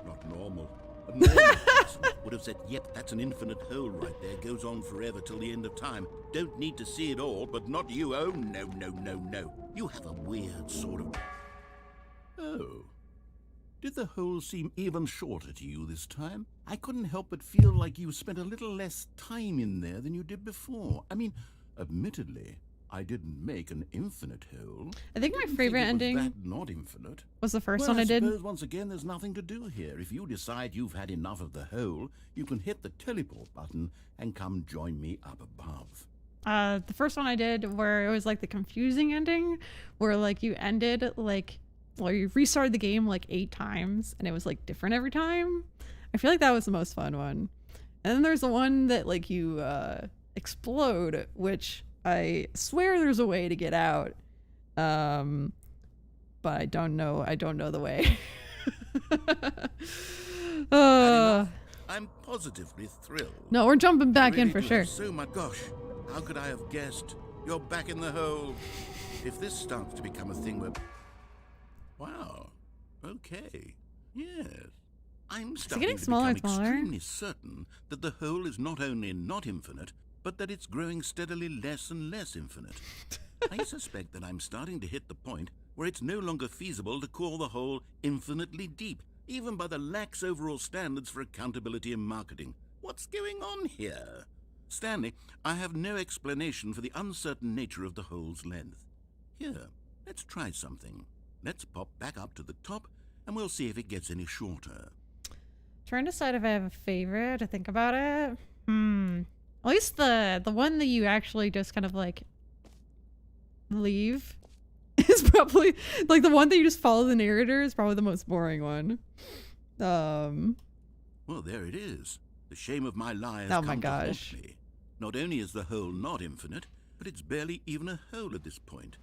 Not normal. A normal person would have said, yep, that's an infinite hole right there. Goes on forever till the end of time. Don't need to see it all, but not you. Oh, no, no, no, no. You have a weird sort of... Oh. Did the hole seem even shorter to you this time? I couldn't help but feel like you spent a little less time in there than you did before. I mean, admittedly, I didn't make an infinite hole. I think my Didn't favorite it was ending that not infinite. was the first Well, one I did. suppose once again there's nothing to do here. If you decide you've had enough of the hole, you can hit the teleport button and come join me up above. The first one I did where it was like the confusing ending where like you ended like, well, you restarted the game like 8 times and it was like different every time. I feel like that was the most fun one. And then there's the one that like you explode, which I swear there's a way to get out. But I don't know the way. I'm positively thrilled. No, we're jumping back I really in for do sure. have so much. Gosh, how could I have guessed? You're back in the hole. If this starts to become a thing where... Wow. Okay. Yes. I'm starting getting to smaller become and smaller? extremely certain that the hole is not only not infinite, but that it's growing steadily less and less infinite. I suspect that I'm starting to hit the point where it's no longer feasible to call the hole infinitely deep, even by the lax overall standards for accountability in marketing. What's going on here? Stanley, I have no explanation for the uncertain nature of the hole's length. Here, let's try something. Let's pop back up to the top, and we'll see if it gets any shorter. Trying to decide if I have a favorite to think about it. At least the one that you actually just kind of like leave is probably like the one that you just follow the narrator is probably the most boring one. Well, there it is. The shame of my lie has Oh my come to haunt gosh. me. Not only is the hole not infinite, but it's barely even a hole at this point.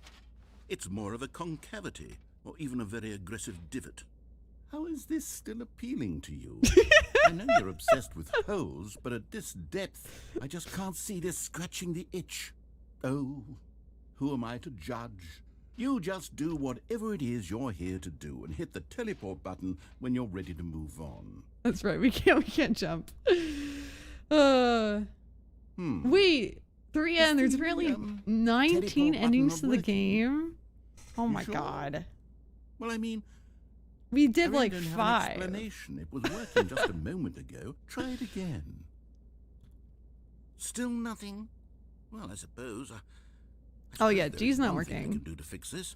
It's more of a concavity, or even a very aggressive divot. How is this still appealing to you? I know you're obsessed with holes, but at this depth, I just can't see this scratching the itch. Oh, who am I to judge? You just do whatever it is you're here to do and hit the teleport button when you're ready to move on. That's right. We can't jump. Wait, 3 end. There's apparently 19 teleport endings button to not the working? game. Oh You my sure? god. Well, I mean, We I did really like don't have an 5. explanation. It was working just a moment ago. Try it again. Still nothing? Well, I suppose. Oh yeah, there's G's not one thing I working. can do to fix this.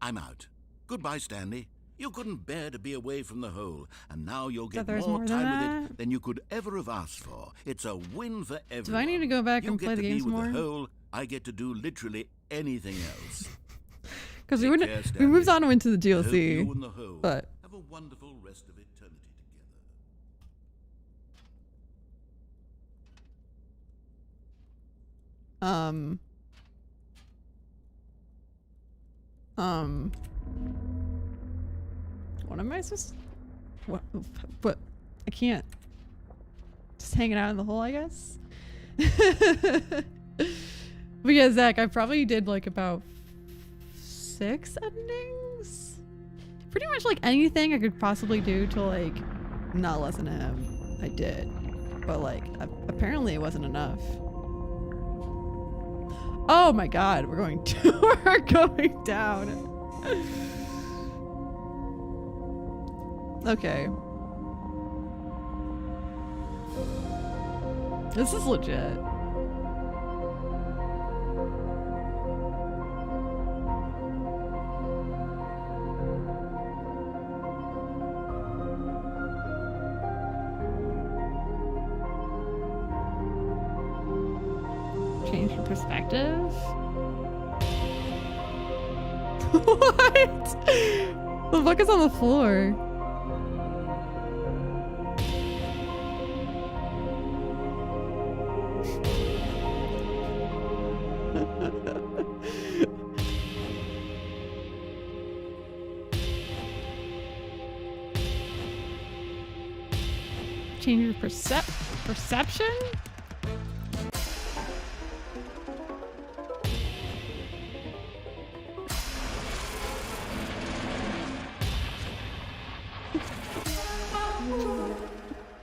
I'm out. Goodbye, Stanley. You couldn't bear to be away from the hole, and now you'll get there's more more than time with that? it than you could ever have asked for. It's a win for everyone. I need to go back you and play get the to games be with more? the hole. I get to do literally anything else. Because we Take wouldn't. care, We Stanley. moved on into the I hope you DLC, and the hole but have a wonderful rest of eternity together. What am I supposed? What? I can't. Just hanging out in the hole, I guess. But yeah, Zach, I probably did like about 6 endings. Pretty much like anything I could possibly do to like not listen to him, I did. But like apparently it wasn't enough. Oh my god, we're going down. Okay. This is legit. Change your perspective? What? The fuck is on the floor? Change your perception?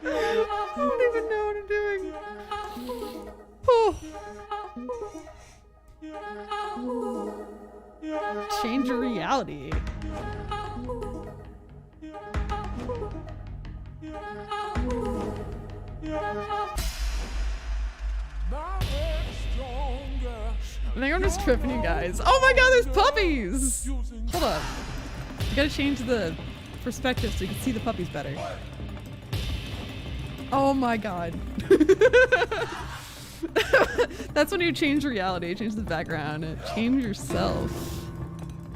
I don't even know what I'm doing. Oh. Change your reality. I think I'm just tripping you guys. Oh my god, there's puppies! Hold on. You gotta change the perspective so you can see the puppies better. Oh my god. That's when you change reality, change the background, change yourself.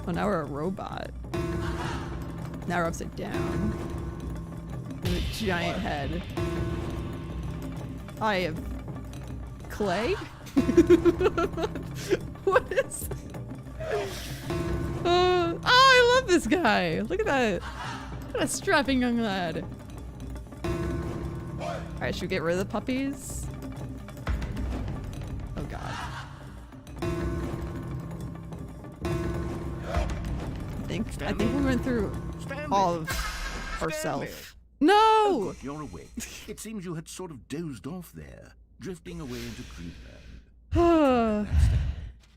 Oh, now we're a robot. Now we're upside down. With a giant head. I am clay? What is oh, I love this guy. Look at that. What a strapping young lad. Alright, should we get rid of the puppies? Oh god. I think we went through all of ourselves. No! Oh, good, you're awake. It seems you had sort of dozed off there, drifting away into dreamland.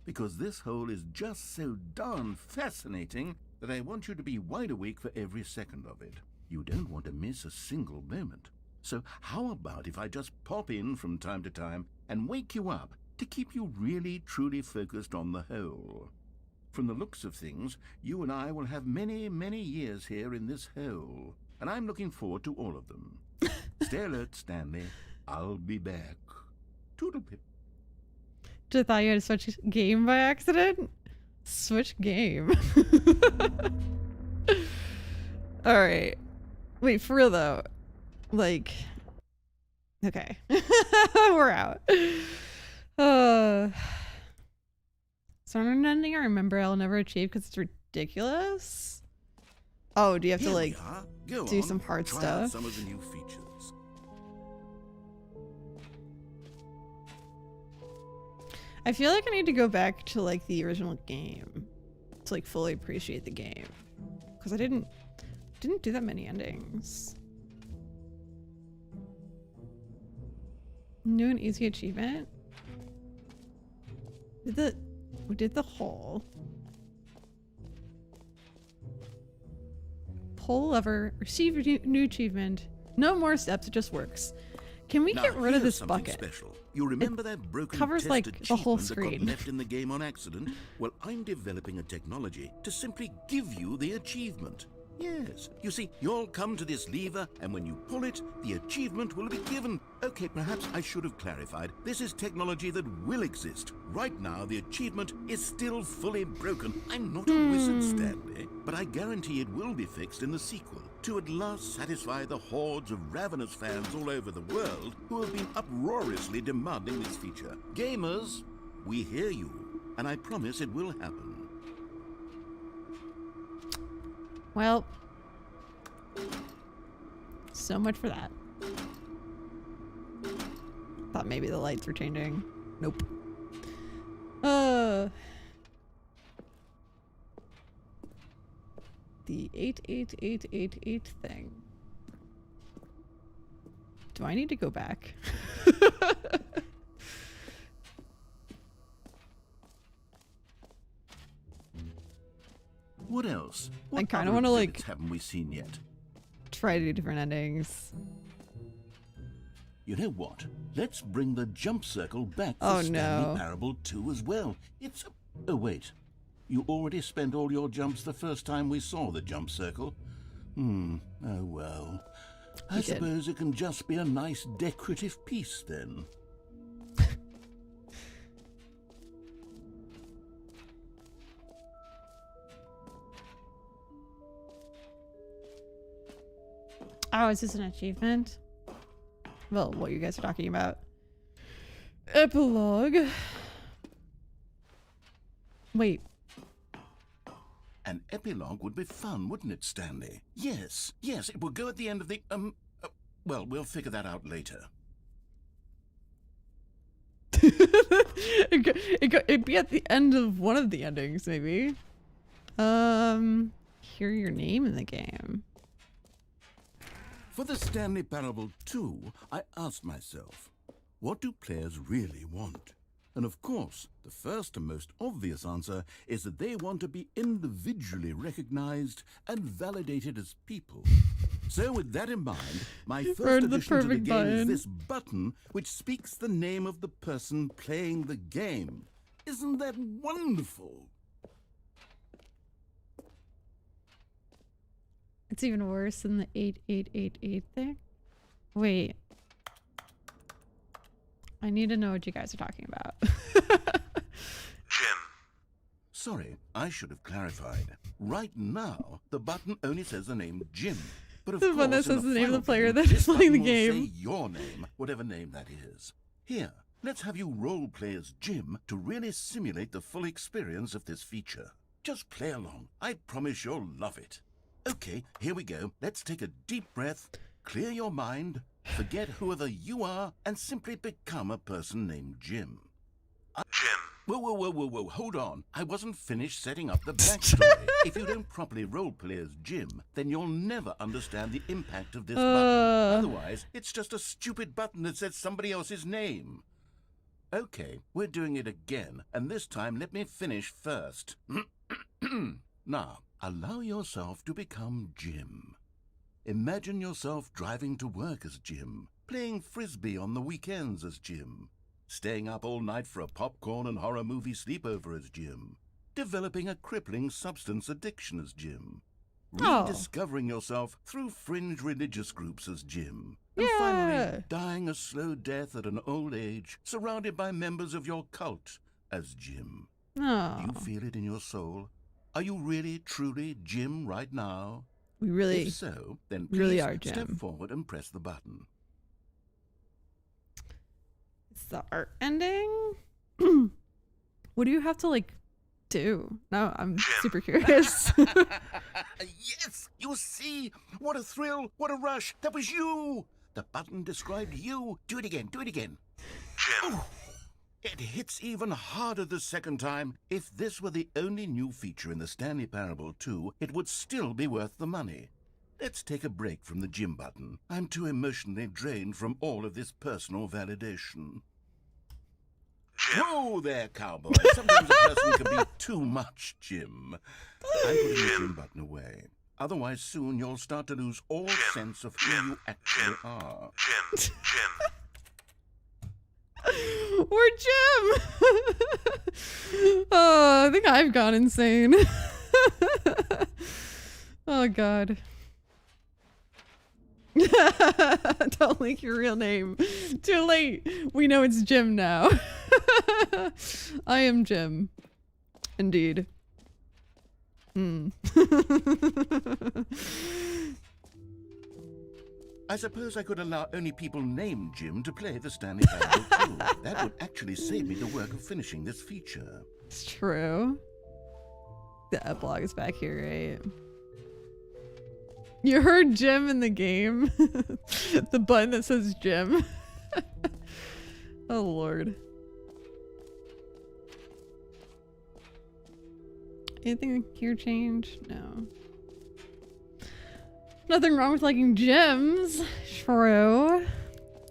Because this hole is just so darn fascinating that I want you to be wide awake for every second of it. You don't want to miss a single moment. So how about if I just pop in from time to time and wake you up to keep you really truly focused on the hole? From the looks of things, you and I will have many, many years here in this hole, and I'm looking forward to all of them. Stay alert, Stanley. I'll be back. Toodlepip. Just thought you had to switch game by accident? Switch game. Alright. Wait, for real though. Like, okay. We're out. So an ending I remember I'll never achieve because it's ridiculous. Oh, do you have to like do some hard stuff? Some of the new features. I feel like I need to go back to like the original game to like fully appreciate the game because I didn't do that many endings. New and easy achievement. We did the hole. Pull lever, receive your new achievement. No more steps, it just works. Can we get rid of this bucket? Special. You remember that broken covers like the whole screen. That got left in the game on accident? Well, I'm developing a technology to simply give you the achievement. Yes. You see, you'll come to this lever, and when you pull it, the achievement will be given. Okay, perhaps I should have clarified. This is technology that will exist. Right now, the achievement is still fully broken. I'm not a wizard, Stanley, but I guarantee it will be fixed in the sequel to at last satisfy the hordes of ravenous fans all over the world who have been uproariously demanding this feature. Gamers, we hear you, and I promise it will happen. Well, so much for that. Thought maybe the lights were changing. Nope. The 88888 thing. Do I need to go back? What else? I kind of want to like haven't we seen yet? Try to do different endings. You know what? Let's bring the jump circle back for Oh, Stanley no. Parable 2 as well. It's a... Oh, wait. You already spent all your jumps the first time we saw the jump circle. Oh, well. I You did. suppose it can just be a nice decorative piece, then. Oh, is this an achievement? Well, what you guys are talking about. Epilogue. Wait. An epilogue would be fun, wouldn't it, Stanley? Yes, yes, it will go at the end of the, well, we'll figure that out later. It'd be at the end of one of the endings, maybe. Hear your name in the game. For the Stanley Parable 2, I asked myself, what do players really want? And of course, the first and most obvious answer is that they want to be individually recognized and validated as people. So with that in mind, my first addition to the game is this button which speaks the name of the person playing the game. Isn't that wonderful? It's even worse than the 8888 thing. Wait. I need to know what you guys are talking about. Jim. Sorry, I should have clarified. Right now, the button only says the name Jim. But of The course, one that in says the name of the final player game, that is this playing the button will game. say your name, whatever name that is. Here, let's have you role play as Jim to really simulate the full experience of this feature. Just play along. I promise you'll love it. Okay, here we go. Let's take a deep breath, clear your mind, forget whoever you are, and simply become a person named Jim. Jim. Whoa, hold on. I wasn't finished setting up the backstory. If you don't properly roleplay as Jim, then you'll never understand the impact of this button. Otherwise, it's just a stupid button that says somebody else's name. Okay, we're doing it again, and this time let me finish first. Now, allow yourself to become Jim. Imagine yourself driving to work as Jim, playing frisbee on the weekends as Jim, staying up all night for a popcorn and horror movie sleepover as Jim, developing a crippling substance addiction as Jim, rediscovering yourself through fringe religious groups as Jim, and finally dying a slow death at an old age, surrounded by members of your cult as Jim. Do you feel it in your soul? Are you really, truly Jim right now? We really, if so, then please really are Jim. Step forward and press the button. It's the art ending? What do you have to, like, do? No, I'm super curious. Yes! You see? What a thrill! What a rush! That was you! The button described you. Do it again. Do it again. Jim. Oh, it hits even harder the second time. If this were the only new feature in the Stanley Parable 2, it would still be worth the money. Let's take a break from the Jim button. I'm too emotionally drained from all of this personal validation. Jim. Whoa there, cowboy. Sometimes a person can be too much, Jim. I'm putting the Jim button away. Otherwise, soon you'll start to lose all sense of who you actually are. Jim. We're Jim! Oh, I think I've gone insane. Oh, God. Don't leak your real name. Too late. We know it's Jim now. I am Jim. Indeed. I suppose I could allow only people named Jim to play the Stanley Parable 2. That would actually save me the work of finishing this feature. It's true. The epilogue is back here, right? You heard Jim in the game. The button that says Jim. Oh, Lord. Anything here change? No. Nothing wrong with liking gyms. True.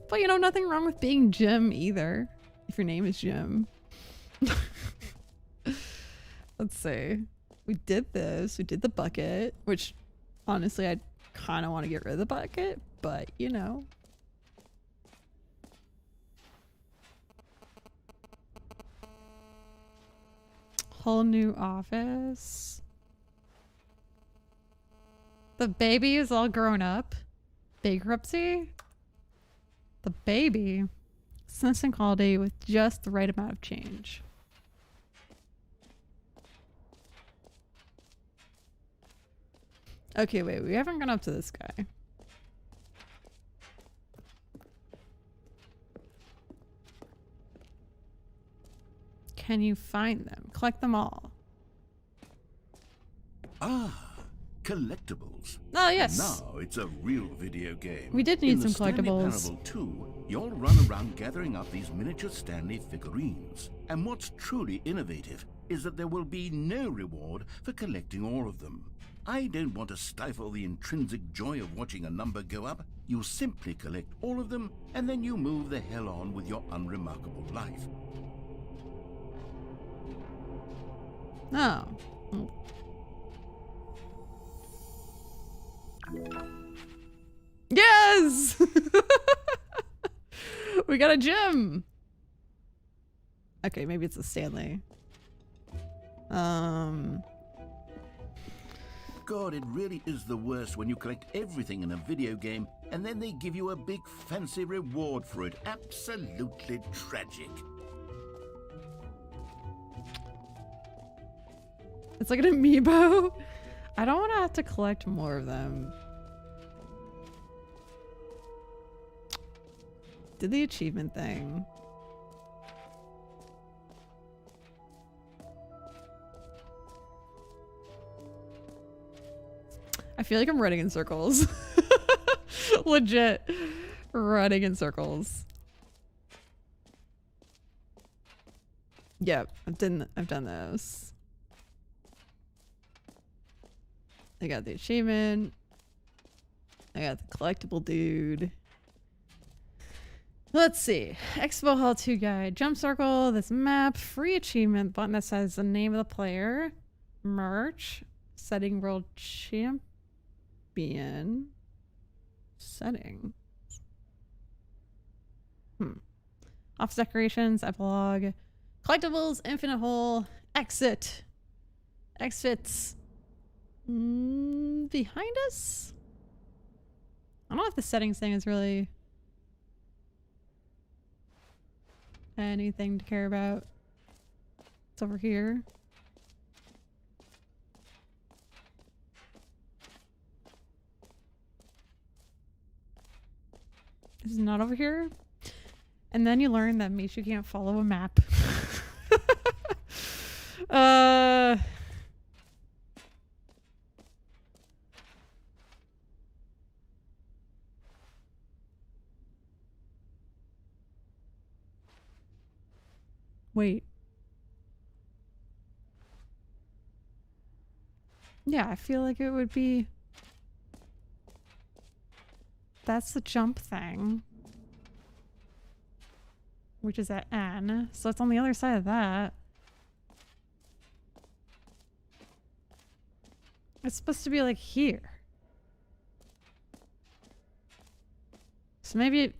But, you know, nothing wrong with being Jim either. If your name is Jim. Let's see. We did this. We did the bucket, which honestly, I kind of want to get rid of the bucket, but you know. Whole new office. The baby is all grown up. Bankruptcy. The baby. Sensing quality with just the right amount of change. Okay, wait, we haven't gone up to this guy. Can you find them? Collect them all. Ah, collectibles. Oh, yes. Now it's a real video game. We did need In some the Stanley collectibles. Parable 2, you'll run around gathering up these miniature Stanley figurines. And what's truly innovative is that there will be no reward for collecting all of them. I don't want to stifle the intrinsic joy of watching a number go up. You simply collect all of them, and then you move the hell on with your unremarkable life. Oh. Yes! We got a gem! Okay, maybe it's a Stanley. God, it really is the worst when you collect everything in a video game and then they give you a big fancy reward for it. Absolutely tragic. It's like an amiibo. I don't want to have to collect more of them. Did the achievement thing. I feel like I'm running in circles. Legit running in circles. Yep, I've done those. I got the achievement. I got the collectible dude. Let's see. Expo Hall 2 guide. Jump circle, this map, free achievement button that says the name of the player. Merch. Setting world champion. Setting. Office decorations, epilogue. Collectibles, infinite hole, exit. Exits. Behind us? I don't know if the settings thing is really anything to care about. It's over here. Is it not over here? And then you learn that Mijou can't follow a map. Wait. Yeah, I feel like it would be... That's the jump thing. Which is at N. So it's on the other side of that. It's supposed to be like here. So maybe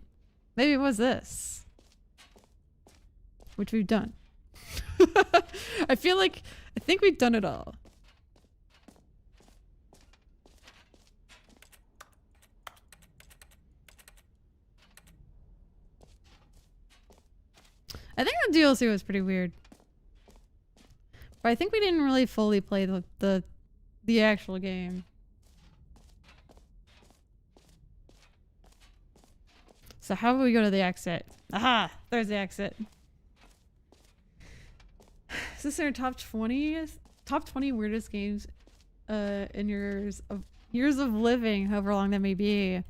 it was this. Which we've done. I think we've done it all. I think the DLC was pretty weird. But I think we didn't really fully play the actual game. So how do we go to the exit? Aha! There's the exit. Is this in our top 20? Top 20 weirdest games in years of living, however long that may be.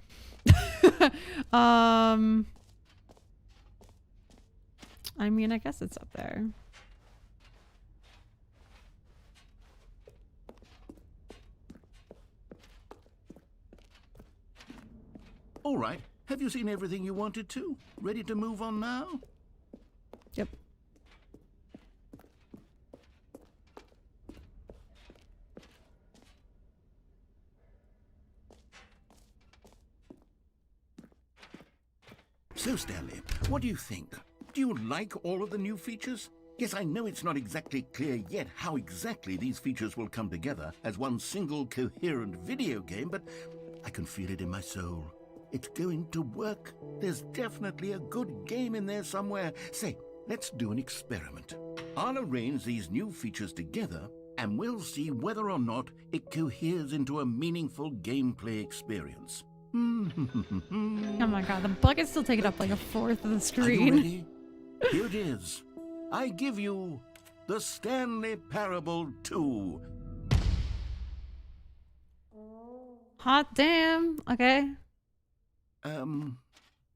I mean, I guess it's up there. All right. Have you seen everything you wanted to? Ready to move on now? Yep. So, Stanley, what do you think? Do you like all of the new features? Yes, I know it's not exactly clear yet how exactly these features will come together as one single coherent video game, but I can feel it in my soul. It's going to work. There's definitely a good game in there somewhere. Say, let's do an experiment. I'll arrange these new features together, and we'll see whether or not it coheres into a meaningful gameplay experience. Oh my god, the bucket's still taking up like a fourth of the Are you screen. ready? Here it is. I give you the Stanley Parable 2. Hot damn. Okay.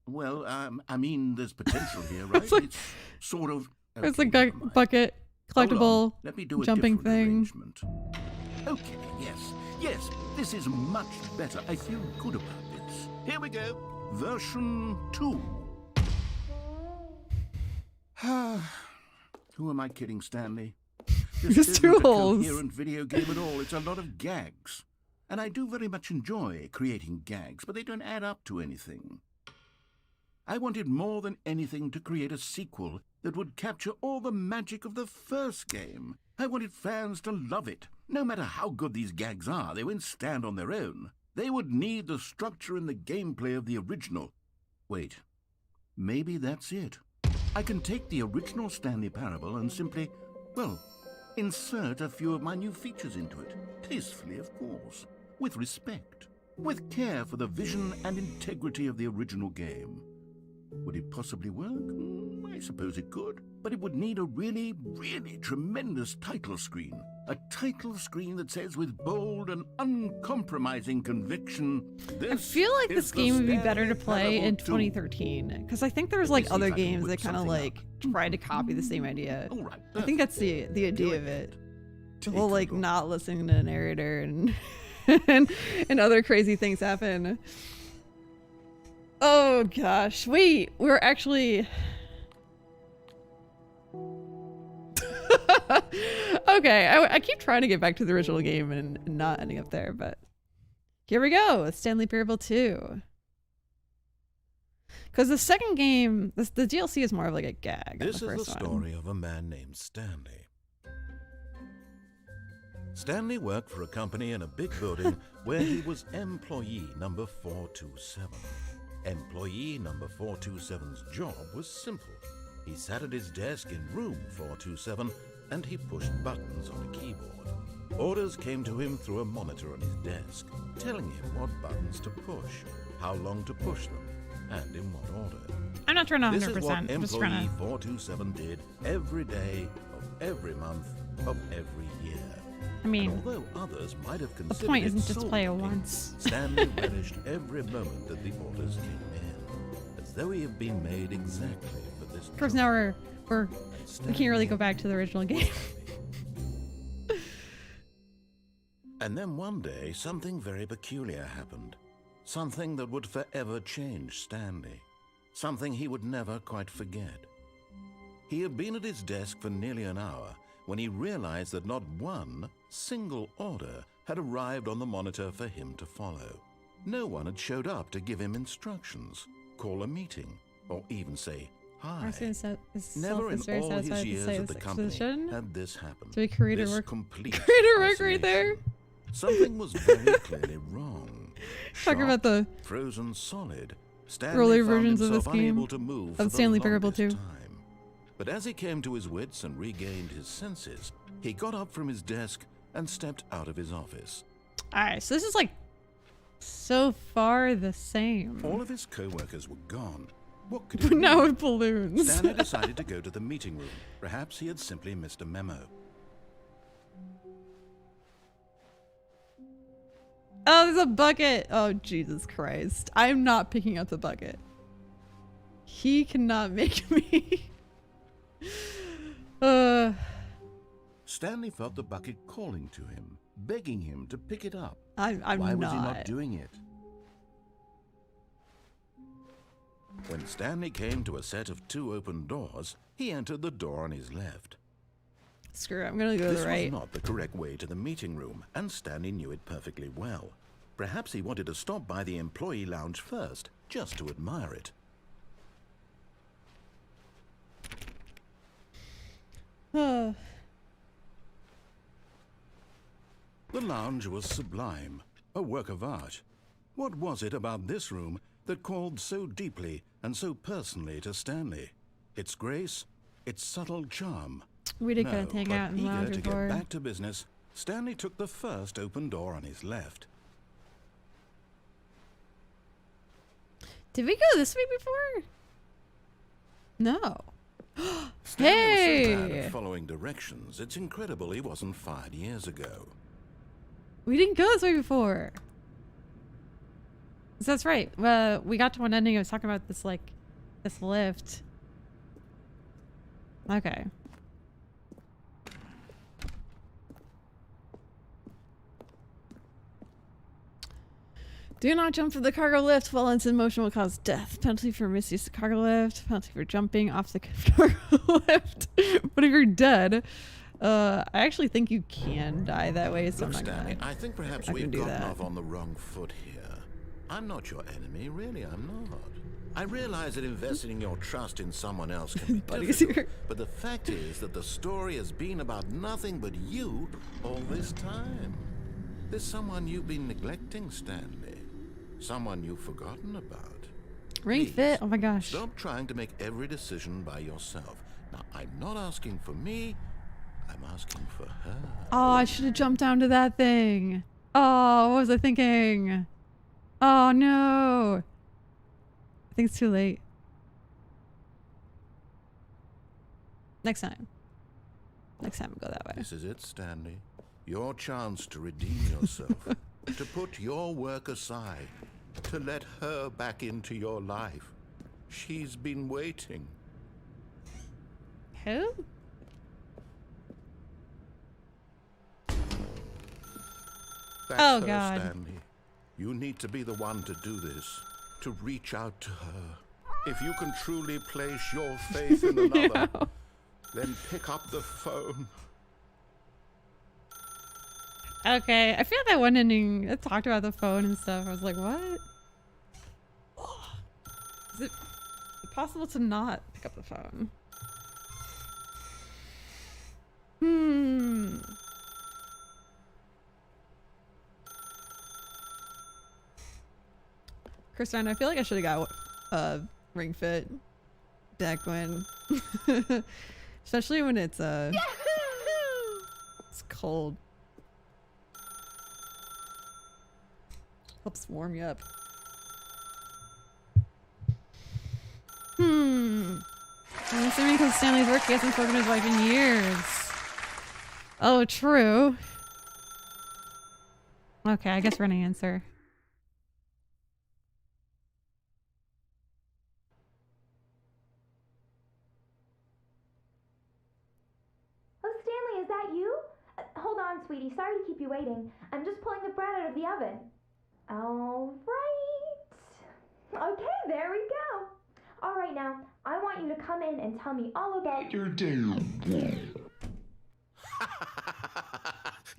Well, I mean, there's potential here, right? like- It's sort of... There's Okay, the never mind. bucket, Hold on. collectible, Let me do a jumping different thing. arrangement. Okay, yes. Yes, this is much better. I feel good about this. Here we go. Version 2. Who am I kidding, Stanley? This It's isn't a tools. coherent video game at all. It's a lot of gags. And I do very much enjoy creating gags, but they don't add up to anything. I wanted more than anything to create a sequel that would capture all the magic of the first game. I wanted fans to love it. No matter how good these gags are, they won't stand on their own. They would need the structure and the gameplay of the original. Wait, maybe that's it. I can take the original Stanley Parable and simply, well, insert a few of my new features into it. Tastefully, of course. With respect. With care for the vision and integrity of the original game. Would it possibly work? I suppose it could. But it would need a really, really tremendous title screen. A title screen that says with bold and uncompromising conviction, I feel like is this the game would be better to Stanley play in Parable 2. 2013 because I think there's Let me like see other if I can games whip that kind of something like up. tried to copy the same idea. All right, I think that's perfect. the idea Go of ahead. it. Take Well, a like look. not listening to the narrator and and other crazy things happen. Oh gosh, wait, we're actually. Okay, I keep trying to get back to the original game and not ending up there, but here we go. Stanley Parable 2. Because the second game, the DLC is more of like a gag. This than is the the first one. story of a man named Stanley. Stanley worked for a company in a big building where he was employee number 427. Employee number 427's job was simple. He sat at his desk in room 427 and he pushed buttons on a keyboard. Orders came to him through a monitor on his desk, telling him what buttons to push, how long to push them, and in what order. I'm not trying to 100%. This is what I'm just employee trying to. 427 did every day of every month of every year. I mean, And although others might have the considered point it isn't just to play it soul-eating, once. Stanley relished every moment that the orders came in, as though he had been made exactly for this Of course, job. now we And can't really Stanley go back to the original game. And then one day, something very peculiar happened. Something that would forever change Stanley. Something he would never quite forget. He had been at his desk for nearly an hour when he realized that not one single order had arrived on the monitor for him to follow. No one had showed up to give him instructions, call a meeting, or even say hi. Never in all his years at the company had this happened. So he created This work. complete Creator work right there. isolation. Something was very clearly wrong. Talking about the frozen solid. Stanley earlier found versions of himself this game, unable to move of for the Stanley Parable longest 2. time. But as he came to his wits and regained his senses, he got up from his desk and stepped out of his office. Alright, so this is like so far the same. All of his co-workers were gone. What could But it now mean? with balloons. Stanley decided to go to the meeting room. Perhaps he had simply missed a memo. Oh, there's a bucket. Oh, Jesus Christ. I'm not picking up the bucket. He cannot make me. Stanley felt the bucket calling to him, begging him to pick it up. I'm Why not. was he not doing it? When Stanley came to a set of 2 open doors, he entered the door on his left. Screw it. I'm gonna go to This the right. was not the correct way to the meeting room, and Stanley knew it perfectly well. Perhaps he wanted to stop by the employee lounge first, just to admire it. The lounge was sublime, a work of art. What was it about this room that called so deeply and so personally to Stanley? Its grace, its subtle charm. We did No, kind of hang but out in the lounge eager to before. get back to business, Stanley took the first open door on his left. Did we go this way before? No. Stanley was so bad Hey! at following directions, it's incredible he wasn't fired years ago. We didn't go this way before. So that's right. We got to one ending. I was talking about this, like, this lift. Okay. Do not jump from the cargo lift while it's in motion will cause death. Penalty for misuse of cargo lift. Penalty for jumping off the cargo lift. But if you're dead, I actually think you can die that way. So Look, I'm not Stanley, gonna. I think perhaps I can we've do gotten that. off on the wrong foot here. I'm not your enemy, really, I'm not. I realize that investing your trust in someone else can be Buddy's difficult, here. but the fact is that the story has been about nothing but you all this time. There's someone you've been neglecting, Stanley. Someone you've forgotten about. Ring Please, fit. Oh my gosh. Stop trying to make every decision by yourself. Now, I'm not asking for me, I'm asking for her. Oh, I should have jumped down to that thing. Oh, what was I thinking? Oh no. I think it's too late. Next time. Next time we'll go that way. This is it, Stanley. Your chance to redeem yourself. To put your work aside. To let her back into your life. She's been waiting. Who? That's Oh, her, God. Stanley. You need to be the one to do this. To reach out to her. If you can truly place your faith in another, Yeah. then pick up the phone. Okay, I feel like that one ending it talked about the phone and stuff. I was like, what? Is it possible to not pick up the phone? Kristen, I feel like I should have got Ring Fit back when, especially when it's it's cold. Helps warm you up. I'm assuming because Stanley's work, he hasn't spoken to his wife in years. Oh, true. Okay, I guess we're gonna answer. Oh, Stanley, is that you? Hold on, sweetie. Sorry to keep you waiting. I'm just pulling the bread out of the oven. All right. Okay, there we go. All right, now, I want you to come in and tell me all about your day.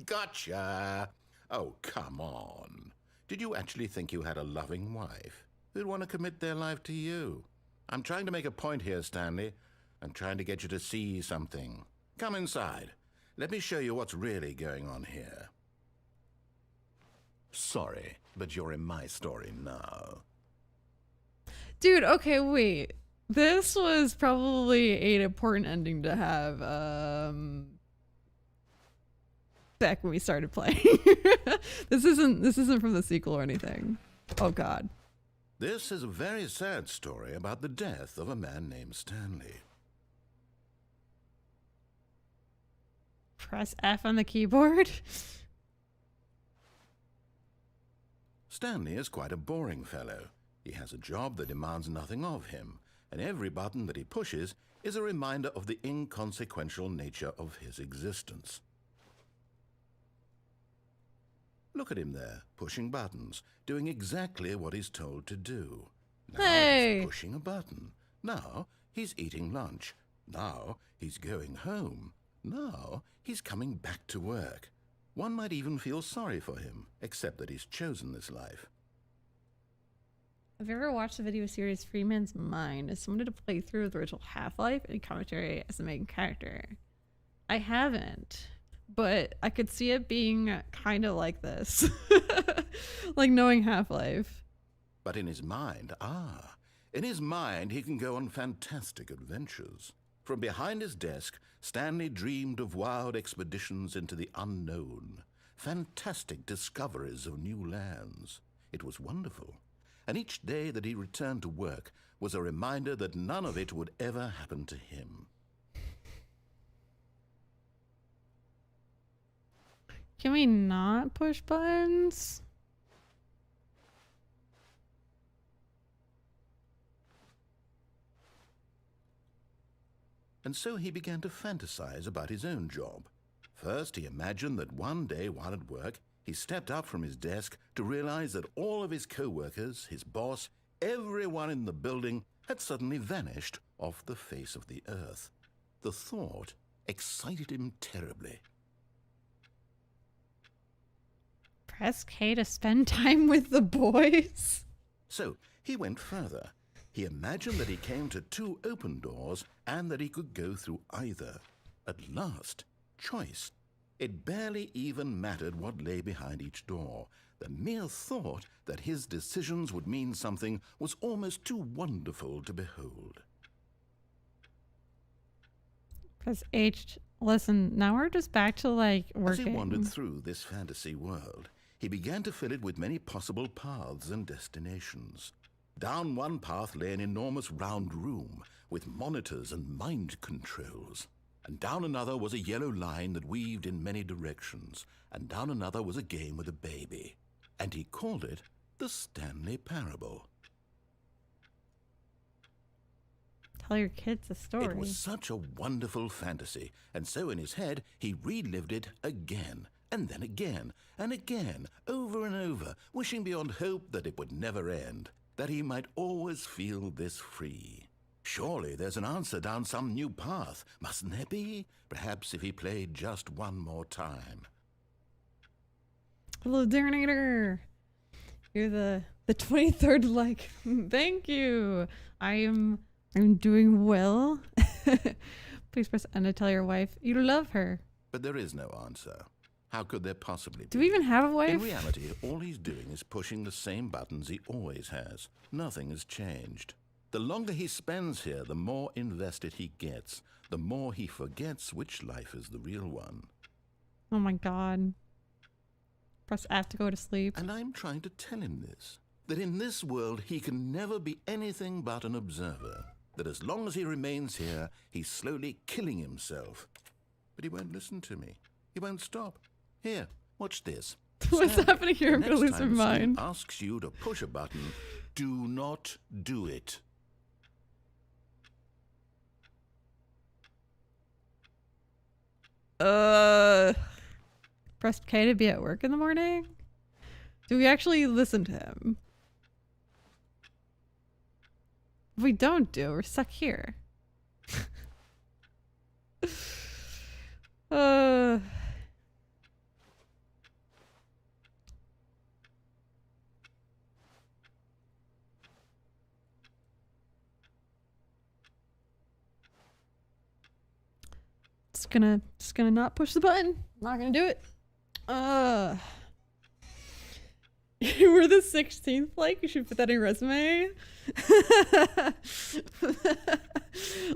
Gotcha. Oh, come on. Did you actually think you had a loving wife who'd want to commit their life to you? I'm trying to make a point here, Stanley. I'm trying to get you to see something. Come inside. Let me show you what's really going on here. Sorry, but you're in my story now. Dude, okay, wait. This was probably an important ending to have back when we started playing. This isn't from the sequel or anything. Oh god. This is a very sad story about the death of a man named Stanley. Press F on the keyboard. Stanley is quite a boring fellow. He has a job that demands nothing of him, and every button that he pushes is a reminder of the inconsequential nature of his existence. Look at him there, pushing buttons, doing exactly what he's told to do. Now Hey! he's pushing a button. Now he's eating lunch. Now he's going home. Now he's coming back to work. One might even feel sorry for him, except that he's chosen this life. Have you ever watched the video series Freeman's Mind? As someone did a playthrough of the original Half-Life and commentary as the main character. I haven't, but I could see it being kind of like this. Like knowing Half-Life. But in his mind, he can go on fantastic adventures. From behind his desk, Stanley dreamed of wild expeditions into the unknown, fantastic discoveries of new lands. It was wonderful, and each day that he returned to work was a reminder that none of it would ever happen to him. Can we not push buttons? And so he began to fantasize about his own job. First, he imagined that one day while at work, He stepped up from his desk to realize that all of his co-workers, his boss, everyone in the building had suddenly vanished off the face of the earth. The thought excited him terribly. Press K to spend time with the boys. So he went further. He imagined that he came to 2 open doors and that he could go through either. At last, choice. It barely even mattered what lay behind each door. The mere thought that his decisions would mean something was almost too wonderful to behold. Press H. Listen, now we're just back to like As he working. wandered through this fantasy world, he began to fill it with many possible paths and destinations. Down one path lay an enormous round room with monitors and mind controls. And down another was a yellow line that weaved in many directions. And down another was a game with a baby. And he called it the Stanley Parable. Tell your kids a story. It was such a wonderful fantasy, and so in his head he relived it again, and then again, and again, over and over, wishing beyond hope that it would never end, that he might always feel this free. Surely there's an answer down some new path, mustn't there be? Perhaps if he played just one more time. Hello, Darnator. You're the 23rd like. Thank you. I'm doing well. Please press N to tell your wife you love her. But there is no answer. How could there possibly be? Do we even have a wife? In reality, all he's doing is pushing the same buttons he always has. Nothing has changed. The longer he spends here, the more invested he gets, the more he forgets which life is the real one. Oh my god. Press F to go to sleep. And I'm trying to tell him this, that in this world he can never be anything but an observer, that as long as he remains here, he's slowly killing himself. But he won't listen to me. He won't stop. Here, watch this. What's Stand. happening here? I'm The gonna next lose my time the screen mind. asks you to push a button, do not do it. Press K to be at work in the morning? Do we actually listen to him? If we don't we're stuck here. Just gonna not push the button. Not gonna do it. You were the 16th like, you should put that in your resume.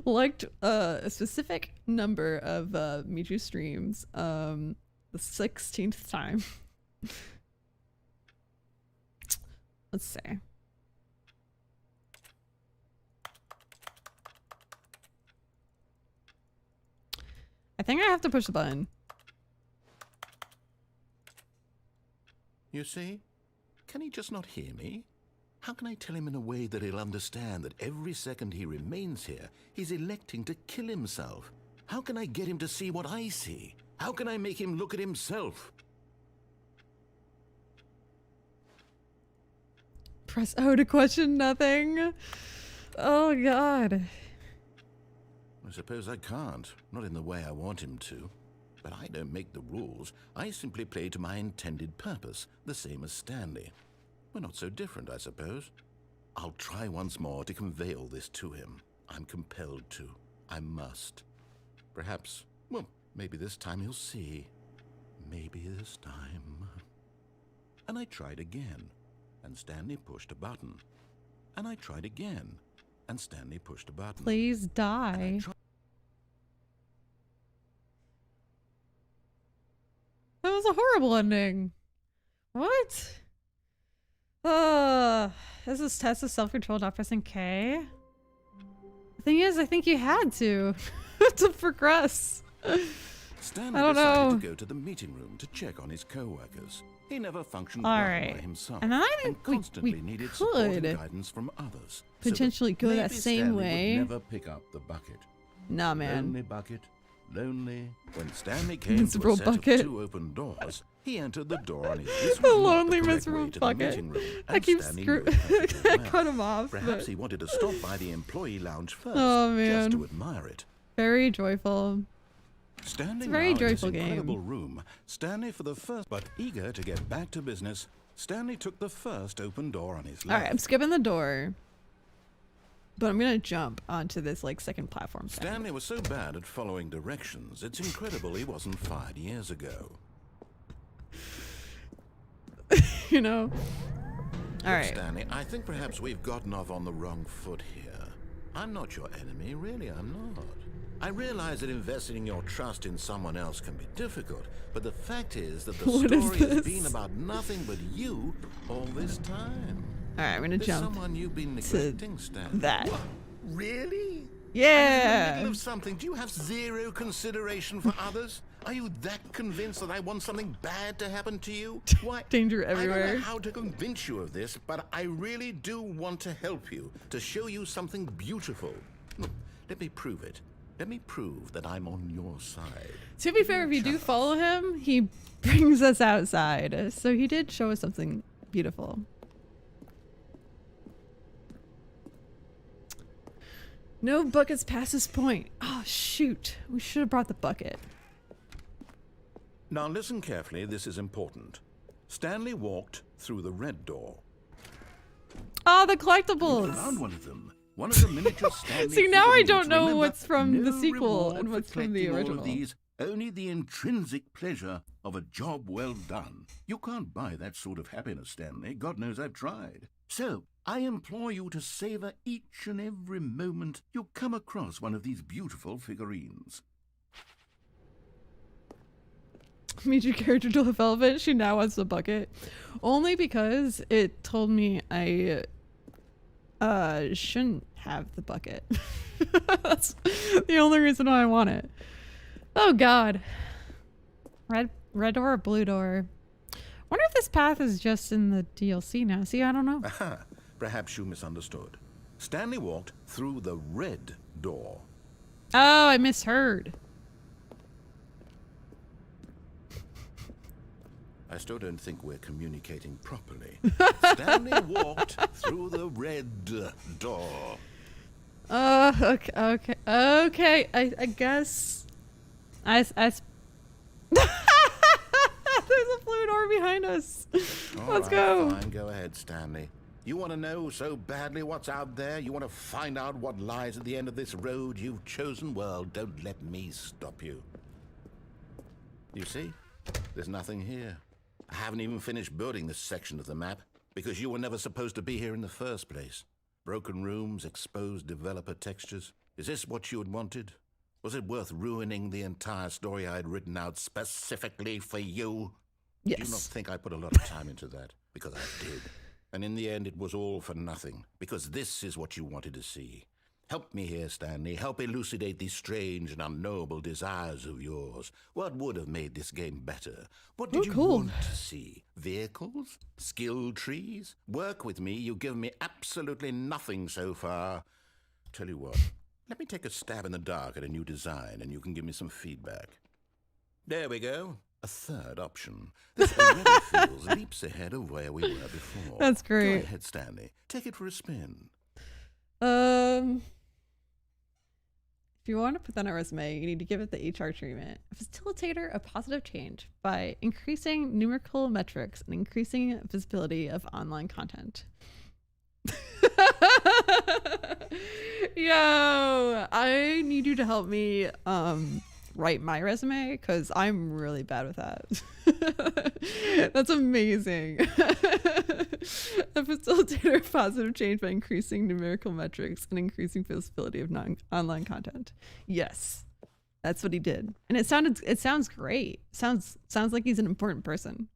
Liked a specific number of Mijou streams. The 16th time. Let's see. I think I have to push the button. You see? Can he just not hear me? How can I tell him in a way that he'll understand that every second he remains here, he's electing to kill himself? How can I get him to see what I see? How can I make him look at himself? Press O to question nothing. Oh god. I suppose I can't, not in the way I want him to. But I don't make the rules. I simply play to my intended purpose, the same as Stanley. We're not so different, I suppose. I'll try once more to convey all this to him. I'm compelled to. I must. Perhaps, well, maybe this time he'll see. Maybe this time. And I tried again, and Stanley pushed a button. And I tried again, and Stanley pushed a button. Please die. That was a horrible ending. What? Is this test of self-control not pressing K? The thing is, I think you had to progress. Stanley I don't decided know. to go to the meeting room to check on his co-workers. He never functioned All well right. by himself, And then I think we constantly needed support and could guidance from others. potentially go that maybe same Stanley way. would never pick up the bucket. Nah, man. Lonely bucket, lonely. When Stanley came to Miserable a set bucket. of 2 open doors, He entered the door on his. This The was not lonely, the correct miserable way to the bucket. meeting room, I and keep Stanley screw- knew it perfectly I well. cut him off. Perhaps but he wanted to stop by the employee lounge first, Oh, just man. to admire it. Very joyful. Standing a very now in this joyful game. incredible room, Stanley for the first, but eager to get back to business, Stanley took the first open door on his All left. right, I'm skipping the door, but I'm gonna jump onto this like second platform thing. Stanley was so bad at following directions, it's incredible he wasn't fired years ago. You know. All Look, right. Stanley, I think perhaps we've gotten off on the wrong foot here. I'm not your enemy, really, I'm not. I realize that investing your trust in someone else can be difficult, but the fact is that the What is story has this? been about nothing but you all this time. All right, I'm gonna There's jump someone you've been neglecting, Stanley. that. What? Really? In the Yeah. middle of something, do you have zero consideration for others? Are you that convinced that I want something bad to happen to you? Why? Danger I don't everywhere. know how to convince you of this, but I really do want to help you, to show you something beautiful. Let me prove it. Let me prove that I'm on your side. To be fair, if you do follow him, he brings us outside. So he did show us something beautiful. No buckets past this point. Oh, shoot. We should have brought the bucket. Now listen carefully, this is important. Stanley walked through the red door. Oh, the I found collectibles. one of them. One of the miniature Stanley See, now I figurines. don't know Remember, what's from the no sequel reward and for what's from the collecting all original. of these, only the intrinsic pleasure of a job well done. You can't buy that sort of happiness, Stanley. God knows I've tried. So, I implore you to savor each and every moment you come across one of these beautiful figurines. Mijou character development. She now wants the bucket. Only because it told me I shouldn't have the bucket. That's the only reason why I want it. Oh god. Red door or blue door? Wonder if this path is just in the DLC now. See, I don't know. Aha, perhaps you misunderstood. Stanley walked through the red door. Oh, I misheard. I still don't think we're communicating properly. Stanley walked through the red door. Okay. I guess. There's a blue door behind us. All Let's right, go. Fine, go ahead, Stanley. You want to know so badly what's out there? You want to find out what lies at the end of this road you've chosen? Well, don't let me stop you. You see? There's nothing here. I haven't even finished building this section of the map because you were never supposed to be here in the first place. Broken rooms, exposed developer textures. Is this what you had wanted? Was it worth ruining the entire story I had written out specifically for you? Yes. Do you not think I put a lot of time into that? Because I did. And in the end, it was all for nothing. Because this is what you wanted to see. Help me here, Stanley. Help elucidate these strange and unknowable desires of yours. What would have made this game better? What did you cool. want to see? Vehicles? Skill trees? Work with me. You've given me absolutely nothing so far. Tell you what, let me take a stab in the dark at a new design and you can give me some feedback. There we go. A third option. This already feels leaps ahead of where we were before. That's great. Go ahead, Stanley. Take it for a spin. If you want to put that on a resume, you need to give it the HR treatment. A facilitator of positive change by increasing numerical metrics and increasing visibility of online content. Yo, I need you to help me write my resume because I'm really bad with that. That's amazing. A facilitator of positive change by increasing numerical metrics and increasing visibility of online content. Yes, that's what he did, and it sounds great. Sounds like he's an important person.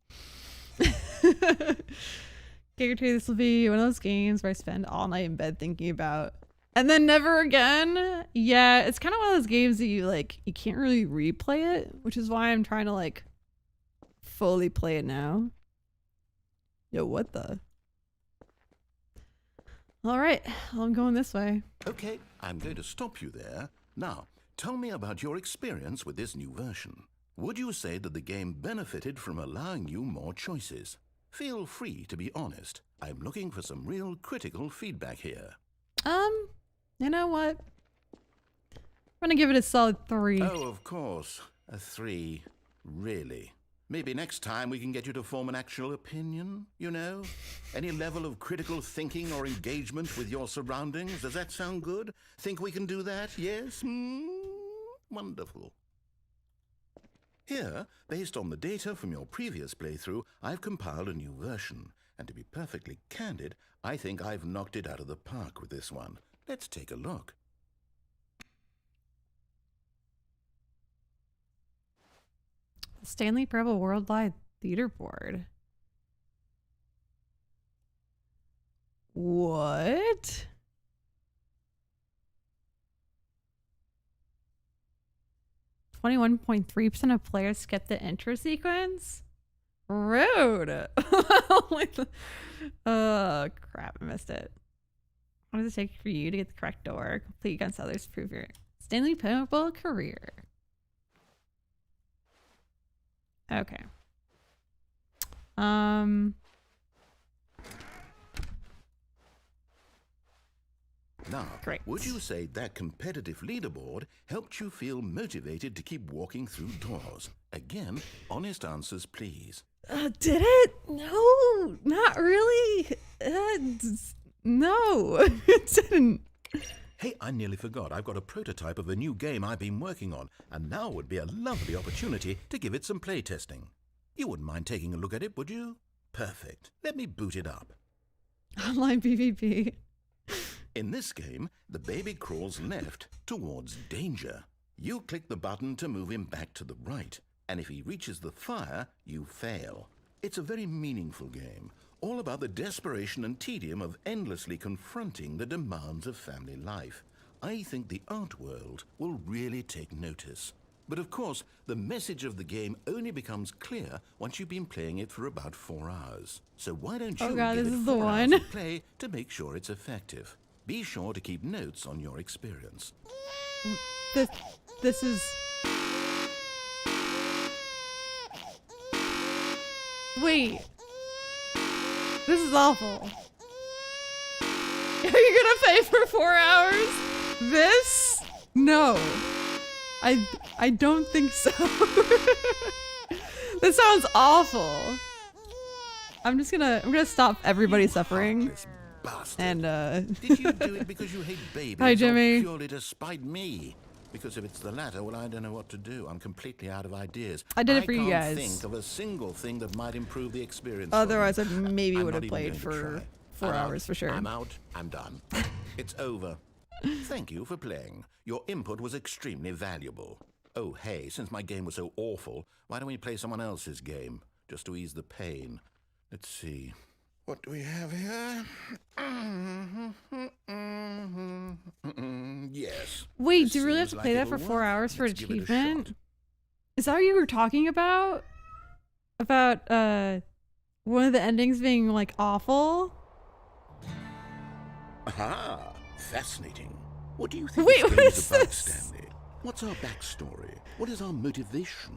Guarantee this will be one of those games where I spend all night in bed thinking about, and then never again. Yeah, it's kind of one of those games that you can't really replay it, which is why I'm trying to fully play it now. Yo, what the? All right, well, I'm going this way. Okay, I'm going to stop you there. Now, tell me about your experience with this new version. Would you say that the game benefited from allowing you more choices? Feel free to be honest. I'm looking for some real critical feedback here. You know what? I'm gonna give it a solid 3. Oh, of course. A 3. Really? Maybe next time we can get you to form an actual opinion, you know? Any level of critical thinking or engagement with your surroundings? Does that sound good? Think we can do that? Yes? Wonderful. Here, based on the data from your previous playthrough, I've compiled a new version. And to be perfectly candid, I think I've knocked it out of the park with this one. Let's take a look. Stanley Parable Worldwide Theater Board. What? .3% of players skip the intro sequence? Rude. Oh, crap. I missed it. What does it take for you to get the correct door? Complete against others to prove your Stanley Parable career. Okay. Now, Great. would you say that competitive leaderboard helped you feel motivated to keep walking through doors? Again, honest answers, please. Did it? No, not really. No, it didn't. Hey, I nearly forgot. I've got a prototype of a new game I've been working on, and now would be a lovely opportunity to give it some playtesting. You wouldn't mind taking a look at it, would you? Perfect. Let me boot it up. Online PvP. In this game, the baby crawls left towards danger. You click the button to move him back to the right, and if he reaches the fire, you fail. It's a very meaningful game, all about the desperation and tedium of endlessly confronting the demands of family life. I think the art world will really take notice. But of course, the message of the game only becomes clear once you've been playing it for about 4 hours. So why don't you Oh God, give this it is the 4 hours one. of play to make sure it's effective? Be sure to keep notes on your experience. This is. Wait. This is awful. Are you gonna pay for 4 hours? This? No. I don't think so. This sounds awful. I'm gonna stop everybody suffering. Heartless bastard. And Did you do it because you hate babies? Hi, Jimmy. Or purely to spite me? Because if it's the latter, well, I don't know what to do. I'm completely out of ideas. I did it for you can't guys. think of a single thing that might improve the experience. for otherwise, I me. maybe I'm would not have even played going to for try. 4 I'm hours out. for sure. I'm out. I'm done. It's over. Thank you for playing. Your input was extremely valuable. Oh, hey, since my game was so awful, why don't we play someone else's game? Just to ease the pain. Let's see. What do we have here? Yes. Wait, This do you really have seems to like play that it'll for 4 work. hours for Let's give it a achievement? shot. Is that what you were talking about? About one of the endings being like awful? Aha! Fascinating. What do you think Wait, this what game is is about, this? Stanley? What's our backstory? What is our motivation?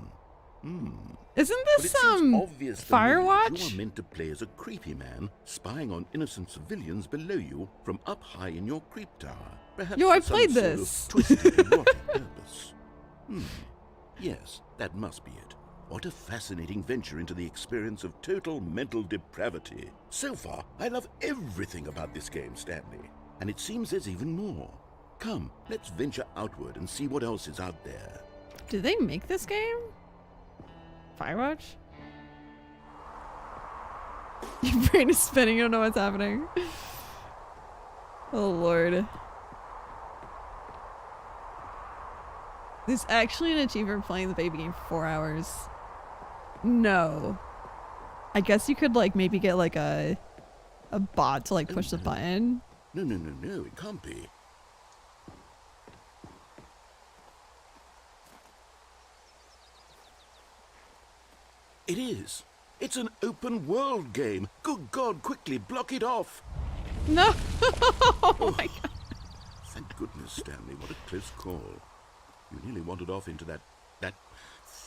Isn't But this it seems some obvious to me that Firewatch? you are meant to play as a creepy man spying on innocent civilians below you from up high in your creep tower. Perhaps Yo, I for some played sort this. of twisted erotic purpose. Yes, that must be it. What a fascinating venture into the experience of total mental depravity. So far, I love everything about this game, Stanley. And it seems there's even more. Come, let's venture outward and see what else is out there. Did they make this game? Firewatch? Your brain is spinning, you don't know what's happening. Oh lord. There's actually an achiever playing the baby game for 4 hours. No. I guess you could like maybe get like a bot to like push the button. No, it can't be. It is. It's an open world game. Good God, quickly block it off. No! Oh my god. Thank goodness, Stanley. What a close call. You nearly wandered off into that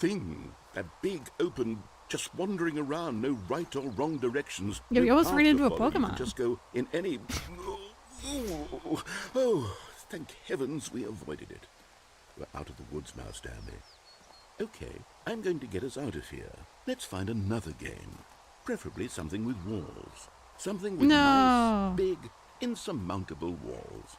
thing. That big, open, just wandering around, no right or wrong directions. Yeah, we no almost path ran to into a follow. You can Pokemon. just go in any... Oh, thank heavens we avoided it. We're out of the woods now, Stanley. Okay, I'm going to get us out of here. Let's find another game. Preferably something with walls. Something with nice, big, insurmountable walls.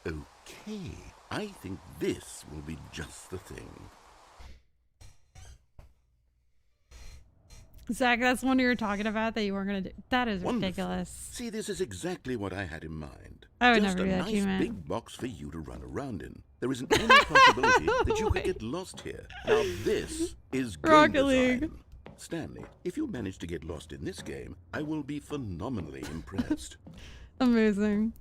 Okay, I think this will be just the thing. Zach, that's one you were talking about that you weren't gonna do. That is Wonderful. ridiculous. See, this is exactly what I had in mind. I would Just never a do that to you, nice man. big box for you to run around in. There isn't any possibility that you could get lost here. Now this is game Rocket design. League. Stanley, if you manage to get lost in this game, I will be phenomenally impressed. Amazing.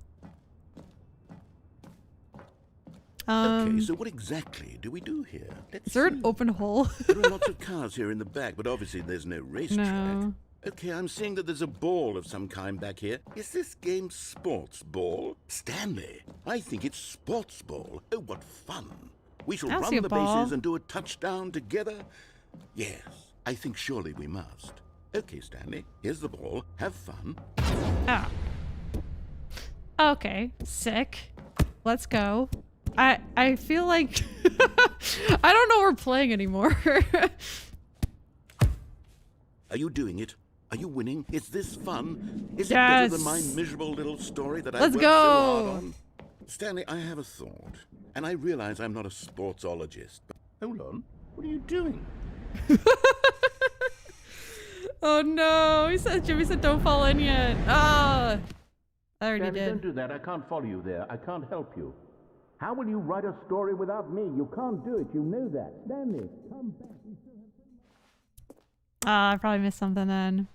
Okay, so what exactly do we do here? Let's Is there see. an open hole? There are lots of cars here in the back, but obviously there's no racetrack. No. Okay, I'm seeing that there's a ball of some kind back here. Is this game sports ball? Stanley, I think it's sports ball. Oh, what fun. We shall I see run a the ball. bases and do a touchdown together. Yes, I think surely we must. Okay, Stanley, here's the ball. Have fun. Ah. Okay, sick. Let's go. I feel like I don't know we're playing anymore. Are you doing it? Are you winning? Is this fun? Is it better than my Yes. miserable little story that I Let's worked so hard go. on? Stanley, I have a thought, and I realize I'm not a sportsologist. But hold on, what are you doing? Oh no, Jimmy said don't fall in yet. Ah, I already Stanley, did. don't do that. I can't follow you there. I can't help you. How will you write a story without me? You can't do it. You know that. Stanley, come back. Ah, I probably missed something then.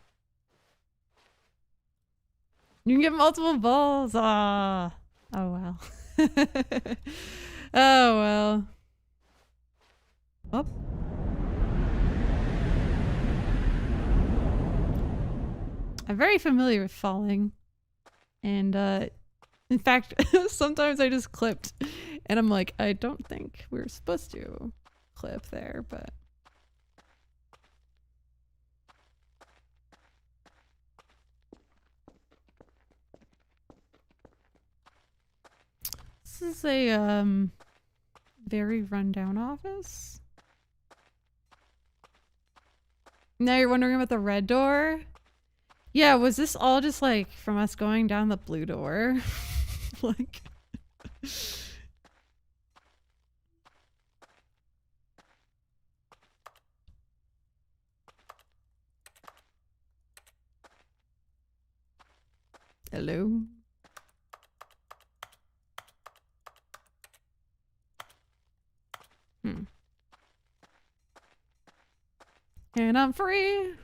You can get multiple balls. Ah, oh well. Oh well. Oh. I'm very familiar with falling, and in fact, sometimes I just clipped, and I'm like, I don't think we were supposed to clip there, but. This is a very rundown office. Now you're wondering about the red door? Yeah, was this all just like from us going down the blue door? Like hello? And I'm free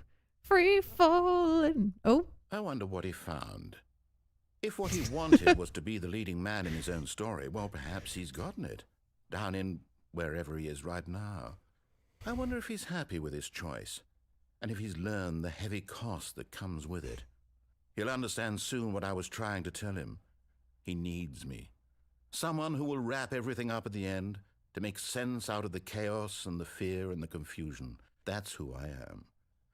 falling. Oh, I wonder what he found. If what he wanted was to be the leading man in his own story, well, perhaps he's gotten it. Down in wherever he is right now. I wonder if he's happy with his choice, and if he's learned the heavy cost that comes with it. He'll understand soon what I was trying to tell him. He needs me. Someone who will wrap everything up at the end, to make sense out of the chaos and the fear and the confusion. That's who I am.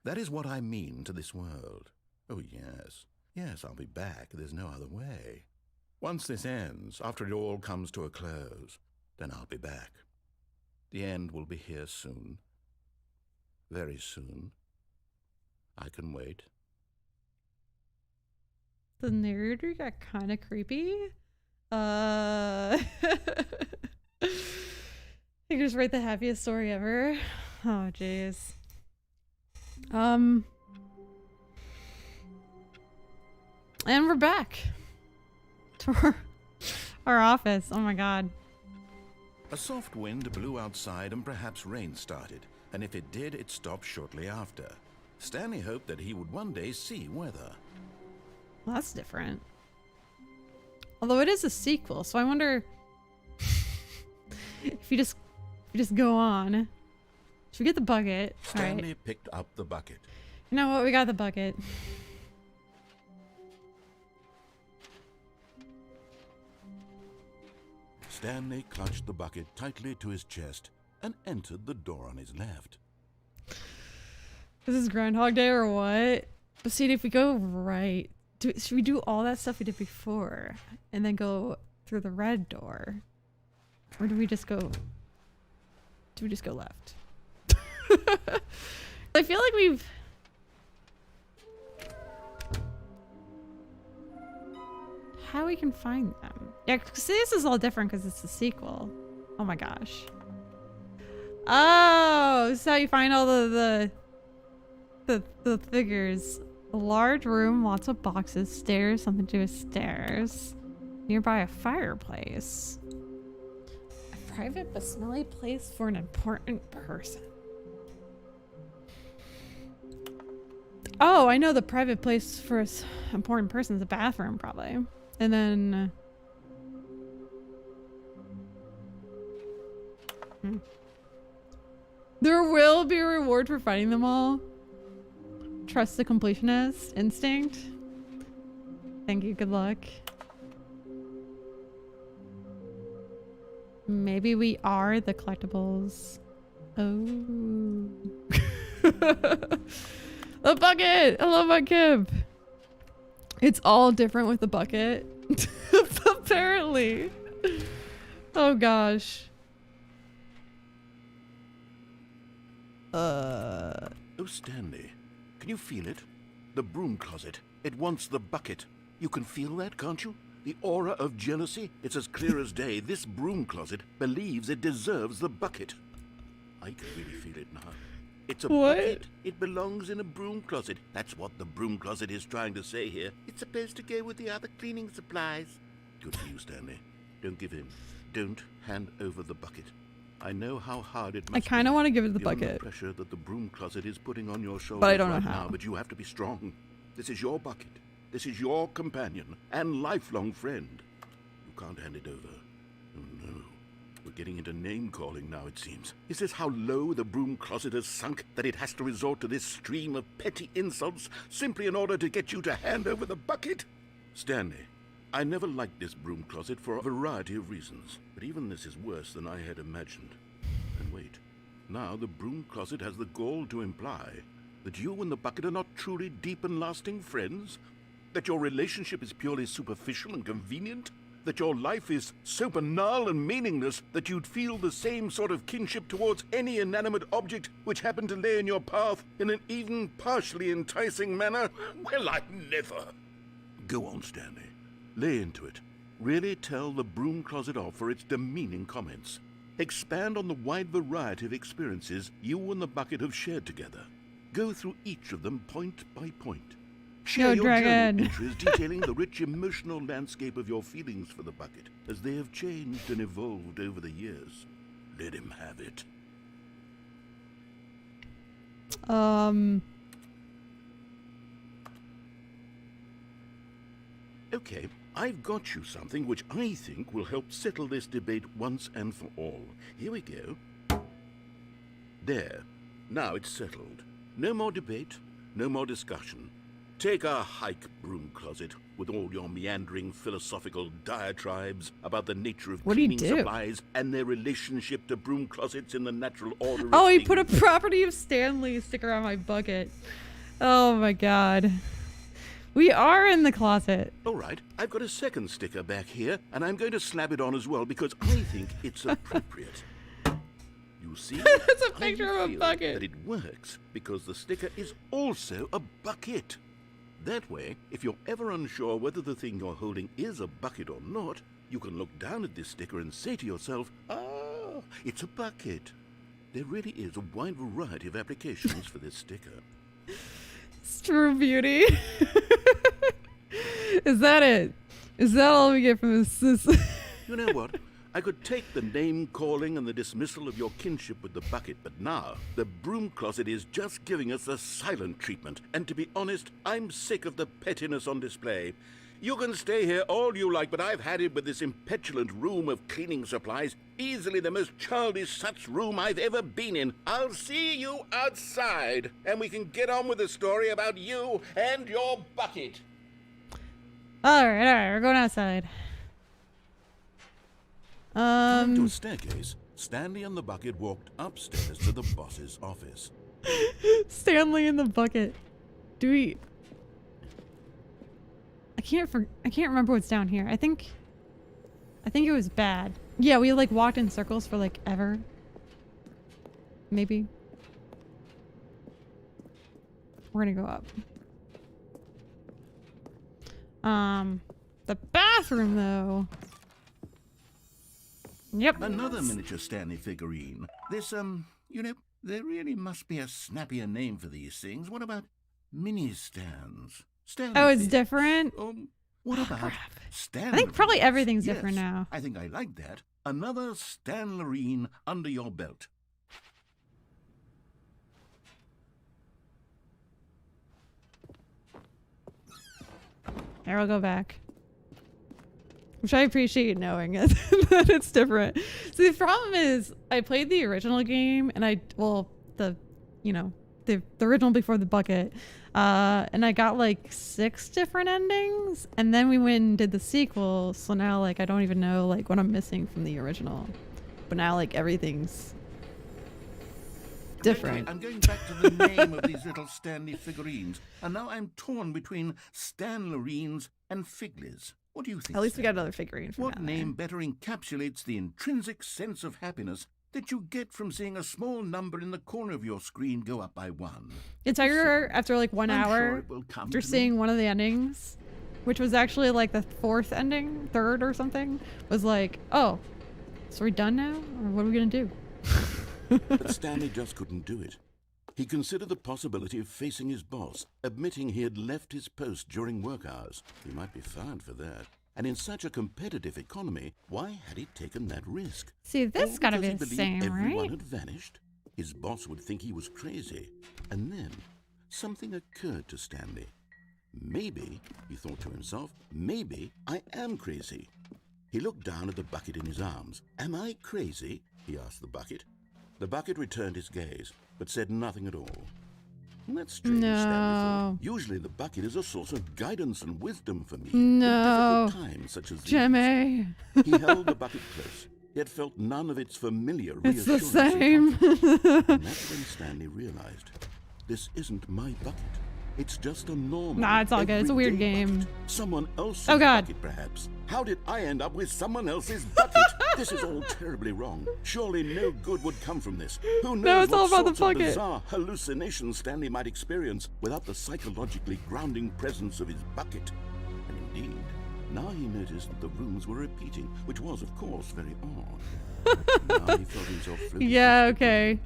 That is what I mean to this world. Oh, yes. Yes, I'll be back. There's no other way. Once this ends, after it all comes to a close, then I'll be back. The end will be here soon. Very soon. I can wait. the narrator got kind of creepy. I could just write the happiest story ever. Oh, jeez. And we're back to our office. Oh my god. A soft wind blew outside and perhaps rain started, and if it did, it stopped shortly after. Stanley hoped that he would one day see weather. Well, that's different. Although it is a sequel, so I wonder if you just go on. Should we get the bucket? Stanley Alright. picked up the bucket. You know what? We got the bucket. Stanley clutched the bucket tightly to his chest and entered the door on his left. This is Groundhog Day or what? But see, if we go right, should we do all that stuff we did before and then go through the red door? Or do we just go left? I feel like we've... How we can find them. Yeah, see, this is all different because it's a sequel. Oh my gosh. Oh, this is how you find all the figures. A large room, lots of boxes, stairs, something to do with stairs. Nearby a fireplace. A private but smelly place for an important person. Oh, I know the private place for an important person is a bathroom, probably. And then... There will be a reward for finding them all. Trust the completionist instinct. Thank you, good luck. Maybe we are the collectibles. Oh. The bucket! I love my Kip. It's all different with the bucket. Apparently. Oh gosh. Oh, Stanley. Can you feel it? The broom closet. It wants the bucket. You can feel that, can't you? The aura of jealousy. It's as clear as day. This broom closet believes it deserves the bucket. I can really feel it now. It's a bucket. It belongs in a broom closet. That's what the broom closet is trying to say here. It's supposed to go with the other cleaning supplies. Good for you, Stanley. Don't give in. Don't hand over the bucket. I know how hard it must be. I kind of want to give it the bucket. Under pressure that the broom closet is putting on your shoulders but I don't know right how. now, but you have to be strong. This is your bucket. This is your companion and lifelong friend. You can't hand it over. Oh no. We're getting into name-calling now, it seems. Is this how low the broom closet has sunk, that it has to resort to this stream of petty insults simply in order to get you to hand over the bucket? Stanley, I never liked this broom closet for a variety of reasons, but even this is worse than I had imagined. And wait, now the broom closet has the gall to imply that you and the bucket are not truly deep and lasting friends? That your relationship is purely superficial and convenient? That your life is so banal and meaningless that you'd feel the same sort of kinship towards any inanimate object which happened to lay in your path in an even partially enticing manner? Well, I never. Go on, Stanley. Lay into it. Really tell the broom closet off for its demeaning comments. Expand on the wide variety of experiences you and the bucket have shared together. Go through each of them point by point. Share your journal entries detailing the rich emotional landscape of your feelings for the bucket as they have changed and evolved over the years. Let him have it. Okay, I've got you something which I think will help settle this debate once and for all. Here we go. There. Now it's settled. No more debate, no more discussion. Take a hike, broom closet, with all your meandering philosophical diatribes about the nature of cleaning supplies and their relationship to broom closets in the natural order of he things. put a property of Stanley sticker on my bucket. Oh my god. We are in the closet. All right, I've got a second sticker back here, and I'm going to slap it on as well because I think it's appropriate. You see, It's a picture of a bucket. That it works because the sticker is also a bucket. That way, if you're ever unsure whether the thing you're holding is a bucket or not, you can look down at this sticker and say to yourself, ah, it's a bucket. There really is a wide variety of applications for this sticker. It's true beauty. Is that it? Is that all we get from this? You know what? I could take the name-calling and the dismissal of your kinship with the bucket, but now the broom closet is just giving us the silent treatment. And to be honest, I'm sick of the pettiness on display. You can stay here all you like, but I've had it with this impetulant room of cleaning supplies. Easily the most childish such room I've ever been in. I'll see you outside, and we can get on with the story about you and your bucket. All right, we're going outside. Coming to a staircase, Stanley and the bucket walked upstairs to the boss's office. Stanley in the bucket. Do we? I can't remember what's down here. I think it was bad. Yeah, we like walked in circles for like ever. Maybe. We're gonna go up. The bathroom though. Yep. Another miniature Stanley figurine. This, you know, there really must be a snappier name for these things. What about mini stands? Stanley Oh, it's figs. different? What Oh, about crap. Stanley? I think probably rings? everything's Yes, different now. I think I like that. Another Stanlerine under your belt. There, I'll go back. Which I appreciate knowing that it's different. See, the problem is I played the original game and the original before the bucket. And I got like 6 different endings. And then we went and did the sequel. So now like I don't even know like what I'm missing from the original. But now like everything's different. I'm going back to the name of these little Stanley figurines. And now I'm torn between Stanlerines and Figlies. What do you think? At least we got Stanley? another figurine from What down name better encapsulates the intrinsic sense of happiness that you get from seeing a small number in the corner of your screen go up by 1? It's after like 1 I'm sure hour, it will come after to seeing me. one of the endings, which was actually like the 4th ending, 3rd or something, was like, oh, so we're done now? Or what are we gonna do? But Stanley just couldn't do it. He considered the possibility of facing his boss, admitting he had left his post during work hours. He might be fired for that. And in such a competitive economy, why had he taken that risk? See, this Or gotta because be he the believed same, everyone right? had vanished? His boss would think he was crazy. And then something occurred to Stanley. Maybe, he thought to himself, maybe I am crazy. He looked down at the bucket in his arms. Am I crazy? He asked the bucket. The bucket returned his gaze, but said nothing at all. That's strange, Stanley thought. No. Usually the bucket is a source of guidance and wisdom for me. No. In difficult times such as these. Jimmy. He held the bucket close, yet felt none of its familiar It's the reassurance and same. comfort. And that's when Stanley realized, this isn't my bucket. It's just a normal, Nah, it's all good. It's a weird everyday game. bucket. Someone else's Oh, God. bucket, perhaps. How did I end up with someone else's bucket? This is all terribly wrong. Surely no good would come from this. Who knows No, it's all what about the sorts of bucket. bizarre hallucinations Stanley might experience without the psychologically grounding presence of his bucket. And indeed, now he noticed that the rooms were repeating, which was, of course, very odd. Now he felt himself floating. Yeah, past the okay.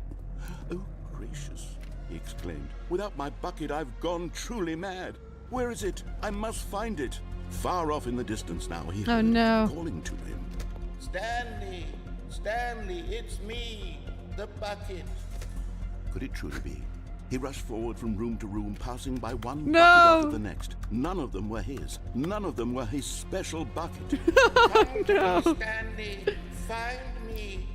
room. Oh, gracious, he exclaimed. Without my bucket, I've gone truly mad. Where is it? I must find it. Far off in the distance now, he heard it no. calling to him. Stanley! Stanley, it's me, the bucket. Could it truly be? He rushed forward from room to room, passing by one No. bucket after the next. None of them were his. None of them were his special bucket. Come to No. me, Stanley. Find me.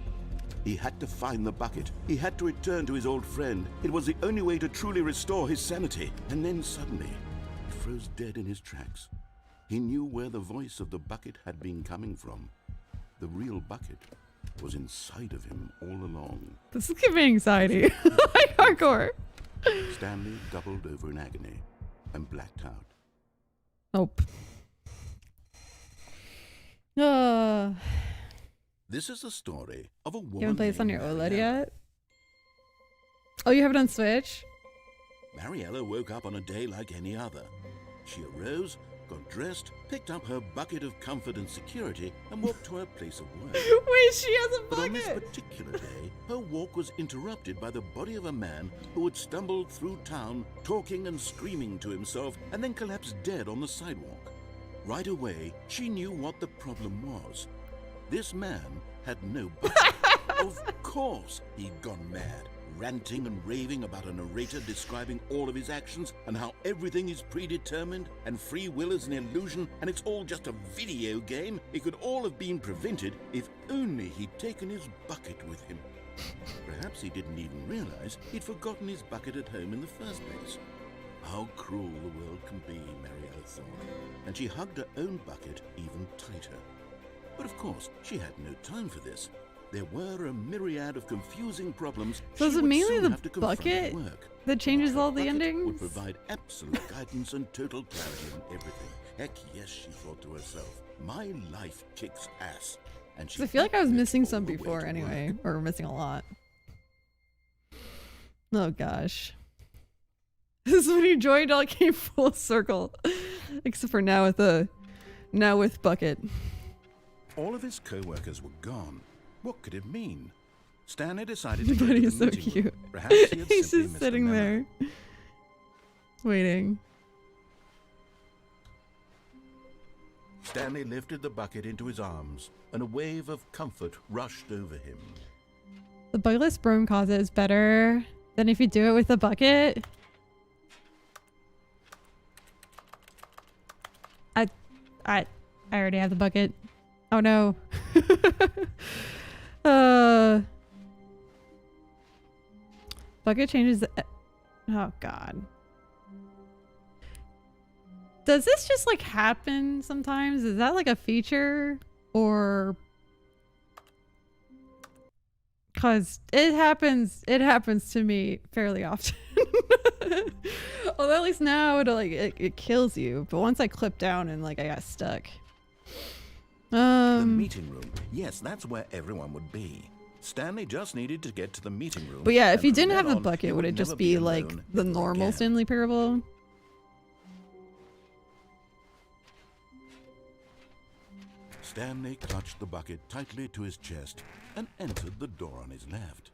He had to find the bucket. He had to return to his old friend. It was the only way to truly restore his sanity. And then suddenly, he froze dead in his tracks. He knew where the voice of the bucket had been coming from. The real bucket was inside of him all along. This is giving me anxiety. Like hardcore. Stanley doubled over in agony and blacked out. Nope. This is the story of a woman. You haven't played this on your named OLED Mariella. yet? Oh, you have it on Switch? Mariella woke up on a day like any other. She arose, got dressed, picked up her bucket of comfort and security, and walked to her place of work. Wait, she has a But on this bucket! particular day, her walk was interrupted by the body of a man who had stumbled through town, talking and screaming to himself, and then collapsed dead on the sidewalk. Right away, she knew what the problem was. This man had no bucket. Of course he'd gone mad, ranting and raving about a narrator describing all of his actions and how everything is predetermined and free will is an illusion and it's all just a video game. It could all have been prevented if only he'd taken his bucket with him. Perhaps he didn't even realize he'd forgotten his bucket at home in the first place. How cruel the world can be, Mariella thought, and she hugged her own bucket even tighter. But of course, she had no time for this. There were a myriad of confusing problems. So is she it would mainly soon the have to confront at bucket work. that changes all the Bucket endings? would provide absolute guidance and total clarity in everything. Heck yes, she thought to herself. My life kicks ass. And she I feel like I was went missing all some the way before to anyway, work. or missing a lot. Oh gosh. This is when you joined, all came full circle. Except for now with Bucket. All of his co-workers were gone. What could it mean? Stanley decided to go But to he's the so meeting cute. room. Perhaps he had He's simply just missed a sitting memo. there. Waiting. Stanley lifted the bucket into his arms, and a wave of comfort rushed over him. The bucketless broom closet is better than if you do it with a bucket. I already have the bucket. Oh no. Bucket changes the... Oh god. Does this just like happen sometimes? Is that like a feature? Or... Cause it happens to me fairly often. Although at least now it kills you. But once I clipped down and like I got stuck. The meeting room. Yes, that's where everyone would be. Stanley just needed to get to the meeting room. But yeah, if and you from didn't have then the on, bucket, he would it never just be like alone the ever normal again. Stanley Parable? Stanley clutched the bucket tightly to his chest and entered the door on his left.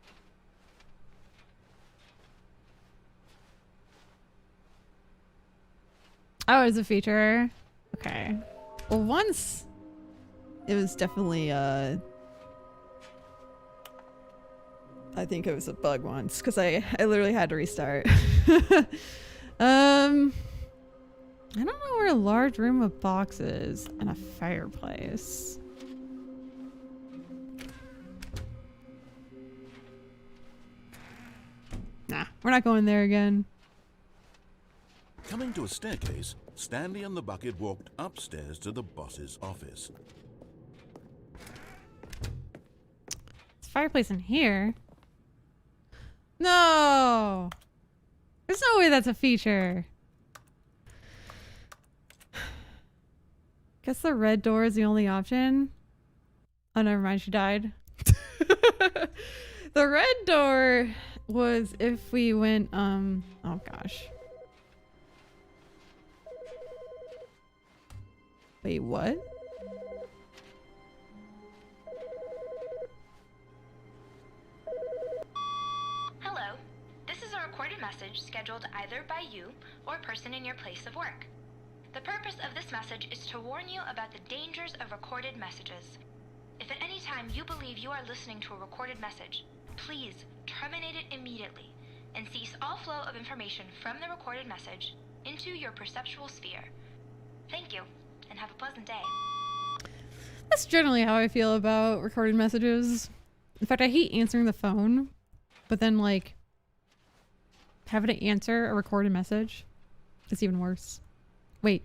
Oh, it's a feature. Okay. Well, once it was definitely I think it was a bug once because I literally had to restart. I don't know where a large room of boxes and a fireplace. Nah, we're not going there again. Coming to a staircase, Stanley and the bucket walked upstairs to the boss's office. There's a fireplace in here. No! There's no way that's a feature. Guess the red door is the only option. Oh, never mind, she died. The red door was if we went, oh gosh. Wait, what? Hello. This is a recorded message scheduled either by you or a person in your place of work. The purpose of this message is to warn you about the dangers of recorded messages. If at any time you believe you are listening to a recorded message, please terminate it immediately and cease all flow of information from the recorded message into your perceptual sphere. Thank you, and have a pleasant day. That's generally how I feel about recorded messages. In fact, I hate answering the phone, but then like having to answer a recorded message is even worse. Wait,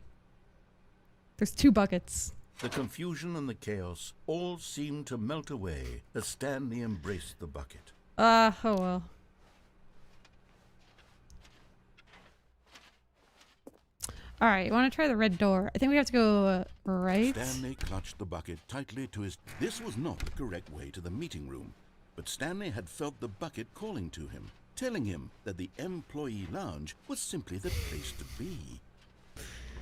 there's two buckets. The confusion and the chaos all seemed to melt away as Stanley embraced the bucket. Oh well. All right, you want to try the red door? I think we have to go right. Stanley clutched the bucket tightly to his... This was not the correct way to the meeting room, but Stanley had felt the bucket calling to him, telling him that the employee lounge was simply the place to be.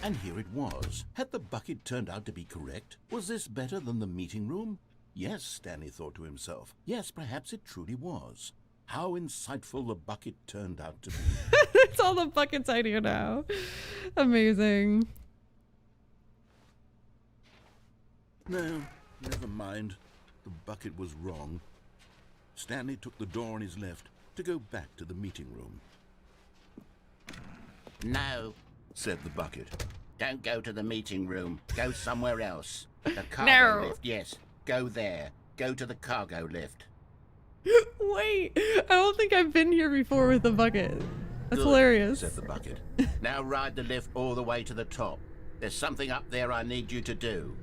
And here it was. Had the bucket turned out to be correct? Was this better than the meeting room? Yes, Stanley thought to himself. Yes, perhaps it truly was. How insightful the bucket turned out to be. It's all the buckets idea now. Amazing. No, never mind. The bucket was wrong. Stanley took the door on his left to go back to the meeting room. No, Said the bucket. don't go to the meeting room. Go somewhere else. The cargo No. lift, yes. Go there. Go to the cargo lift. Wait, I don't think I've been here before with the bucket. That's Good, hilarious. said the bucket. Now ride the lift all the way to the top. There's something up there I need you to do.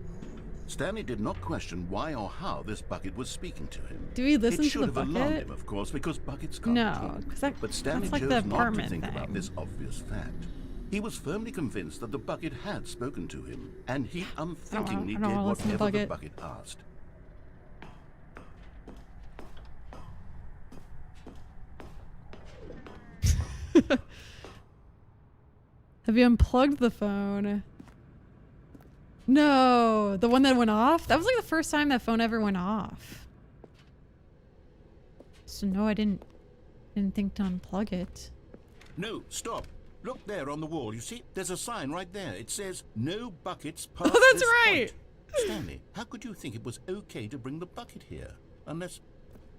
Stanley did not question why or how this bucket was speaking to him. Do we listen it to the should have alarmed bucket? him, of course, because buckets can't No, talk. because But Stanley that's like chose the not to apartment think about thing. this obvious fact. He was firmly convinced that the bucket had spoken to him, and he unthinkingly I don't did wanna listen to the whatever the bucket. bucket asked. Have you unplugged the phone? No, the one that went off? That was like the first time that phone ever went off. So no, I didn't think to unplug it. No, stop. Look there on the wall. You see, there's a sign right there. It says, no buckets past Oh, that's this right. point. Stanley, how could you think it was okay to bring the bucket here? Unless,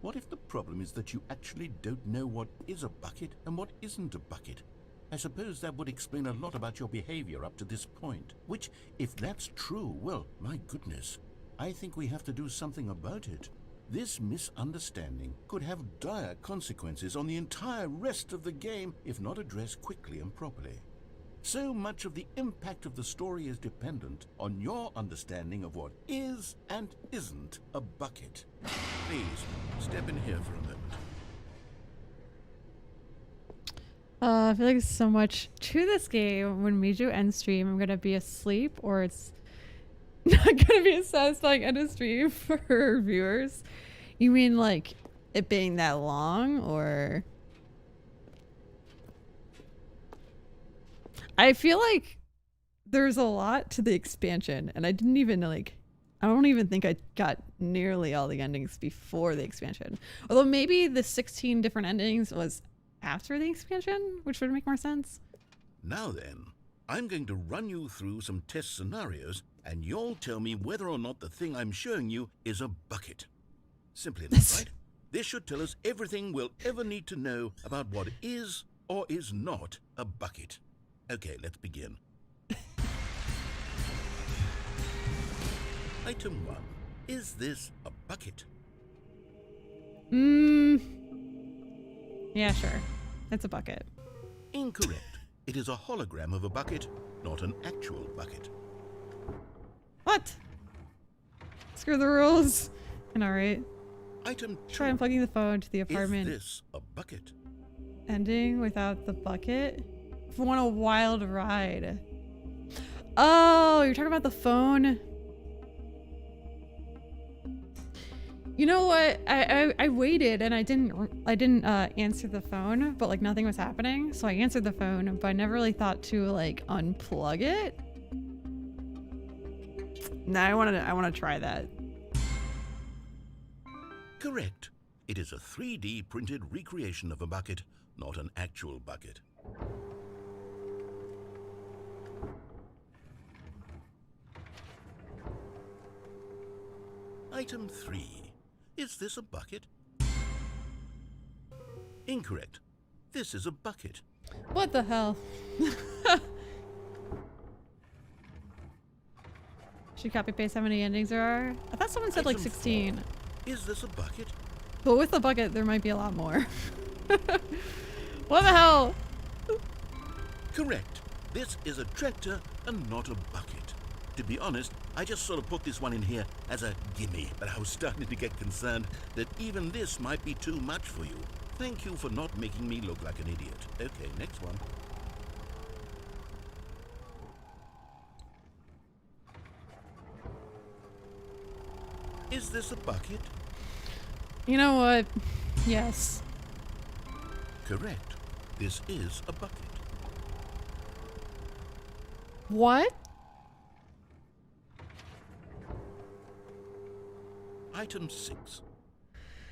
what if the problem is that you actually don't know what is a bucket and what isn't a bucket? I suppose that would explain a lot about your behavior up to this point. Which, if that's true, well, my goodness, I think we have to do something about it. This misunderstanding could have dire consequences on the entire rest of the game if not addressed quickly and properly. So much of the impact of the story is dependent on your understanding of what is and isn't a bucket. Please, step in here for a moment. I feel like there's so much to this game. When Mijou ends stream, I'm gonna be asleep, or it's not gonna be a satisfying end of stream for her viewers. You mean like it being that long, or? I feel like there's a lot to the expansion, and I don't even think I got nearly all the endings before the expansion. Although maybe the 16 different endings was after the expansion, which would make more sense. Now then, I'm going to run you through some test scenarios, and you'll tell me whether or not the thing I'm showing you is a bucket. Simply enough, right? This should tell us everything we'll ever need to know about what is or is not a bucket. Okay, let's begin. Item 1. Is this a bucket? Yeah, sure. It's a bucket. Incorrect. It is a hologram of a bucket, not an actual bucket. What? Screw the rules. And alright. Item 2. Try unplugging the phone to the apartment. Is this a bucket? Ending without the bucket? If I want a wild ride. Oh, you're talking about the phone? You know what? I waited and I didn't answer the phone, but like nothing was happening. So I answered the phone, but I never really thought to like unplug it. Nah, I want to try that. Correct. It is a 3D printed recreation of a bucket, not an actual bucket. Item 3. Is this a bucket? Incorrect. This is a bucket. What the hell? Should copy paste how many endings there are? I thought someone said like Item 16. 4. Is this a bucket? But with the bucket, there might be a lot more. What the hell? Correct. This is a tractor and not a bucket. To be honest, I just sort of put this one in here as a gimme, but I was starting to get concerned that even this might be too much for you. Thank you for not making me look like an idiot. Okay, next one. Is this a bucket? You know what? Yes. Correct. This is a bucket. What? Item 6.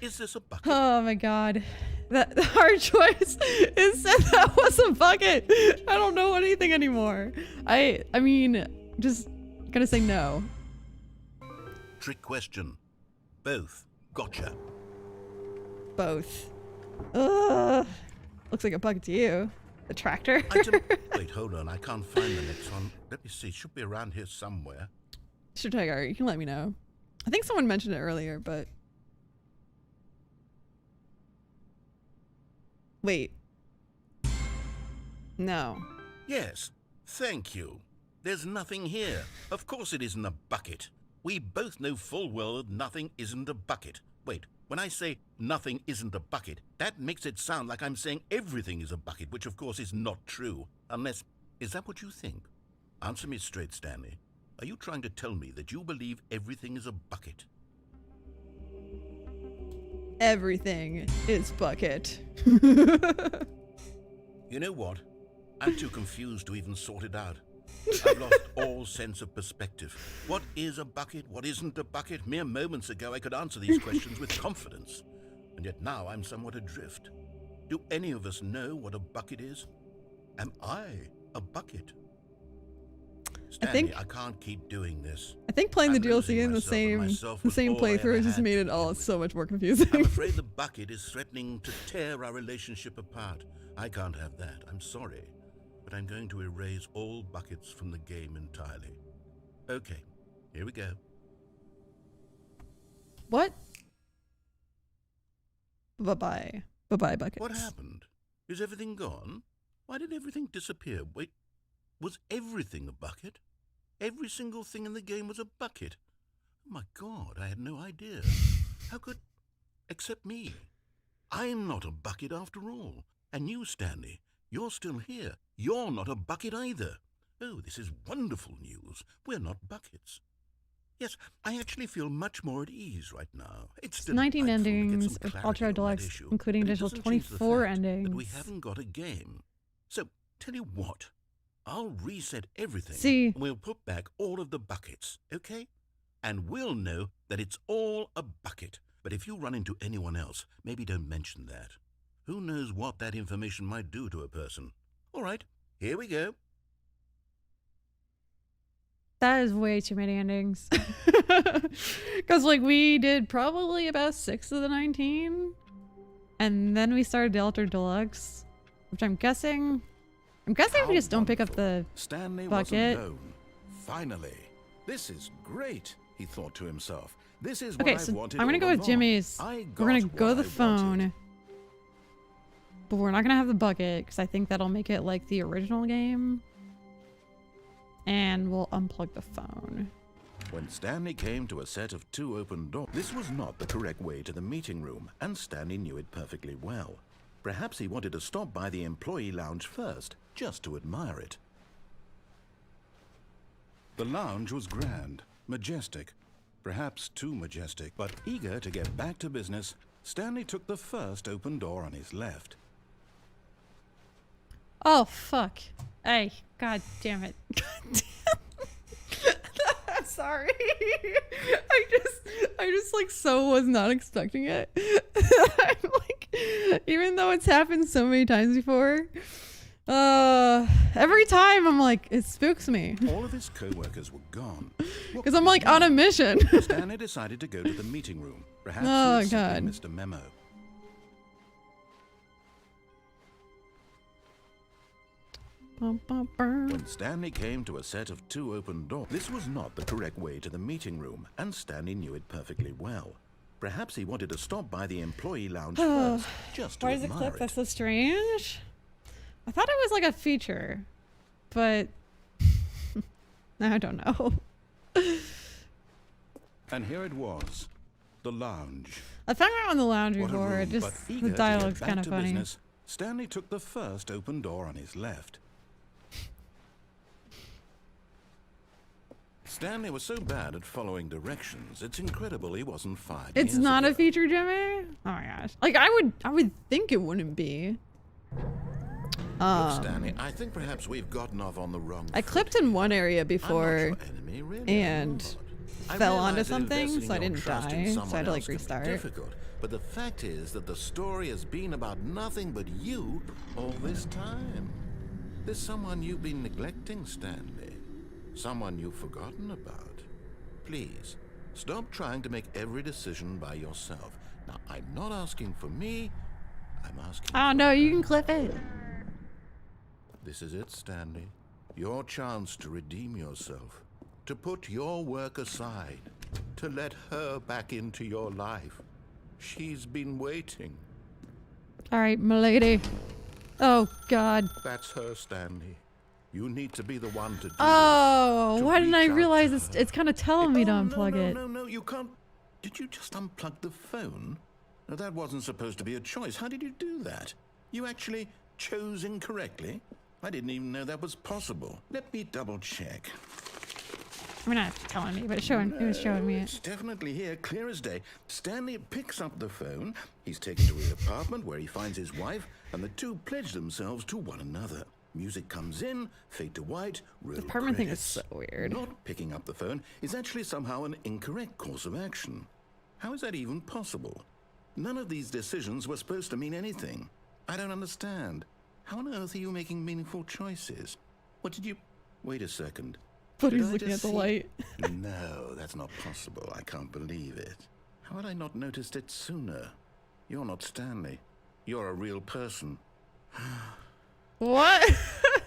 Is this a bucket? Oh my god. The hard choice is said that was a bucket. I don't know anything anymore. I mean, just gonna say no. Trick question. Both. Gotcha. Both. Ugh. Looks like a bucket to you. The tractor. Item... Wait, hold on. I can't find the next one. Let me see. Should be around here somewhere. Sure, Tiger. You can let me know. I think someone mentioned it earlier, but... Wait. No. Yes. Thank you. There's nothing here. Of course it isn't a bucket. We both know full well that nothing isn't a bucket. Wait, when I say nothing isn't a bucket, that makes it sound like I'm saying everything is a bucket, which of course is not true. Unless, is that what you think? Answer me straight, Stanley. Are you trying to tell me that you believe everything is a bucket? Everything is bucket. You know what? I'm too confused to even sort it out. I've lost all sense of perspective. What is a bucket? What isn't a bucket? Mere moments ago I could answer these questions with confidence. And yet now I'm somewhat adrift. Do any of us know what a bucket is? Am I a bucket? Stanley, I can't keep doing this. I think playing the I'm DLC losing in the myself and same myself was all I playthrough ever just had made to it all do with. so much more confusing. I'm afraid the bucket is threatening to tear our relationship apart. I can't have that. I'm sorry. But I'm going to erase all buckets from the game entirely. Okay, here we go. What? Bye-bye. Bye-bye, buckets. What happened? Is everything gone? Why did everything disappear? Wait, was everything a bucket? Every single thing in the game was a bucket. Oh my God, I had no idea. How could... Except me. I'm not a bucket after all. And you, Stanley, you're still here. You're not a bucket either. Oh, this is wonderful news. We're not buckets. Yes, I actually feel much more at ease right now. It's 19 delightful to get endings some with clarity Ultra on that Deluxe, issue, including but it additional doesn't change the 24 fact endings. that we haven't got a game. So, tell you what, I'll reset everything. See. And we'll put back all of the buckets, okay? And we'll know that it's all a bucket. But if you run into anyone else, maybe don't mention that. Who knows what that information might do to a person? All right, here we go. That is way too many endings. Because, like, we did probably about 6 of the 19. And then we started the Ultra Deluxe. Which I'm guessing... we just don't pick up the Stanley bucket. was alone. Finally. This is great, he thought to himself. This is what Okay, I've so wanted I'm gonna all go with along. Jimmy's. I We're got gonna go to what the I wanted. phone. But we're not gonna have the bucket, because I think that'll make it like the original game. And we'll unplug the phone. When Stanley came to a set of 2 open doors, this was not the correct way to the meeting room, and Stanley knew it perfectly well. Perhaps he wanted to stop by the employee lounge first, just to admire it. The lounge was grand, majestic, perhaps too majestic, but eager to get back to business, Stanley took the first open door on his left. Oh, fuck. Hey, god damn it. I'm sorry. I just like so was not expecting it. I'm like, even though it's happened so many times before, every time I'm like, it spooks me. All of his co-workers were gone. Because I'm like on a mission. Stanley decided to go to the meeting room. Perhaps Oh, he had simply God. missed a memo. Bum, bum, bum. When Stanley came to a set of 2 open doors, this was not the correct way to the meeting room, and Stanley knew it perfectly well. Perhaps he wanted to stop by the employee lounge first, just to Why does it admire clip? it. That's so strange. I thought it was like a feature, but I don't know. And here it was, the lounge. I found out on the lounge What a before. room, It but just eager the to get dialogue's back kind of to funny. business, Stanley took the first open door on his left. Stanley was so bad at following directions, it's incredible he wasn't fired. It's years not ago. a feature, Jimmy. Oh my gosh! Like I would think it wouldn't be. Look, Stanley, I think perhaps we've gotten off on the wrong I foot clipped in one area I'm not before your enemy, really, I'm and not. I fell onto realize that something, investing so I your didn't trust in die, so I someone had to, like, else can be restart. difficult, but the fact is that the story has been about nothing but you all this time. There's someone you've been neglecting, Stanley. Someone you've forgotten about. Please, stop trying to make every decision by yourself. Now, I'm not asking for me, I'm asking Oh no, you can clip it. This is it, Stanley. Your chance to redeem yourself. To put your work aside. To let her back into your life. She's been waiting. All right, milady. Oh God. That's her, Stanley. You need to be the one to do Oh, this, to why didn't I reach out realize to it's her. kind of telling me to Oh, unplug it? No, you can't. Did you just unplug the phone? No, that wasn't supposed to be a choice. How did you do that? You actually chose incorrectly? I didn't even know that was possible. Let me double check. I mean, not telling me, but it was showing me it. It's definitely here, clear as day. Stanley picks up the phone. He's taken to his apartment where he finds his wife, and the two pledge themselves to one another. Music comes in, fade to white, roll The apartment thing is credits. so weird. Not picking up the phone is actually somehow an incorrect course of action. How is that even possible? None of these decisions were supposed to mean anything. I don't understand. How on earth are you making meaningful choices? What did you... Wait a second. But Did he's I looking just at the see- light. No, that's not possible. I can't believe it. How had I not noticed it sooner? You're not Stanley. You're a real person. What?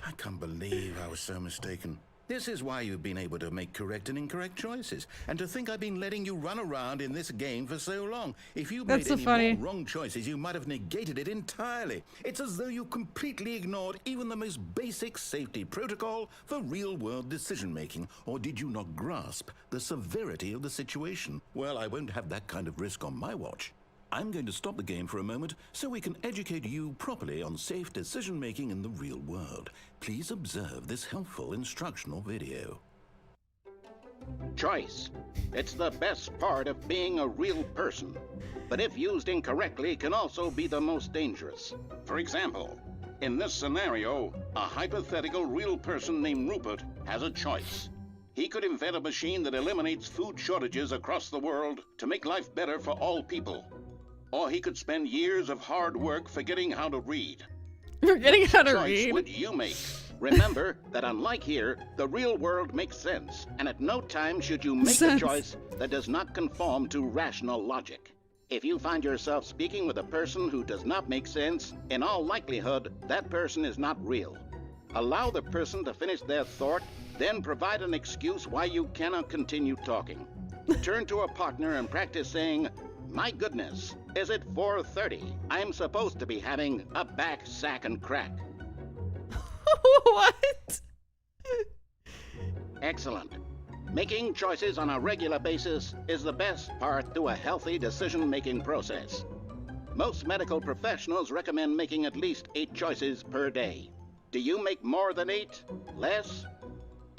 I can't believe I was so mistaken. This is why you've been able to make correct and incorrect choices. And to think I've been letting you run around in this game for so long. If you That's made so any funny. more wrong choices, you might have negated it entirely. It's as though you completely ignored even the most basic safety protocol for real-world decision-making. Or did you not grasp the severity of the situation? Well, I won't have that kind of risk on my watch. I'm going to stop the game for a moment so we can educate you properly on safe decision-making in the real world. Please observe this helpful instructional video. Choice. It's the best part of being a real person. But if used incorrectly, can also be the most dangerous. For example, in this scenario, a hypothetical real person named Rupert has a choice. He could invent a machine that eliminates food shortages across the world to make life better for all people. Or he could spend years of hard work forgetting how to read. Forgetting how to Choice read. would you make? Remember that unlike here, the real world makes sense, and at no time should you make Sense. a choice that does not conform to rational logic. If you find yourself speaking with a person who does not make sense, in all likelihood, that person is not real. Allow the person to finish their thought, then provide an excuse why you cannot continue talking. Turn to a partner and practice saying, "My goodness, is it 4:30? I'm supposed to be having a back, sack, and crack." What? Excellent. Making choices on a regular basis is the best part to a healthy decision-making process. Most medical professionals recommend making at least 8 choices per day. Do you make more than 8? Less?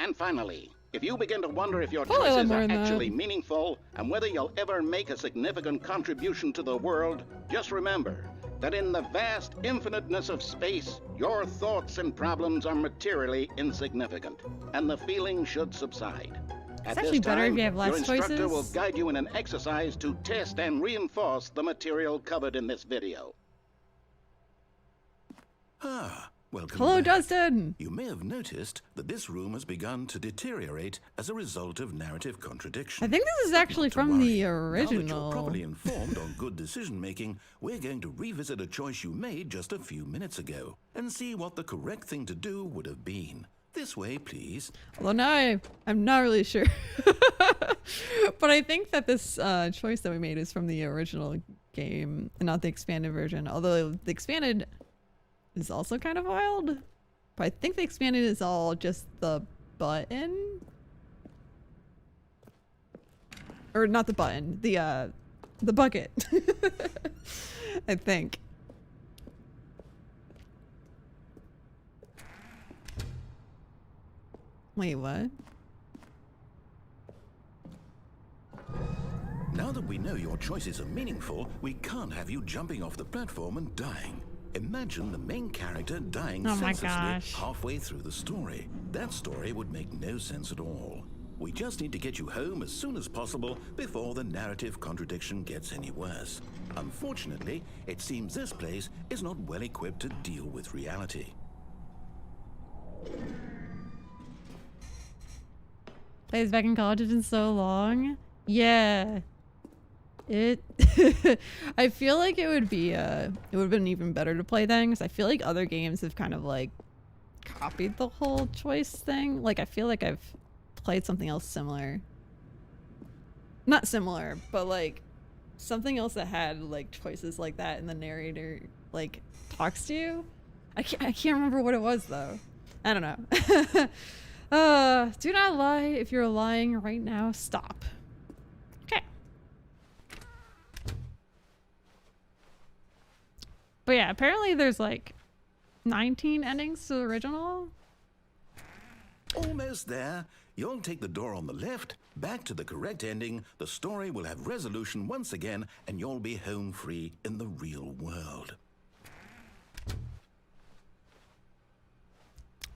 And finally, if you begin to wonder if your Probably a lot choices more are than that. actually meaningful and whether you'll ever make a significant contribution to the world, just remember that in the vast infiniteness of space, your thoughts and problems are materially insignificant, and the feeling should subside. At actually this better if time, you have less your instructor choices. will guide you in an exercise to test and reinforce the material covered in this video. Welcome Hello, back. Dustin. You may have noticed that this room has begun to deteriorate as a result of narrative contradiction. I think this is actually Not to from the worry. Now that original. you're properly informed on good decision-making, we're going to revisit a choice you made just a few minutes ago and see what the correct thing to do would have been. This way, please. Although now I'm not really sure. But I think that this choice that we made is from the original game and not the expanded version. Although the expanded is also kind of wild. But I think the expanded is all just the button. Or not the button, the bucket. I think. Wait, what? Now that we know your choices are meaningful, we can't have you jumping off the platform and dying. Imagine the main character dying Oh my senselessly gosh. halfway through the story. That story would make no sense at all. We just need to get you home as soon as possible before the narrative contradiction gets any worse. Unfortunately, it seems this place is not well equipped to deal with reality. Plays back in college, it's been so long. Yeah. It I feel like it would have been even better to play then, because I feel like other games have kind of like copied the whole choice thing. Like I feel like I've played something else similar. Not similar, but like something else that had like choices like that and the narrator like talks to you. I can't remember what it was though. I don't know. Do not lie. If you're lying right now, stop. Okay. But yeah, apparently there's like 19 endings to the original. Almost there. You'll take the door on the left, back to the correct ending, the story will have resolution once again, and you'll be home free in the real world.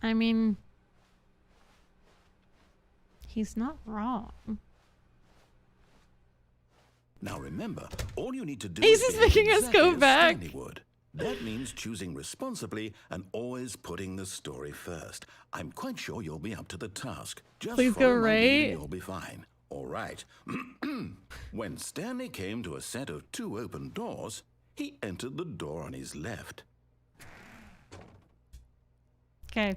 I mean, he's not wrong. Now remember, all you need to do He's is just making us exactly go as back. Stanley would. That means choosing responsibly and always putting the story first. I'm quite sure you'll be up to the task. Just Please follow go my lead right. and you'll be fine. All right. When Stanley came to a set of 2 open doors, he entered the door on his left. Okay.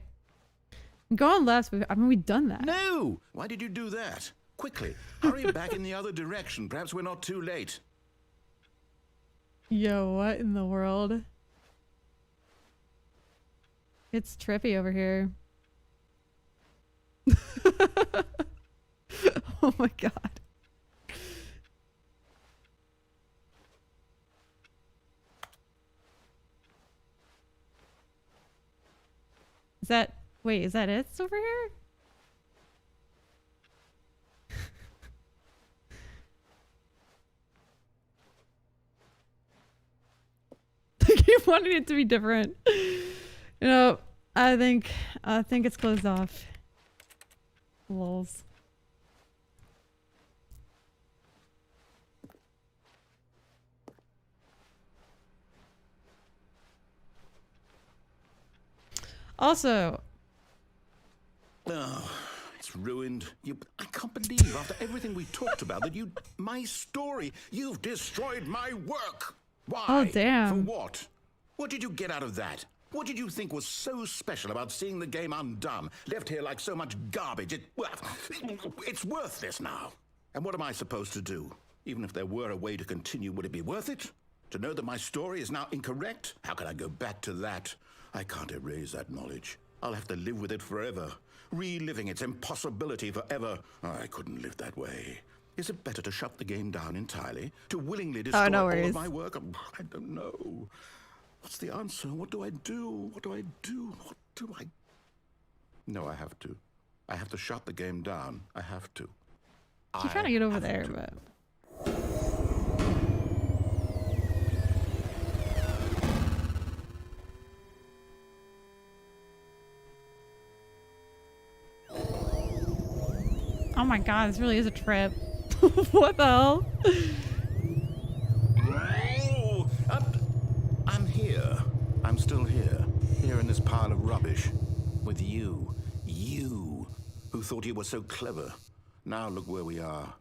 Go on left. I mean, we've done that. No! Why did you do that? Quickly, hurry back in the other direction. Perhaps we're not too late. Yo, what in the world? It's trippy over here. Oh my god. Is that... Wait, is that it? It's over here? I keep wanting it to be different. You know, I think it's closed off. Lols. Also, Oh, it's ruined. I can't believe after everything we talked about that my story, you've destroyed my work. Why? Oh, damn. For what? What did you get out of that? What did you think was so special about seeing the game undone, left here like so much garbage? It's worthless now. And what am I supposed to do? Even if there were a way to continue, would it be worth it? To know that my story is now incorrect? How can I go back to that? I can't erase that knowledge. I'll have to live with it forever. Reliving its impossibility forever. I couldn't live that way. Is it better to shut the game down entirely? To willingly destroy no all worries. of my work? I don't know. What's the answer? What do I do? What do I do? What do I... No, I have to. I have to shut the game down. I have to. keep trying to get over there, but... Oh my god, this really is a trip. What the hell? Oh, I'm here. I'm still here. Here in this pile of rubbish. With you. You, who thought you were so clever. Now look where we are.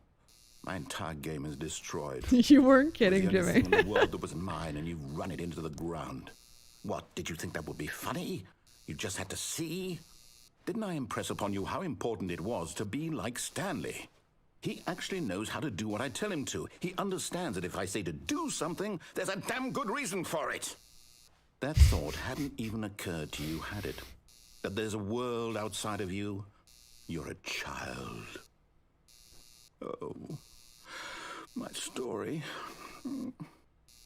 My entire game is destroyed. You weren't kidding, It was the only Jimmy. thing in the world that was mine, and you've run it into the ground. What, did you think that would be funny? You just had to see? Didn't I impress upon you how important it was to be like Stanley? He actually knows how to do what I tell him to. He understands that if I say to do something, there's a damn good reason for it. That thought hadn't even occurred to you, had it? That there's a world outside of you? You're a child. Oh, my story.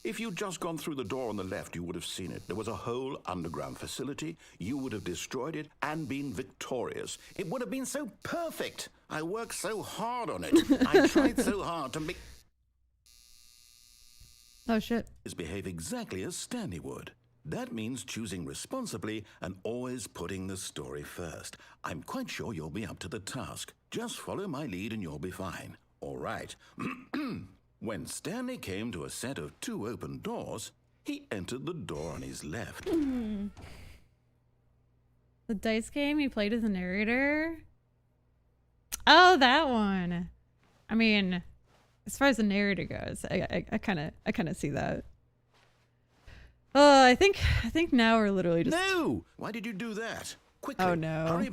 If you'd just gone through the door on the left, you would have seen it. There was a whole underground facility. You would have destroyed it and been victorious. It would have been so perfect. I worked so hard on it. I tried so hard to make... Oh shit. behave exactly as Stanley would. That means choosing responsibly and always putting the story first. I'm quite sure you'll be up to the task. Just follow my lead and you'll be fine. All right. When Stanley came to a set of 2 open doors, he entered the door on his left. The dice game you played as a narrator? Oh, that one. I mean, as far as the narrator goes, I kind of see that. I think now we're literally just... No! Why did you do that? Quickly. Oh, no. Hurry.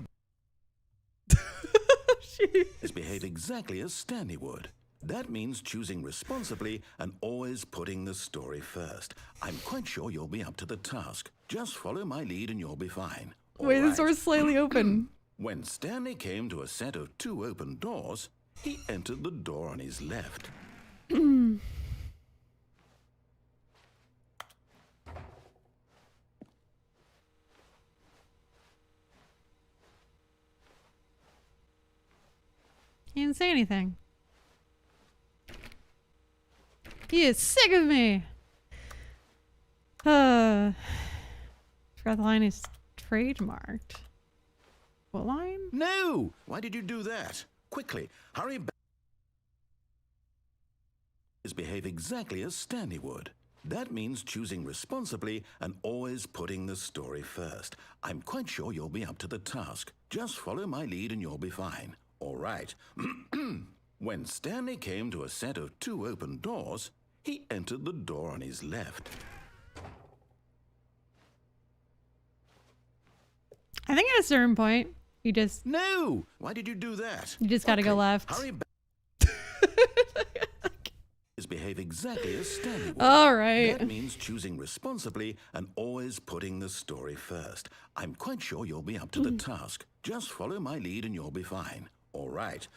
Jeez. Behave exactly as Stanley would. That means choosing responsibly and always putting the story first. I'm quite sure you'll be up to the task. Just follow my lead and you'll be fine. Wait, All the door's right. slightly open. When Stanley came to a set of 2 open doors, he entered the door on his left. He didn't say anything. He is sick of me. Forgot the line is trademarked. What line? No! Why did you do that? Quickly, hurry back. Behave exactly as Stanley would. That means choosing responsibly and always putting the story first. I'm quite sure you'll be up to the task. Just follow my lead and you'll be fine. All right. When Stanley came to a set of 2 open doors, he entered the door on his left. I think at a certain point, you just No! Why did you do that? You just gotta go Quickly, left. Hurry back. Behave exactly as Stanley would. All right. That means choosing responsibly and always putting the story first. I'm quite sure you'll be up to the task. Just follow my lead and you'll be fine. All right.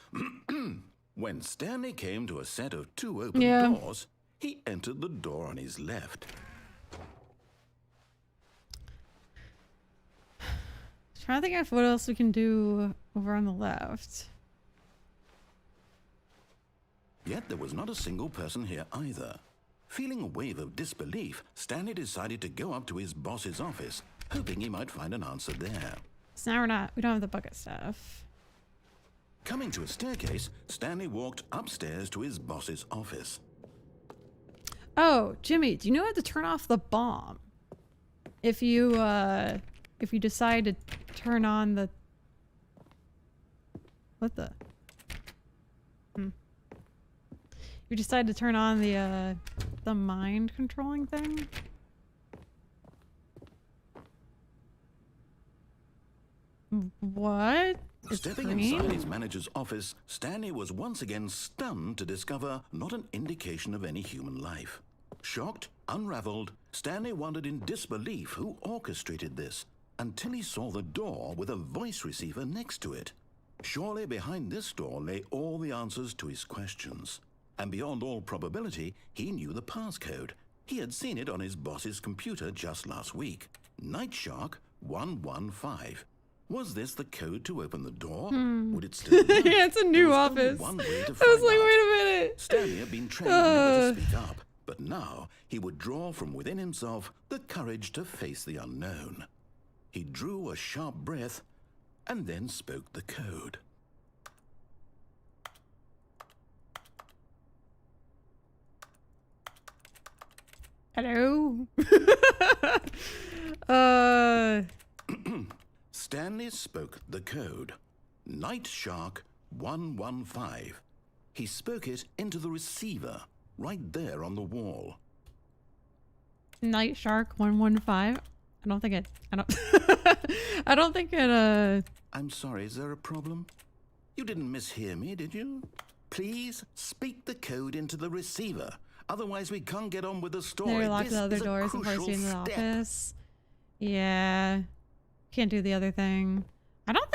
When Stanley came to a set of 2 open doors, he entered the door on his left. Trying to think of what else we can do over on the left. Yet there was not a single person here either. Feeling a wave of disbelief, Stanley decided to go up to his boss's office, hoping he might find an answer there. So now we don't have the bucket stuff. Coming to a staircase, Stanley walked upstairs to his boss's office. Oh, Jimmy, do you know how to turn off the bomb? If you decide to turn on the... What the... You decide to turn on the mind controlling thing? What? It's Stepping green? inside his manager's office, Stanley was once again stunned to discover not an indication of any human life. Shocked, unraveled, Stanley wondered in disbelief who orchestrated this, until he saw the door with a voice receiver next to it. Surely behind this door lay all the answers to his questions. And beyond all probability, he knew the passcode. He had seen it on his boss's computer just last week. Night Shark 115. Was this the code to open the door? Would it still work? Yeah, it's a new There was only office. one way to I was find like, out. wait a minute. Stanley had been trained never to speak up, but now he would draw from within himself the courage to face the unknown. He drew a sharp breath and then spoke the code. Hello? Stanley spoke the code. Night Shark 115. He spoke it into the receiver, right there on the wall. Night Shark 115? I don't think I don't think it, I'm sorry, is there a problem? You didn't mishear me, did you? Please speak the code into the receiver. Otherwise, we can't get on with the story. They locked This the other is a doors before crucial seeing the step. office. Yeah. Can't do the other thing. I don't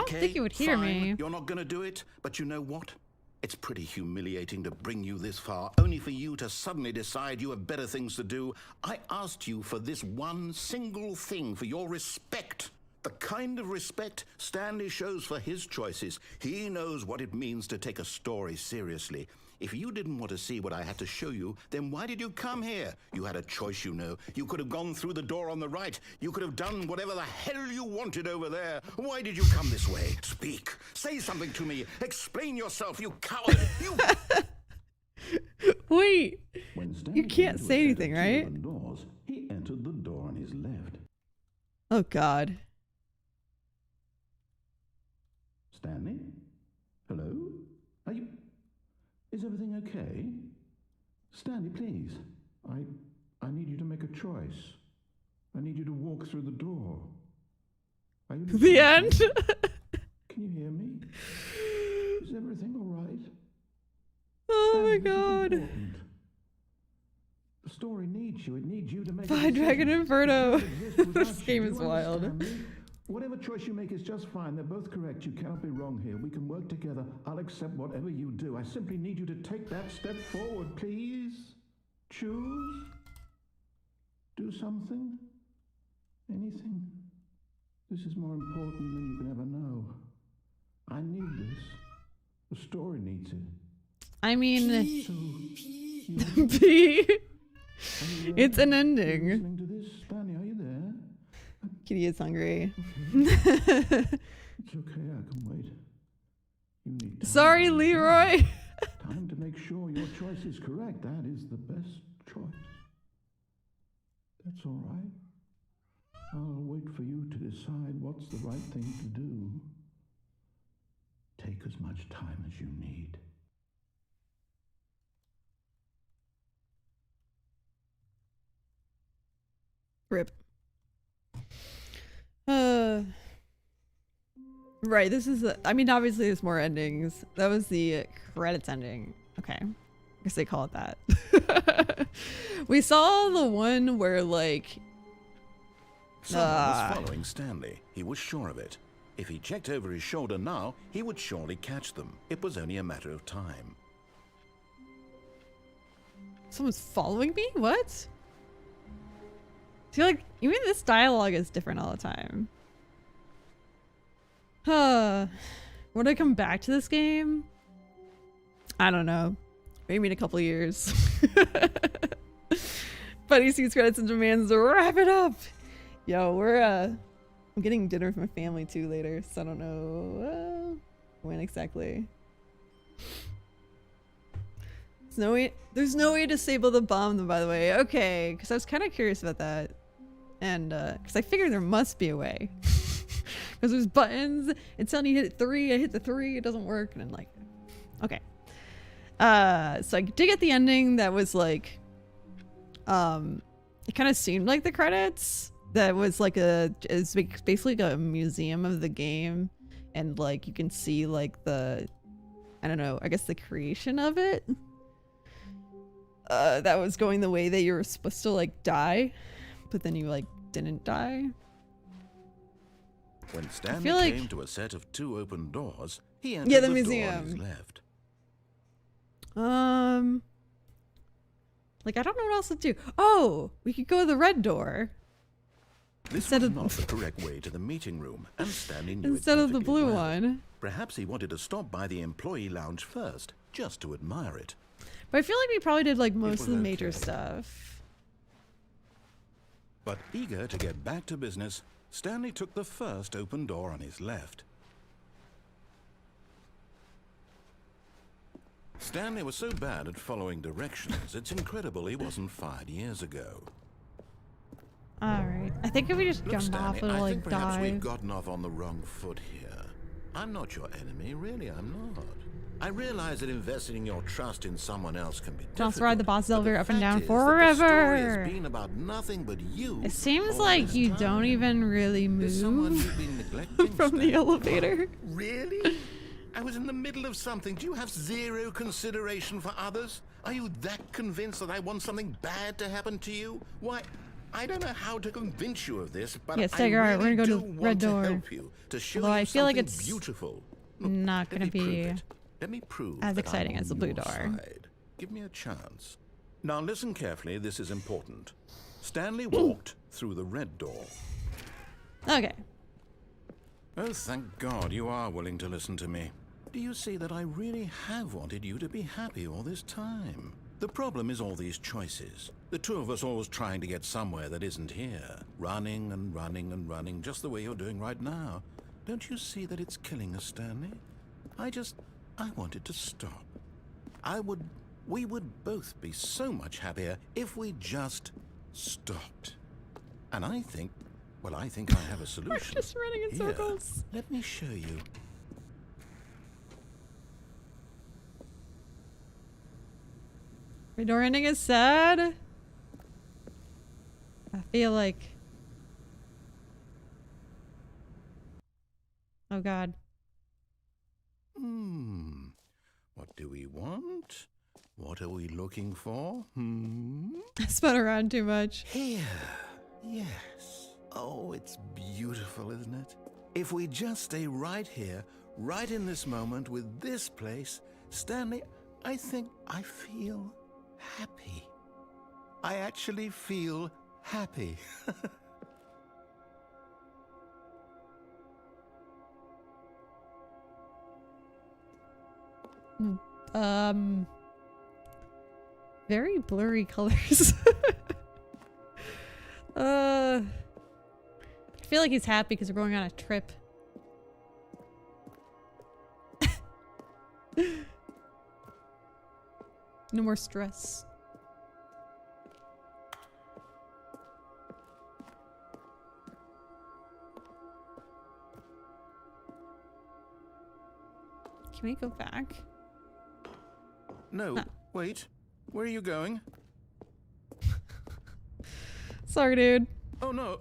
think you would hear fine. me. You're not going to do it, but you know what? It's pretty humiliating to bring you this far, only for you to suddenly decide you have better things to do. I asked you for this one single thing, for your respect. The kind of respect Stanley shows for his choices. He knows what it means to take a story seriously. If you didn't want to see what I had to show you, then why did you come here? You had a choice, you know. You could have gone through the door on the right. You could have done whatever the hell you wanted over there. Why did you come this way? Speak. Say something to me. Explain yourself, you coward. You... Wait. When Stanley You can't came to a say set anything, of right? open doors, he entered the door on his left. Oh God. Stanley? Hello? Are you... Is everything okay? Stanley, please. I need you to make a choice. I need you to walk through the door. Are you listening The to end. me? Can you hear me? Is everything all right? Oh my Stanley, this is God. important. The story needs issue. It needs you to make Fine Dragon Inferno. This game is wild. Whatever choice you make is just fine. They're both correct. You cannot be wrong here. We can work together. I'll accept whatever you do. I simply need you to take that step forward, please. Choose. Do something. Anything. This is more important than you can ever know. I need this. The story needs it. I mean, So, P. It's an ending. listening to this, Stanley, are you there? Kitty is hungry. It's okay, I can wait. You need time. Sorry, Leroy. Time to make sure your choice is correct. That is the best choice. That's all right. I'll wait for you to decide what's the right thing to do. Take as much time as you need. Rip. Right, this is I mean, obviously there's more endings. That was the credits ending. Okay. I guess they call it that. We saw the one where, like... Someone was following Stanley. He was sure of it. If he checked over his shoulder now, he would surely catch them. It was only a matter of time. Someone's following me? What? I feel like even this dialogue is different all the time. Would I come back to this game? I don't know. Maybe in a couple years. But he sees credits and demands to wrap it up. Yo, we're I'm getting dinner with my family too later, so I don't know when exactly. There's no way to disable the bomb, by the way. Okay, because I was kind of curious about that. And because I figured there must be a way. Because there's buttons. It's telling you hit 3. I hit the 3. It doesn't work. And I'm like, okay. So I did get the ending that was like, it kind of seemed like the credits. That was like it's basically like a museum of the game. And like you can see like the, I don't know, I guess the creation of it. That was going the way that you were supposed to like die. But then you like didn't die. When Stanley came to a set of 2 open doors, he entered the the museum. door on his left. Like I don't know what else to do. Oh, we could go to the red door. This was not the correct way to the meeting room, and Stanley knew Instead it of the perfectly blue well. one. Perhaps he wanted to stop by the employee lounge first, just to admire it. But I feel like we probably did like most was of the major okay. stuff. But eager to get back to business, Stanley took the first open door on his left. Stanley was so bad at following directions, it's incredible he wasn't fired years ago. Alright. I think if we just Look, jump Stanley, off, it'll I like think perhaps we've die. gotten off on the wrong foot here. I'm not your enemy, really, I'm not. I realize that investing your trust in someone else can be difficult. Just ride the boss but elevator up and fact down is that the story forever. has been about nothing but you. It seems all like this you time. don't even really There's someone move you've been neglecting, from the Stanley. elevator. Really? I was in the middle of something. Do you have zero consideration for others? Are you that convinced that I want something bad to happen to you? Why, I don't know how to convince you of this, but Yes, I Tiger, really alright, we're gonna go do to the want red to door. help you, to show Although you I feel like something it's beautiful. not Let gonna me prove be it. Let me prove as that exciting I'm as the on blue your door. side. Give me a chance. Now listen carefully, this is important. Stanley walked through the red door. Okay. Oh, thank God you are willing to listen to me. Do you see that I really have wanted you to be happy all this time? The problem is all these choices. The two of us always trying to get somewhere that isn't here. Running and running and running, just the way you're doing right now. Don't you see that it's killing us, Stanley? I wanted to stop. We would both be so much happier if we just stopped. And I think I have a solution. We're just running in Here, circles. let me show you. The door ending is sad. I feel like. Oh God. What do we want? What are we looking for? I spun around too much. Here. Yes. Oh, it's beautiful, isn't it? If we just stay right here, right in this moment with this place, Stanley, I think I feel happy. I actually feel happy. Very blurry colors. I feel like he's happy because we're going on a trip. No more stress. Can we go back? No, wait. Where are you going? Sorry, dude. Oh no.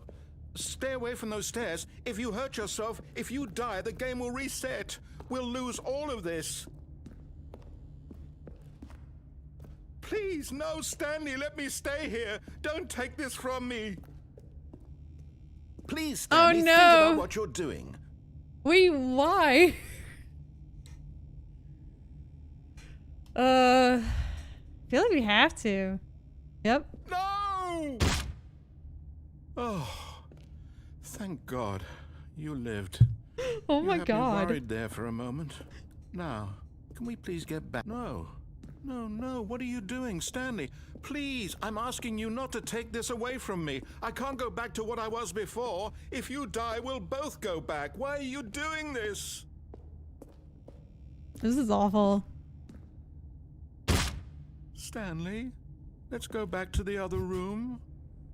Stay away from those stairs. If you hurt yourself, if you die, the game will reset. We'll lose all of this. Please, no, Stanley, let me stay here. Don't take this from me. Please, Stanley, think about what you're doing. Wait, why? I feel like we have to. Yep. No! Oh, thank God you lived. Oh my You had God. me worried there for a moment. Now, can we please get back? No. No, what are you doing, Stanley? Please, I'm asking you not to take this away from me. I can't go back to what I was before. If you die, we'll both go back. Why are you doing this? This is awful. Stanley, let's go back to the other room.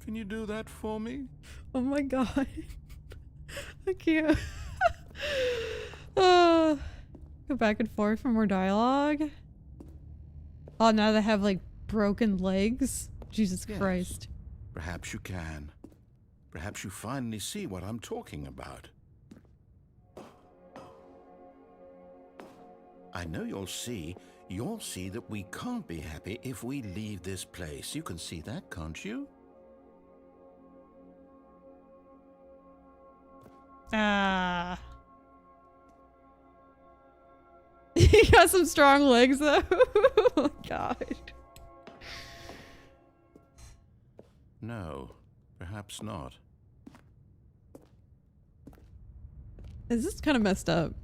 Can you do that for me? Oh my God. I can't. Go back and forth for more dialogue. Oh, now they have like broken legs. Jesus Christ. Perhaps you can. Perhaps you finally see what I'm talking about. I know you'll see that we can't be happy if we leave this place. You can see that, can't you? He got some strong legs though. Oh my God. No, perhaps not. This is kind of messed up.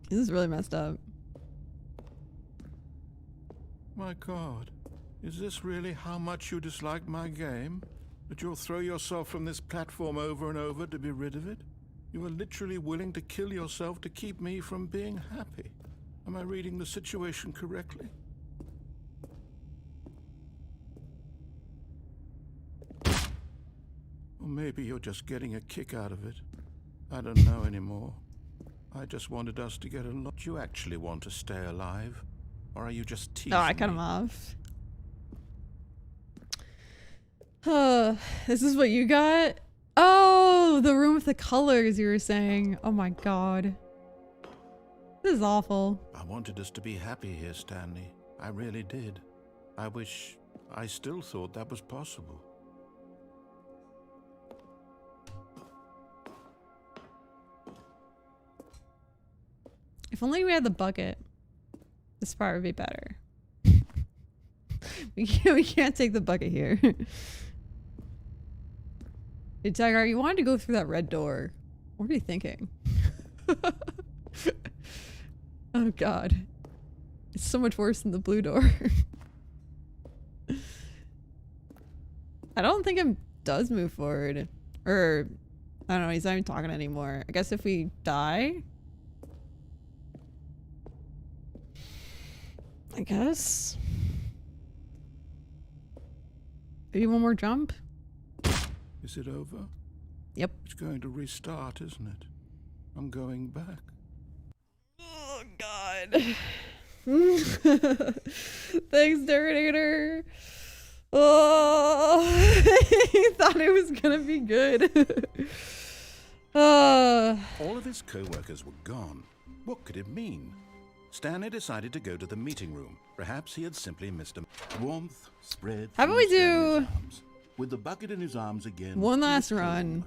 This is really messed up. My God, is this really how much you dislike my game? That you'll throw yourself from this platform over and over to be rid of it? You are literally willing to kill yourself to keep me from being happy. Am I reading the situation correctly? Or maybe you're just getting a kick out of it. I don't know anymore. I just wanted us to get a lot. Do you actually want to stay alive? Or are you just teasing Oh, I cut me? him off. This is what you got? Oh, the room with the colors you were saying. Oh my God. This is awful. I wanted us to be happy here, Stanley. I really did. I wish I still thought that was possible. If only we had the bucket. This part would be better. we can't take the bucket here. Hey, Tiger, you wanted to go through that red door. What are you thinking? Oh God. It's so much worse than the blue door. I don't think it does move forward. Or, I don't know, he's not even talking anymore. I guess if we die? I guess. Maybe one more jump? Is it over? Yep. It's going to restart, isn't it? I'm going back. Oh God. Thanks, Terminator. Oh, he thought it was gonna be good. All of his co-workers were gone. What could it mean? Stanley decided to go to the meeting room. Perhaps he had simply missed a... Warmth spread. How about through we do Stanley's arms. With the bucket in his arms again. one he last was run, home.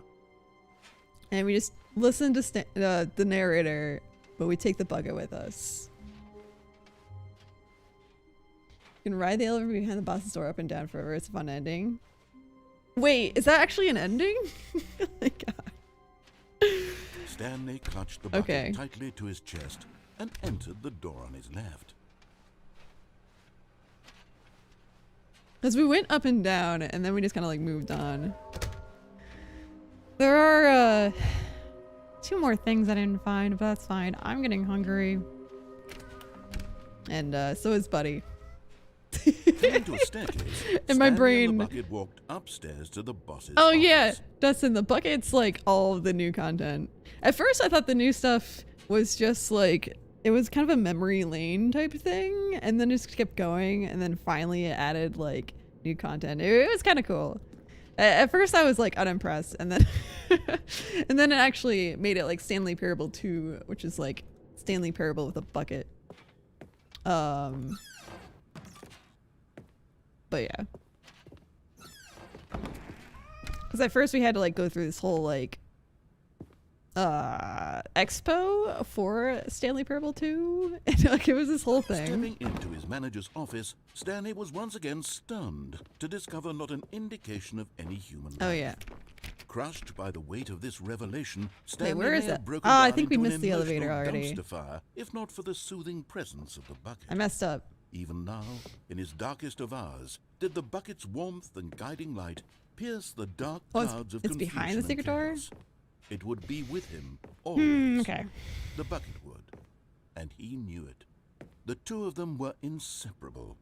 and we just listen to the narrator, but we take the bucket with us. You can ride the elevator behind the boss's door up and down forever. It's a fun ending. Wait, is that actually an ending? Oh my god. Stanley clutched the bucket Okay. tightly to his chest and entered the door on his left. Because we went up and down, and then we just kind of like moved on. There are 2 more things I didn't find, but that's fine. I'm getting hungry. And so is Buddy. Coming to a staircase, In my Stanley brain. and the bucket walked upstairs to the boss's Oh office. yeah, Dustin, the bucket's like all of the new content. At first I thought the new stuff was just like, it was kind of a memory lane type thing, and then it just kept going, and then finally it added like new content. It was kind of cool. At first I was like unimpressed, and then and then it actually made it like Stanley Parable 2, which is like Stanley Parable with a bucket. But yeah. Because at first we had to like go through this whole like expo for Stanley Parable 2, and like it was this whole thing. Stepping into his manager's office, Stanley was once again stunned to discover not an indication of any human life. Oh yeah. Crushed by the weight of this revelation, Stanley where is may have it? broken I down think we into an missed the elevator emotional already. dumpster fire, if not for the soothing presence of the bucket. I messed up. Even now, in his darkest of hours, did the bucket's warmth and guiding light pierce the dark Oh, it's- clouds of it's confusion behind the and secret door? chaos. It would be with him always. Okay. The bucket would, and he knew it. The two of them were inseparable.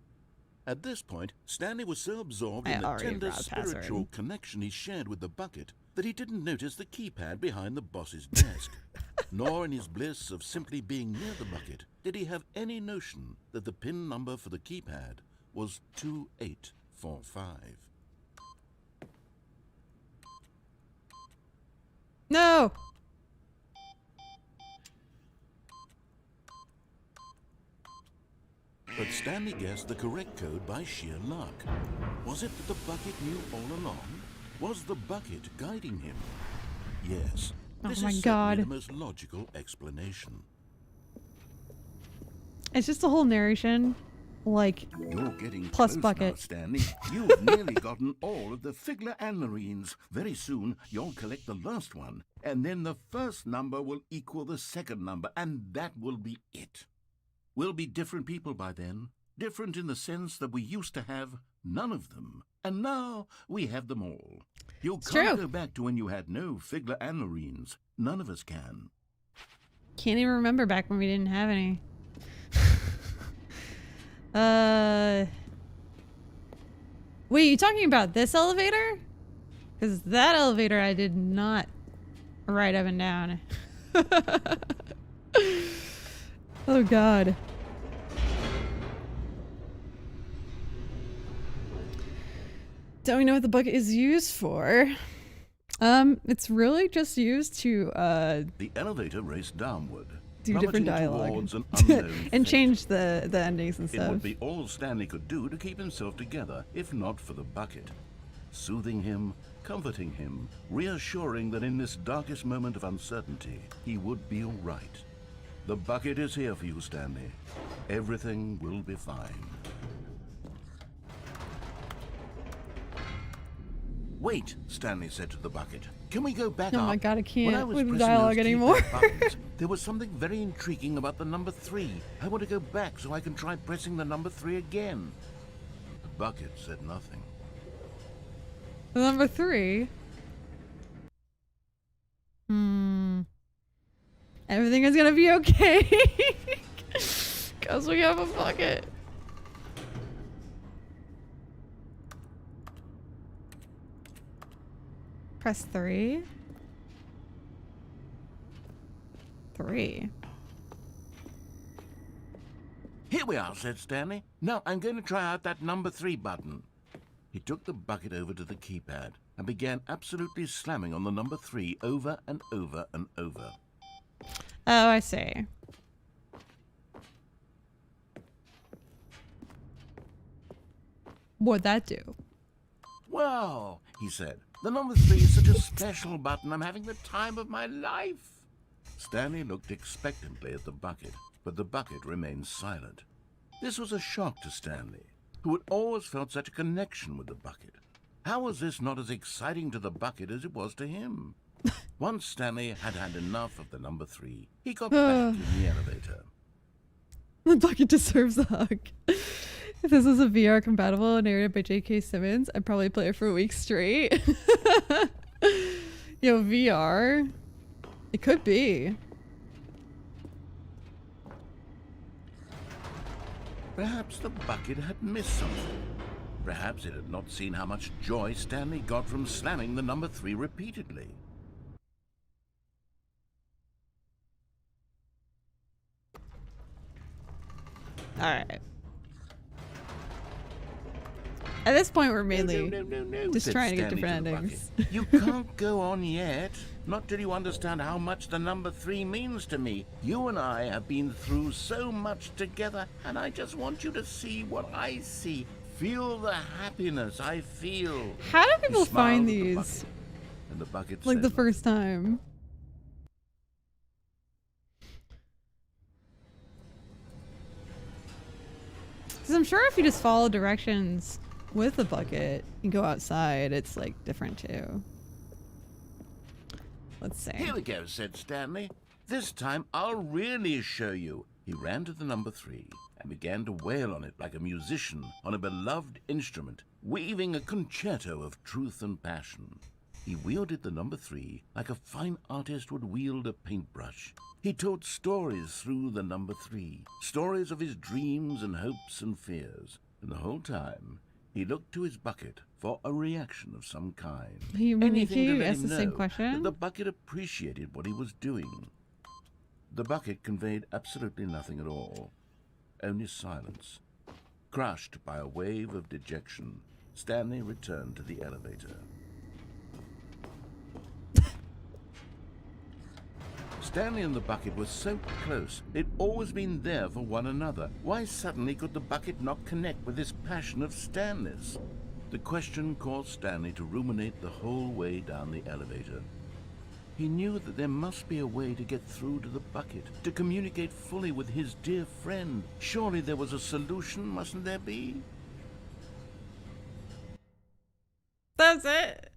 At this point, Stanley was so absorbed I in the already tender forgot the password. spiritual connection he shared with the bucket that he didn't notice the keypad behind the boss's desk. Nor in his bliss of simply being near the bucket did he have any notion that the PIN number for the keypad was 2845. No! But Stanley guessed the correct code by sheer luck. Was it that the bucket knew all along? Was the bucket guiding him? Yes. Oh This my is God. certainly the most logical explanation. It's just a whole narration. Like, You're getting Plus close bucket. now, Stanley. You've nearly gotten all of the Figler and Marines. Very soon, you'll collect the last one, and then the first number will equal the second number, and that will be it. We'll be different people by then. Different in the sense that we used to have none of them, and now we have them all. You It's can't true. go back to when you had no Figler and Marines. None of us can. can't even remember back when we didn't have any. Wait, you talking about this elevator? Because that elevator I did not ride up and down. Oh god. Don't we know what the bucket is used for? It's really just used to The elevator raced downward, do different plummeting dialogue towards an unknown and fate. change the endings and It stuff. would be all Stanley could do to keep himself together, if not for the bucket. Soothing him, comforting him, reassuring that in this darkest moment of uncertainty, he would be all right. The bucket is here for you, Stanley. Everything will be fine. Wait, Stanley said to the bucket. Can we go back Oh up? my God, I can't When I was with the pressing dialogue those keypad anymore. buttons, there was something very intriguing about the number 3. I want to go back so I can try pressing the number 3 again. The bucket said nothing. Number 3. Everything is gonna be okay. Because we have a bucket. Press 3. 3. Here we are, said Stanley. Now I'm going to try out that number 3 button. He took the bucket over to the keypad and began absolutely slamming on the number 3 over and over and over. Oh, I see. What'd that do? Well, he said, the number 3 is such a special button. I'm having the time of my life. Stanley looked expectantly at the bucket, but the bucket remained silent. This was a shock to Stanley, who had always felt such a connection with the bucket. How was this not as exciting to the bucket as it was to him? Once Stanley had had enough of the number 3, he got back in the elevator. The bucket deserves a hug. If this was a VR compatible and narrated by J.K. Simmons, I'd probably play it for a week straight. Yo, VR. It could be. Perhaps the bucket had missed something. Perhaps it had not seen how much joy Stanley got from slamming the number 3 repeatedly. Alright. At this point, we're mainly just said trying to get Stanley different to the endings. bucket. You can't go on yet. Not till you understand how much the number 3 means to me. You and I have been through so much together, and I just want you to see what I see. Feel the happiness I feel. How do people He smiled find at the these? bucket, and the bucket Like said, the first time. Because I'm sure if you just follow directions with the bucket and go outside, it's like different too. Let's see. Here we go, said Stanley. This time I'll really show you. He ran to the number 3 and began to wail on it like a musician on a beloved instrument, weaving a concerto of truth and passion. He wielded the number 3 like a fine artist would wield a paintbrush. He told stories through the number 3, stories of his dreams and hopes and fears. And the whole time, he looked to his bucket for a reaction of some kind. He Anything to let asked him the same know question? that the bucket appreciated what he was doing. The bucket conveyed absolutely nothing at all, only silence. Crushed by a wave of dejection, Stanley returned to the elevator. Stanley and the bucket were so close. They'd always been there for one another. Why suddenly could the bucket not connect with this passion of Stanley's? The question caused Stanley to ruminate the whole way down the elevator. He knew that there must be a way to get through to the bucket, to communicate fully with his dear friend. Surely there was a solution, mustn't there be? That's it.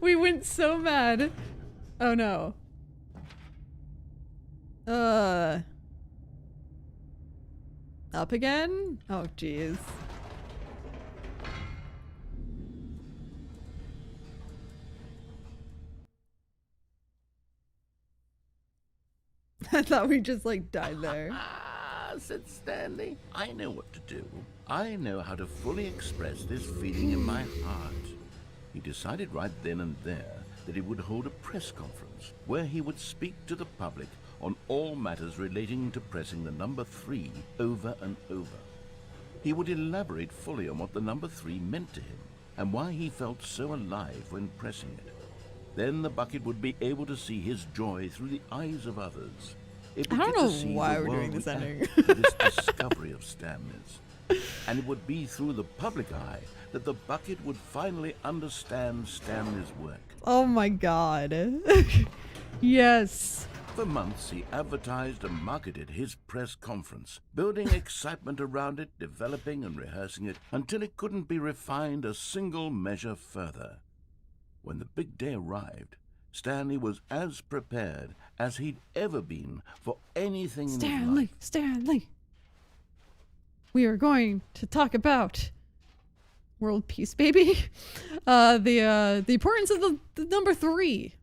we went so mad. Oh no. Up again? Oh jeez. I thought we just like died there. Ah, said Stanley. I know what to do. I know how to fully express this feeling in my heart. He decided right then and there that he would hold a press conference where he would speak to the public on all matters relating to pressing the number 3 over and over. He would elaborate fully on what the number 3 meant to him and why he felt so alive when pressing it. Then the bucket would be able to see his joy through the eyes of others. It would I don't get to know see why the we're doing world this ending. react to this discovery of Stanley's. And it would be through the public eye that the bucket would finally understand Stanley's work. Oh my god. Yes. For months, he advertised and marketed his press conference, building excitement around it, developing and rehearsing it, until it couldn't be refined a single measure further. When the big day arrived, Stanley was as prepared as he'd ever been for anything in his life. Stanley. We are going to talk about world peace, baby. The importance of the number 3.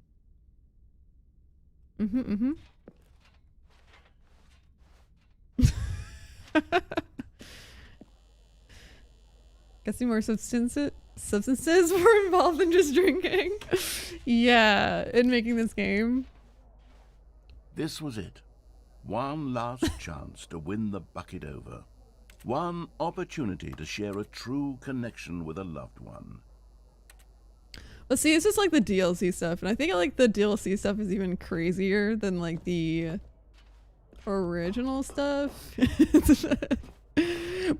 Guessing more substances were involved than just drinking. Yeah, in making this game. This was it. One last chance to win the bucket over. One opportunity to share a true connection with a loved one. But see, it's just like the DLC stuff, and I think like the DLC stuff is even crazier than like the original stuff.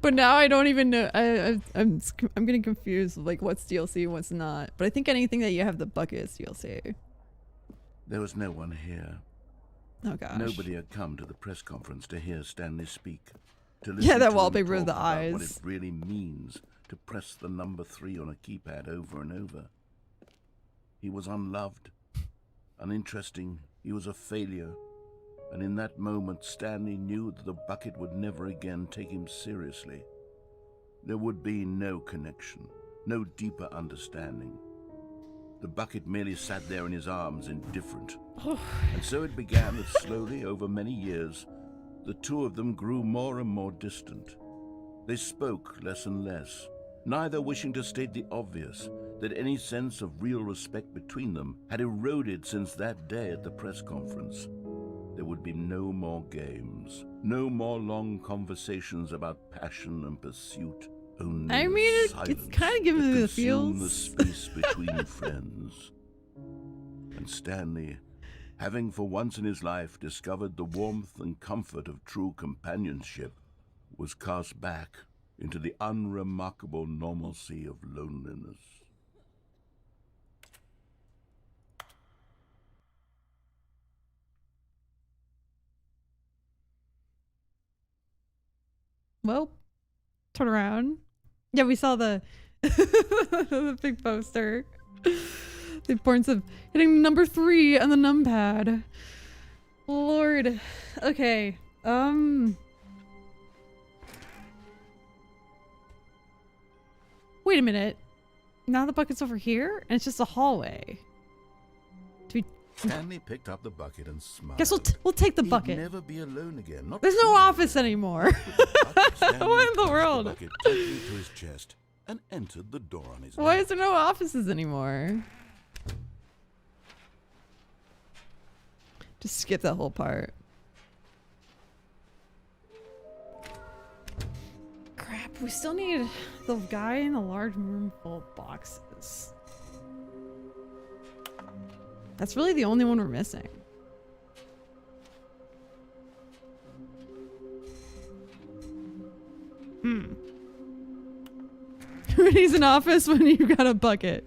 But now I don't even know. I'm getting confused with like what's DLC and what's not. But I think anything that you have the bucket is DLC. There was no one here. Oh gosh. Nobody had come to the press conference to hear Stanley speak. To listen Yeah, that to wallpaper him with the talk about what eyes. it really means to press the number 3 on a keypad over and over. He was unloved, uninteresting. He was a failure. And in that moment, Stanley knew that the bucket would never again take him seriously. There would be no connection, no deeper understanding. The bucket merely sat there in his arms, indifferent. And so it began that slowly, over many years, the two of them grew more and more distant. They spoke less and less, neither wishing to state the obvious, that any sense of real respect between them had eroded since that day at the press conference. There would be no more games, no more long conversations about passion and pursuit. Only I mean, it's kind of giving me the feels. The space between friends. And Stanley, having for once in his life discovered the warmth and comfort of true companionship, was cast back into the unremarkable normalcy of loneliness. Well, turn around. Yeah, we saw the the big poster. The importance of hitting number 3 on the numpad. Lord. Okay. Wait a minute. Now the bucket's over here, and it's just a hallway. Do we? Stanley picked up the bucket and smiled. Guess we'll take the He'd bucket. never be alone again. Not There's no office anymore. Stanley What in the clutched world? The bucket tightly to his chest and entered the door on his Why left. is there no offices anymore? Just skip that whole part. Crap, we still need the guy in the large room full of boxes. That's really the only one we're missing. Who needs an office when you've got a bucket?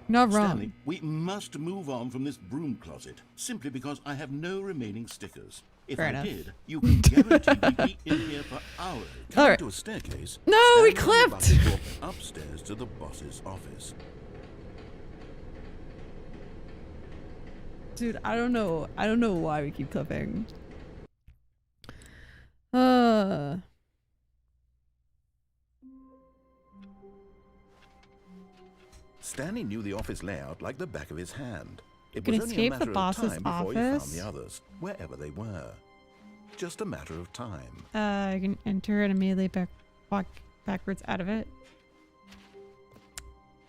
Not wrong. Stanley, we must move on from this broom closet, simply because I have no remaining stickers. If Fair I enough. did, you can guarantee we'd be in here for hours. All right. To a staircase. No, we Stanley and the clipped. bucket walked upstairs to the boss's office. Dude, I don't know why we keep clipping. Stanley knew the office layout like the back of his hand. It Can was only a escape the matter of boss's time before he found office? the others, wherever they were. Just a matter of time. I can enter and immediately walk backwards out of it.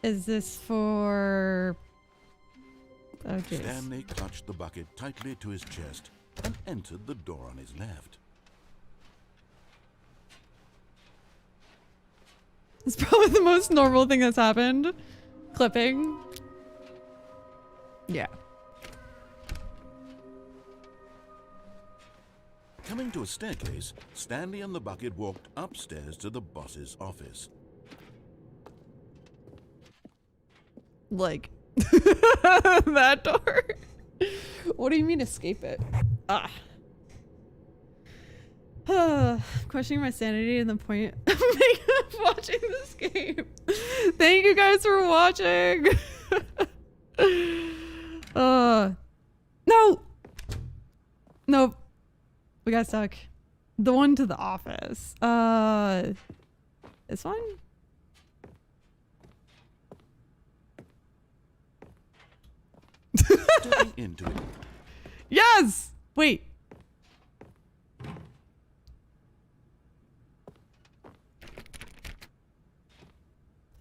Is this for... Oh, jeez. Stanley clutched the bucket tightly to his chest and entered the door on his left. It's probably the most normal thing that's happened. Clipping. Yeah. Coming to a staircase, Stanley and the bucket walked upstairs to the boss's office. Like that door. What do you mean escape it? Ah. Questioning my sanity and the point of watching this game. Thank you guys for watching. No. Nope. We got stuck. The one to the office. This one? Stepping into it. Yes! Wait.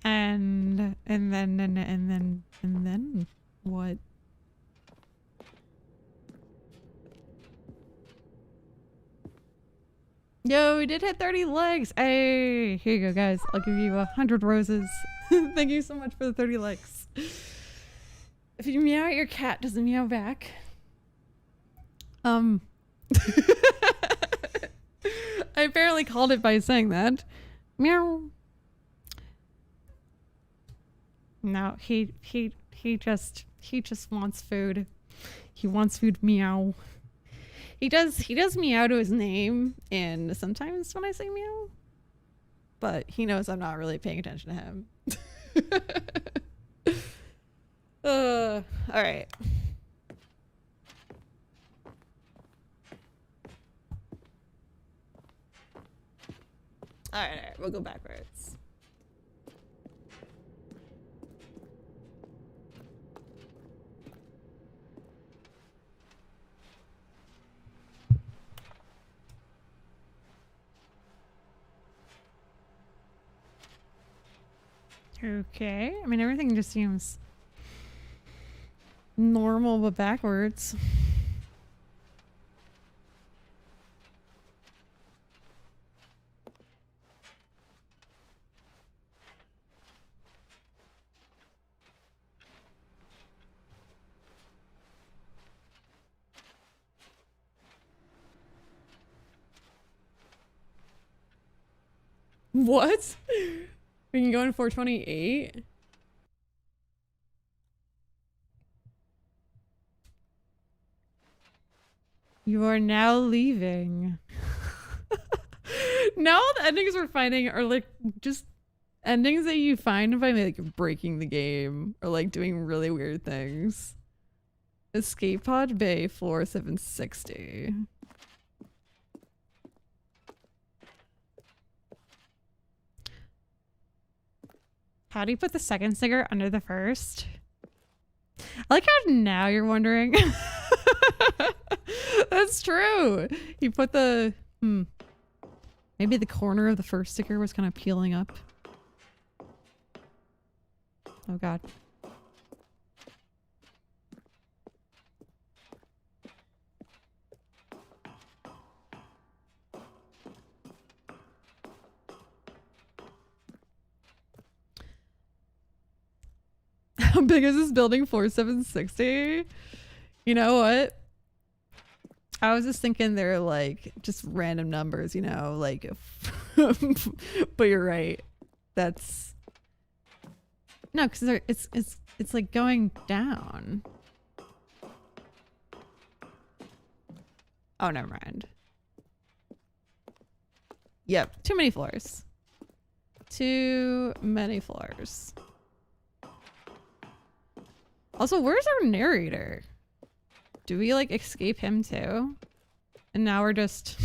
And then what? Yo, we did hit 30 likes. Hey, here you go, guys. I'll give you 100 roses. Thank you so much for the 30 likes. If you meow at your cat, does it meow back? I apparently called it by saying that. Meow. No, he just wants food. He wants food. Meow. He does meow to his name, and sometimes when I say meow, but he knows I'm not really paying attention to him. All right. All right, we'll go backwards. Okay, I mean, everything just seems normal but backwards. What? We can go in 428? You are now leaving. Now all the endings we're finding are like just endings that you find by like breaking the game or like doing really weird things. Escape pod bay floor 760. How do you put the second sticker under the first? I like how now you're wondering. That's true. You put the... Maybe the corner of the first sticker was kind of peeling up. Oh god. How big is this building? 4760? You know what? I was just thinking they're like just random numbers, you know, like but you're right. That's no, because it's like going down. Oh, never mind. Yep, too many floors. Too many floors. Also, where's our narrator? Do we like escape him too? And now we're just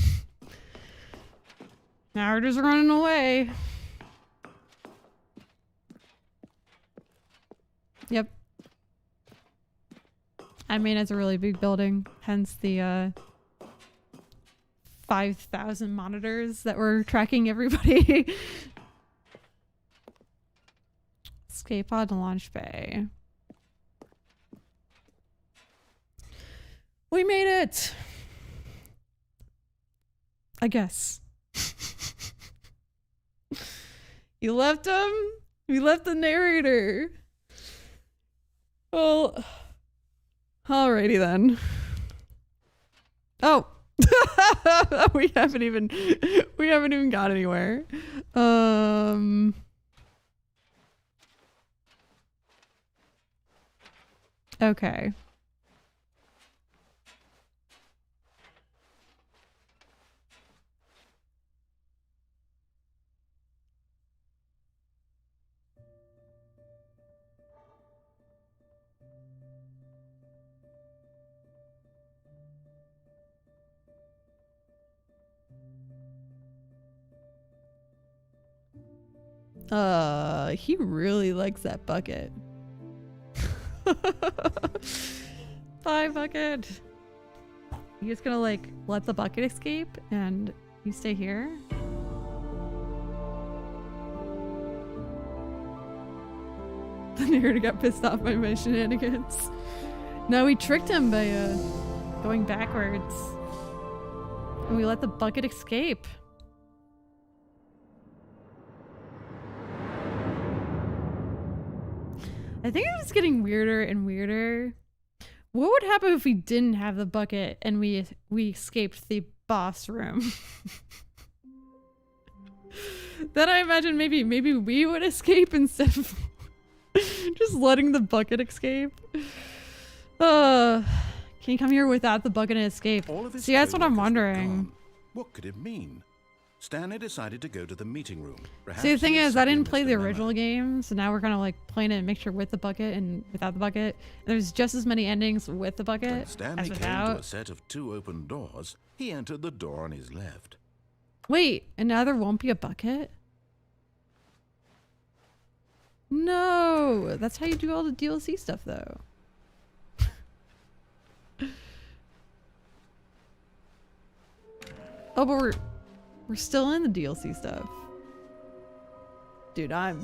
running away. Yep. I mean, it's a really big building, hence the 5,000 monitors that were tracking everybody. Escape pod launch bay. We made it! I guess. You left him? We left the narrator. Well, alrighty then. Oh! we haven't even got anywhere. Okay. He really likes that bucket. Bye, bucket. You just gonna like let the bucket escape and you stay here? The narrator got pissed off by my shenanigans. No, we tricked him by going backwards. And we let the bucket escape. I think it's getting weirder and weirder. What would happen if we didn't have the bucket and we escaped the boss room? Then I imagine maybe we would escape instead of just letting the bucket escape. Can you come here without the bucket and escape? See, that's what I'm wondering. What could it mean? Stanley decided to go to the meeting room. Perhaps See, the thing he had is, I simply didn't play missed the a memo. original game, so now we're kind of like playing it and make sure with the bucket and without the bucket. And there's just as many endings with the When bucket Stanley as came to without. a set of 2 open doors, he entered the door on his left. Wait, and now there won't be a bucket? No, that's how you do all the DLC stuff, though. Oh, but we're still in the DLC stuff. Dude, my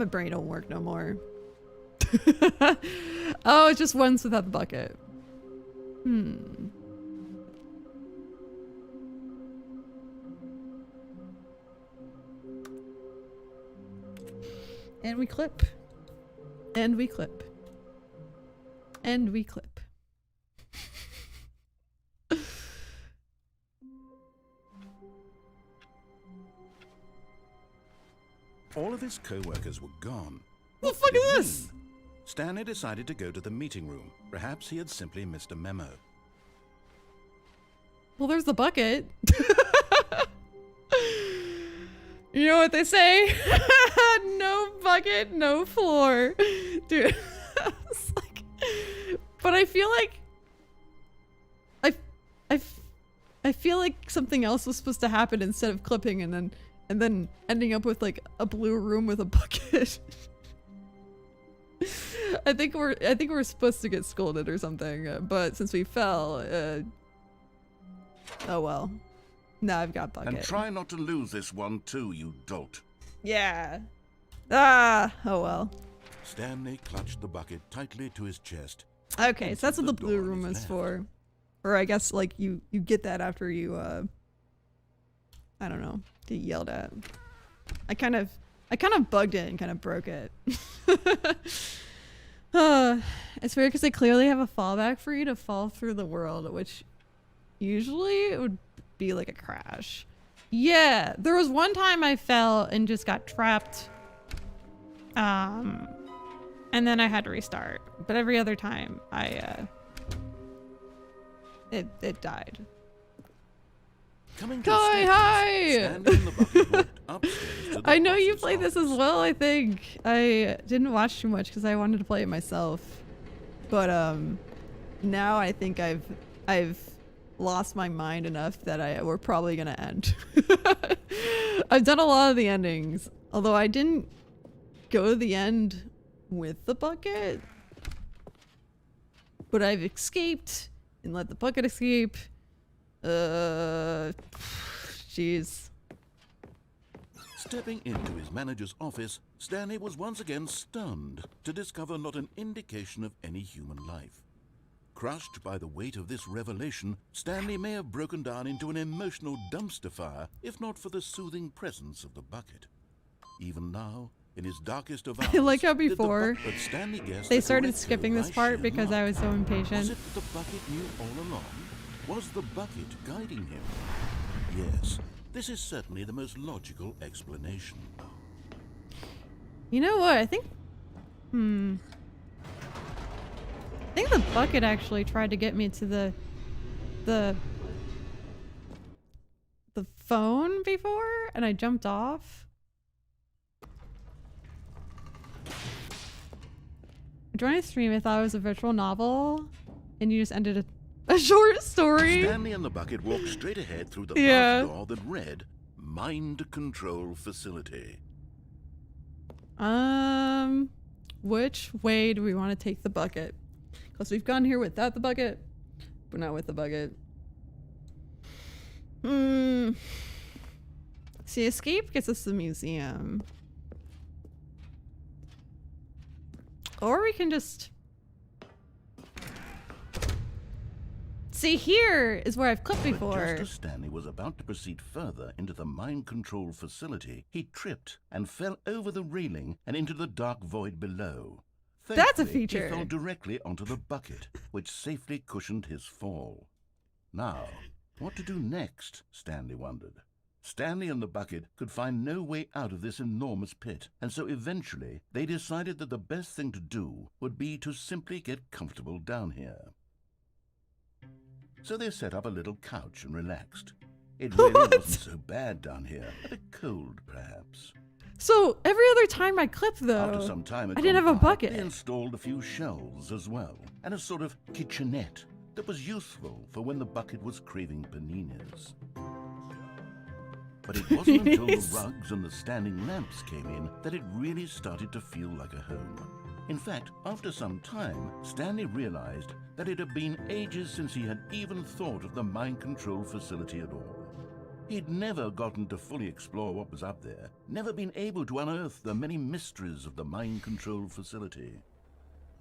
brain don't work no more. Oh, it's just ones without the bucket. And we clip. And we clip. And we clip. All of his co-workers were gone. What the fuck did it is this? mean? Stanley decided to go to the meeting room. Perhaps he had simply missed a memo. Well, there's the bucket. You know what they say? No bucket, no floor. Dude, it's like, but I feel like I feel like something else was supposed to happen instead of clipping and then ending up with like a blue room with a bucket. I think we're supposed to get scolded or something, but since we fell, oh well. Now I've got bucket. And try not to lose this one too, you dolt. Yeah. Ah, oh well. Stanley clutched the bucket tightly to his chest. Okay, so that's what the door blue on room his is left. for. Or I guess like you get that after you I don't know, get yelled at. I kind of bugged it and kind of broke it. It's weird because they clearly have a fallback for you to fall through the world, which usually it would be like a crash. Yeah, there was one time I fell and just got trapped. And then I had to restart. But every other time it died. Coming to Hi, a hi! Stanley and the bucket walked upstairs to the I know you boss's played this as office. well, I think. I didn't watch too much because I wanted to play it myself. But now I think I've lost my mind enough that we're probably gonna end. I've done a lot of the endings, although I didn't go to the end with the bucket. But I've escaped and let the bucket escape. Jeez. Stepping into his manager's office, Stanley was once again stunned to discover not an indication of any human life. Crushed by the weight of this revelation, Stanley may have broken down into an emotional dumpster fire if not for the soothing presence of the bucket. Even now, in his darkest of hours, I like how did the before but Stanley guessed they the started correct skipping code this by part sheer because luck. I was so Was impatient. it that the bucket knew all along? Was the bucket guiding him? Yes, this is certainly the most logical explanation. You know what? I think the bucket actually tried to get me to the phone before, and I jumped off. During a stream, I thought it was a virtual novel, and you just ended a short story. Stanley and the bucket walked straight ahead through the Yeah. large door that read, Mind Control Facility. Which way do we want to take the bucket? Because we've gone here without the bucket, but not with the bucket. See, escape gets us to the museum. Or we can just... See, here is where I've clipped But before. just as Stanley was about to proceed further into the mind control facility, he tripped and fell over the railing and into the dark void below. That's a Thankfully, feature. He fell directly onto the bucket, which safely cushioned his fall. Now, What to do next, Stanley wondered. Stanley and the bucket could find no way out of this enormous pit, and so eventually they decided that the best thing to do would be to simply get comfortable down here. So they set up a little couch and relaxed. It really wasn't so bad down here, a bit cold perhaps. So every other time I clipped though, After some time I didn't have a bucket. They installed a few shelves as well, and a sort of kitchenette that was useful for when the bucket was craving paninis. But it wasn't until the rugs and the standing lamps came in that it really started to feel like a home. In fact, after some time, Stanley realized that it had been ages since he had even thought of the mind control facility at all. He'd never gotten to fully explore what was up there, never been able to unearth the many mysteries of the mind control facility.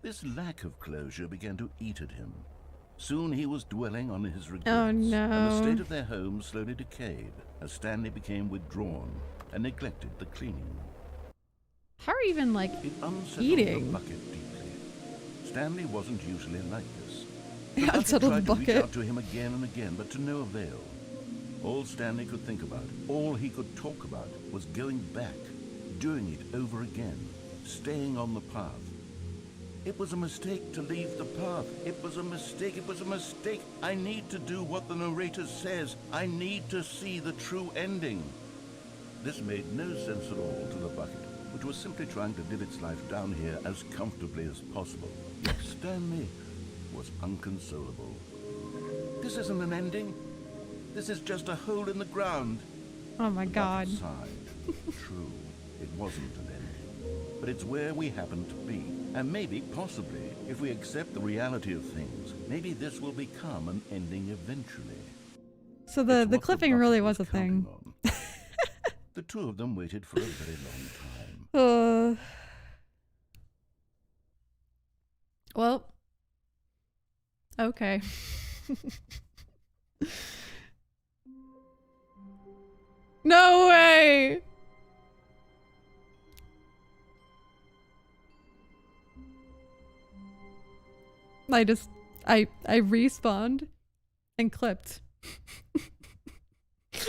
This lack of closure began to eat at him. Soon he was dwelling on his regrets, Oh and the no. state of their home slowly decayed as Stanley became withdrawn and neglected the cleaning. How are you even like It unsettled eating? the bucket deeply. Stanley wasn't usually like this. The bucket Unsettled tried to reach bucket. out to him again and again, but to no avail. All Stanley could think about, all he could talk about, was going back, doing it over again, staying on the path. It was a mistake to leave the path. It was a mistake. It was a mistake. I need to do what the narrator says. I need to see the true ending. This made no sense at all to the bucket, which was simply trying to live its life down here as comfortably as possible. Yet Stanley was unconsolable. This isn't an ending. This is just a hole in the ground. Oh my The god. bucket sighed. True, it wasn't an ending. But it's where we happen to be. And maybe, possibly, if we accept the reality of things, maybe this will become an ending eventually. So It's the what clipping bucket really was a counting thing. on. The two of them waited for a very long time. Well. Okay. No way! I respawned and clipped. As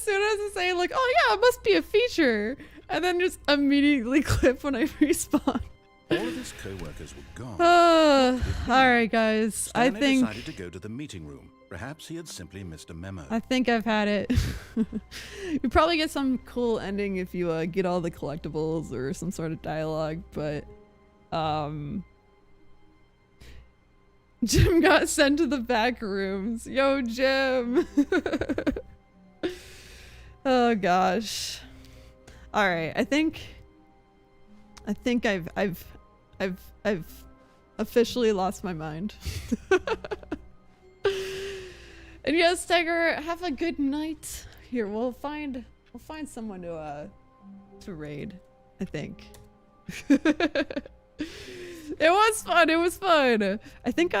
soon as I say like, oh yeah, it must be a feature, and then just immediately clip when I respawn. All of his co-workers were gone. Alright guys, Stanley I think decided to go to the meeting room. Perhaps he had simply missed a memo. I've had it. You probably get some cool ending if you get all the collectibles or some sort of dialogue, but Jim got sent to the back rooms. Yo, Jim. Oh gosh. All right, I think I've officially lost my mind. And yes, Tiger, have a good night. Here, we'll find someone to raid, I think. It was fun. I think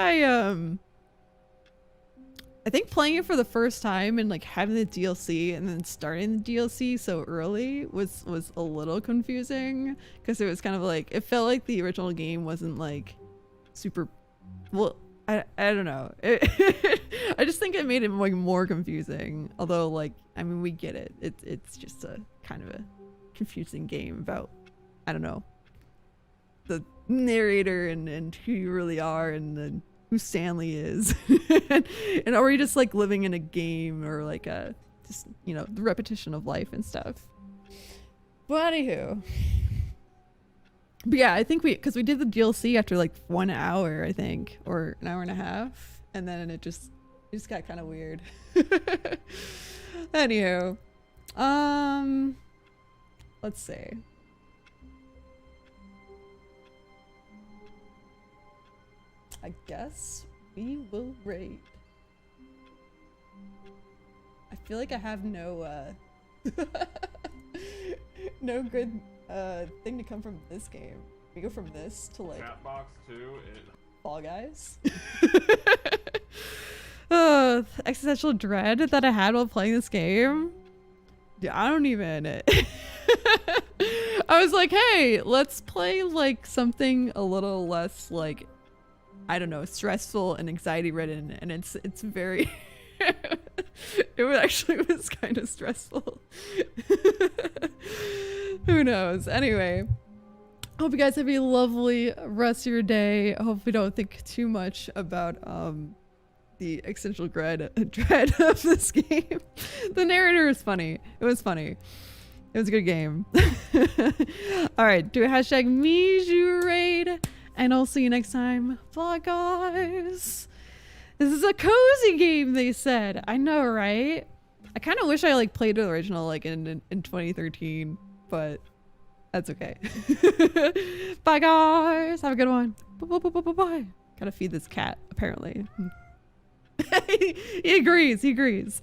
playing it for the first time and like having the DLC and then starting the DLC so early was a little confusing, because it was kind of like, it felt like the original game wasn't like super well. I don't know. I just think it made it like more confusing. Although, like, I mean, we get it. It's just a kind of a confusing game about, I don't know, the narrator and who you really are and then who Stanley is. and are you just like living in a game or like a just, you know, the repetition of life and stuff. But anywho. But yeah, I think because we did the DLC after like 1 hour, I think, or an hour and a half, and then it just got kind of weird. Anywho, let's see. I guess we will raid. I feel like I have no no good thing to come from this game. We go from this to like Catbox 2. Fall Guys. Existential dread that I had while playing this game. Dude, I don't even. I was like, hey, let's play like something a little less like I don't know, stressful and anxiety ridden, and it's very it was kind of stressful. Who knows? Anyway, hope you guys have a lovely rest of your day. I hope we don't think too much about the existential dread of this game. The narrator is funny. It was funny. It was a good game. All right, do a hashtag Mijou raid, and I'll see you next time. Bye, guys. This is a cozy game, they said. I know, right? I kind of wish I like played the original like in 2013, but that's okay. Bye, guys. Have a good one. Bye. Gotta feed this cat, apparently. He agrees.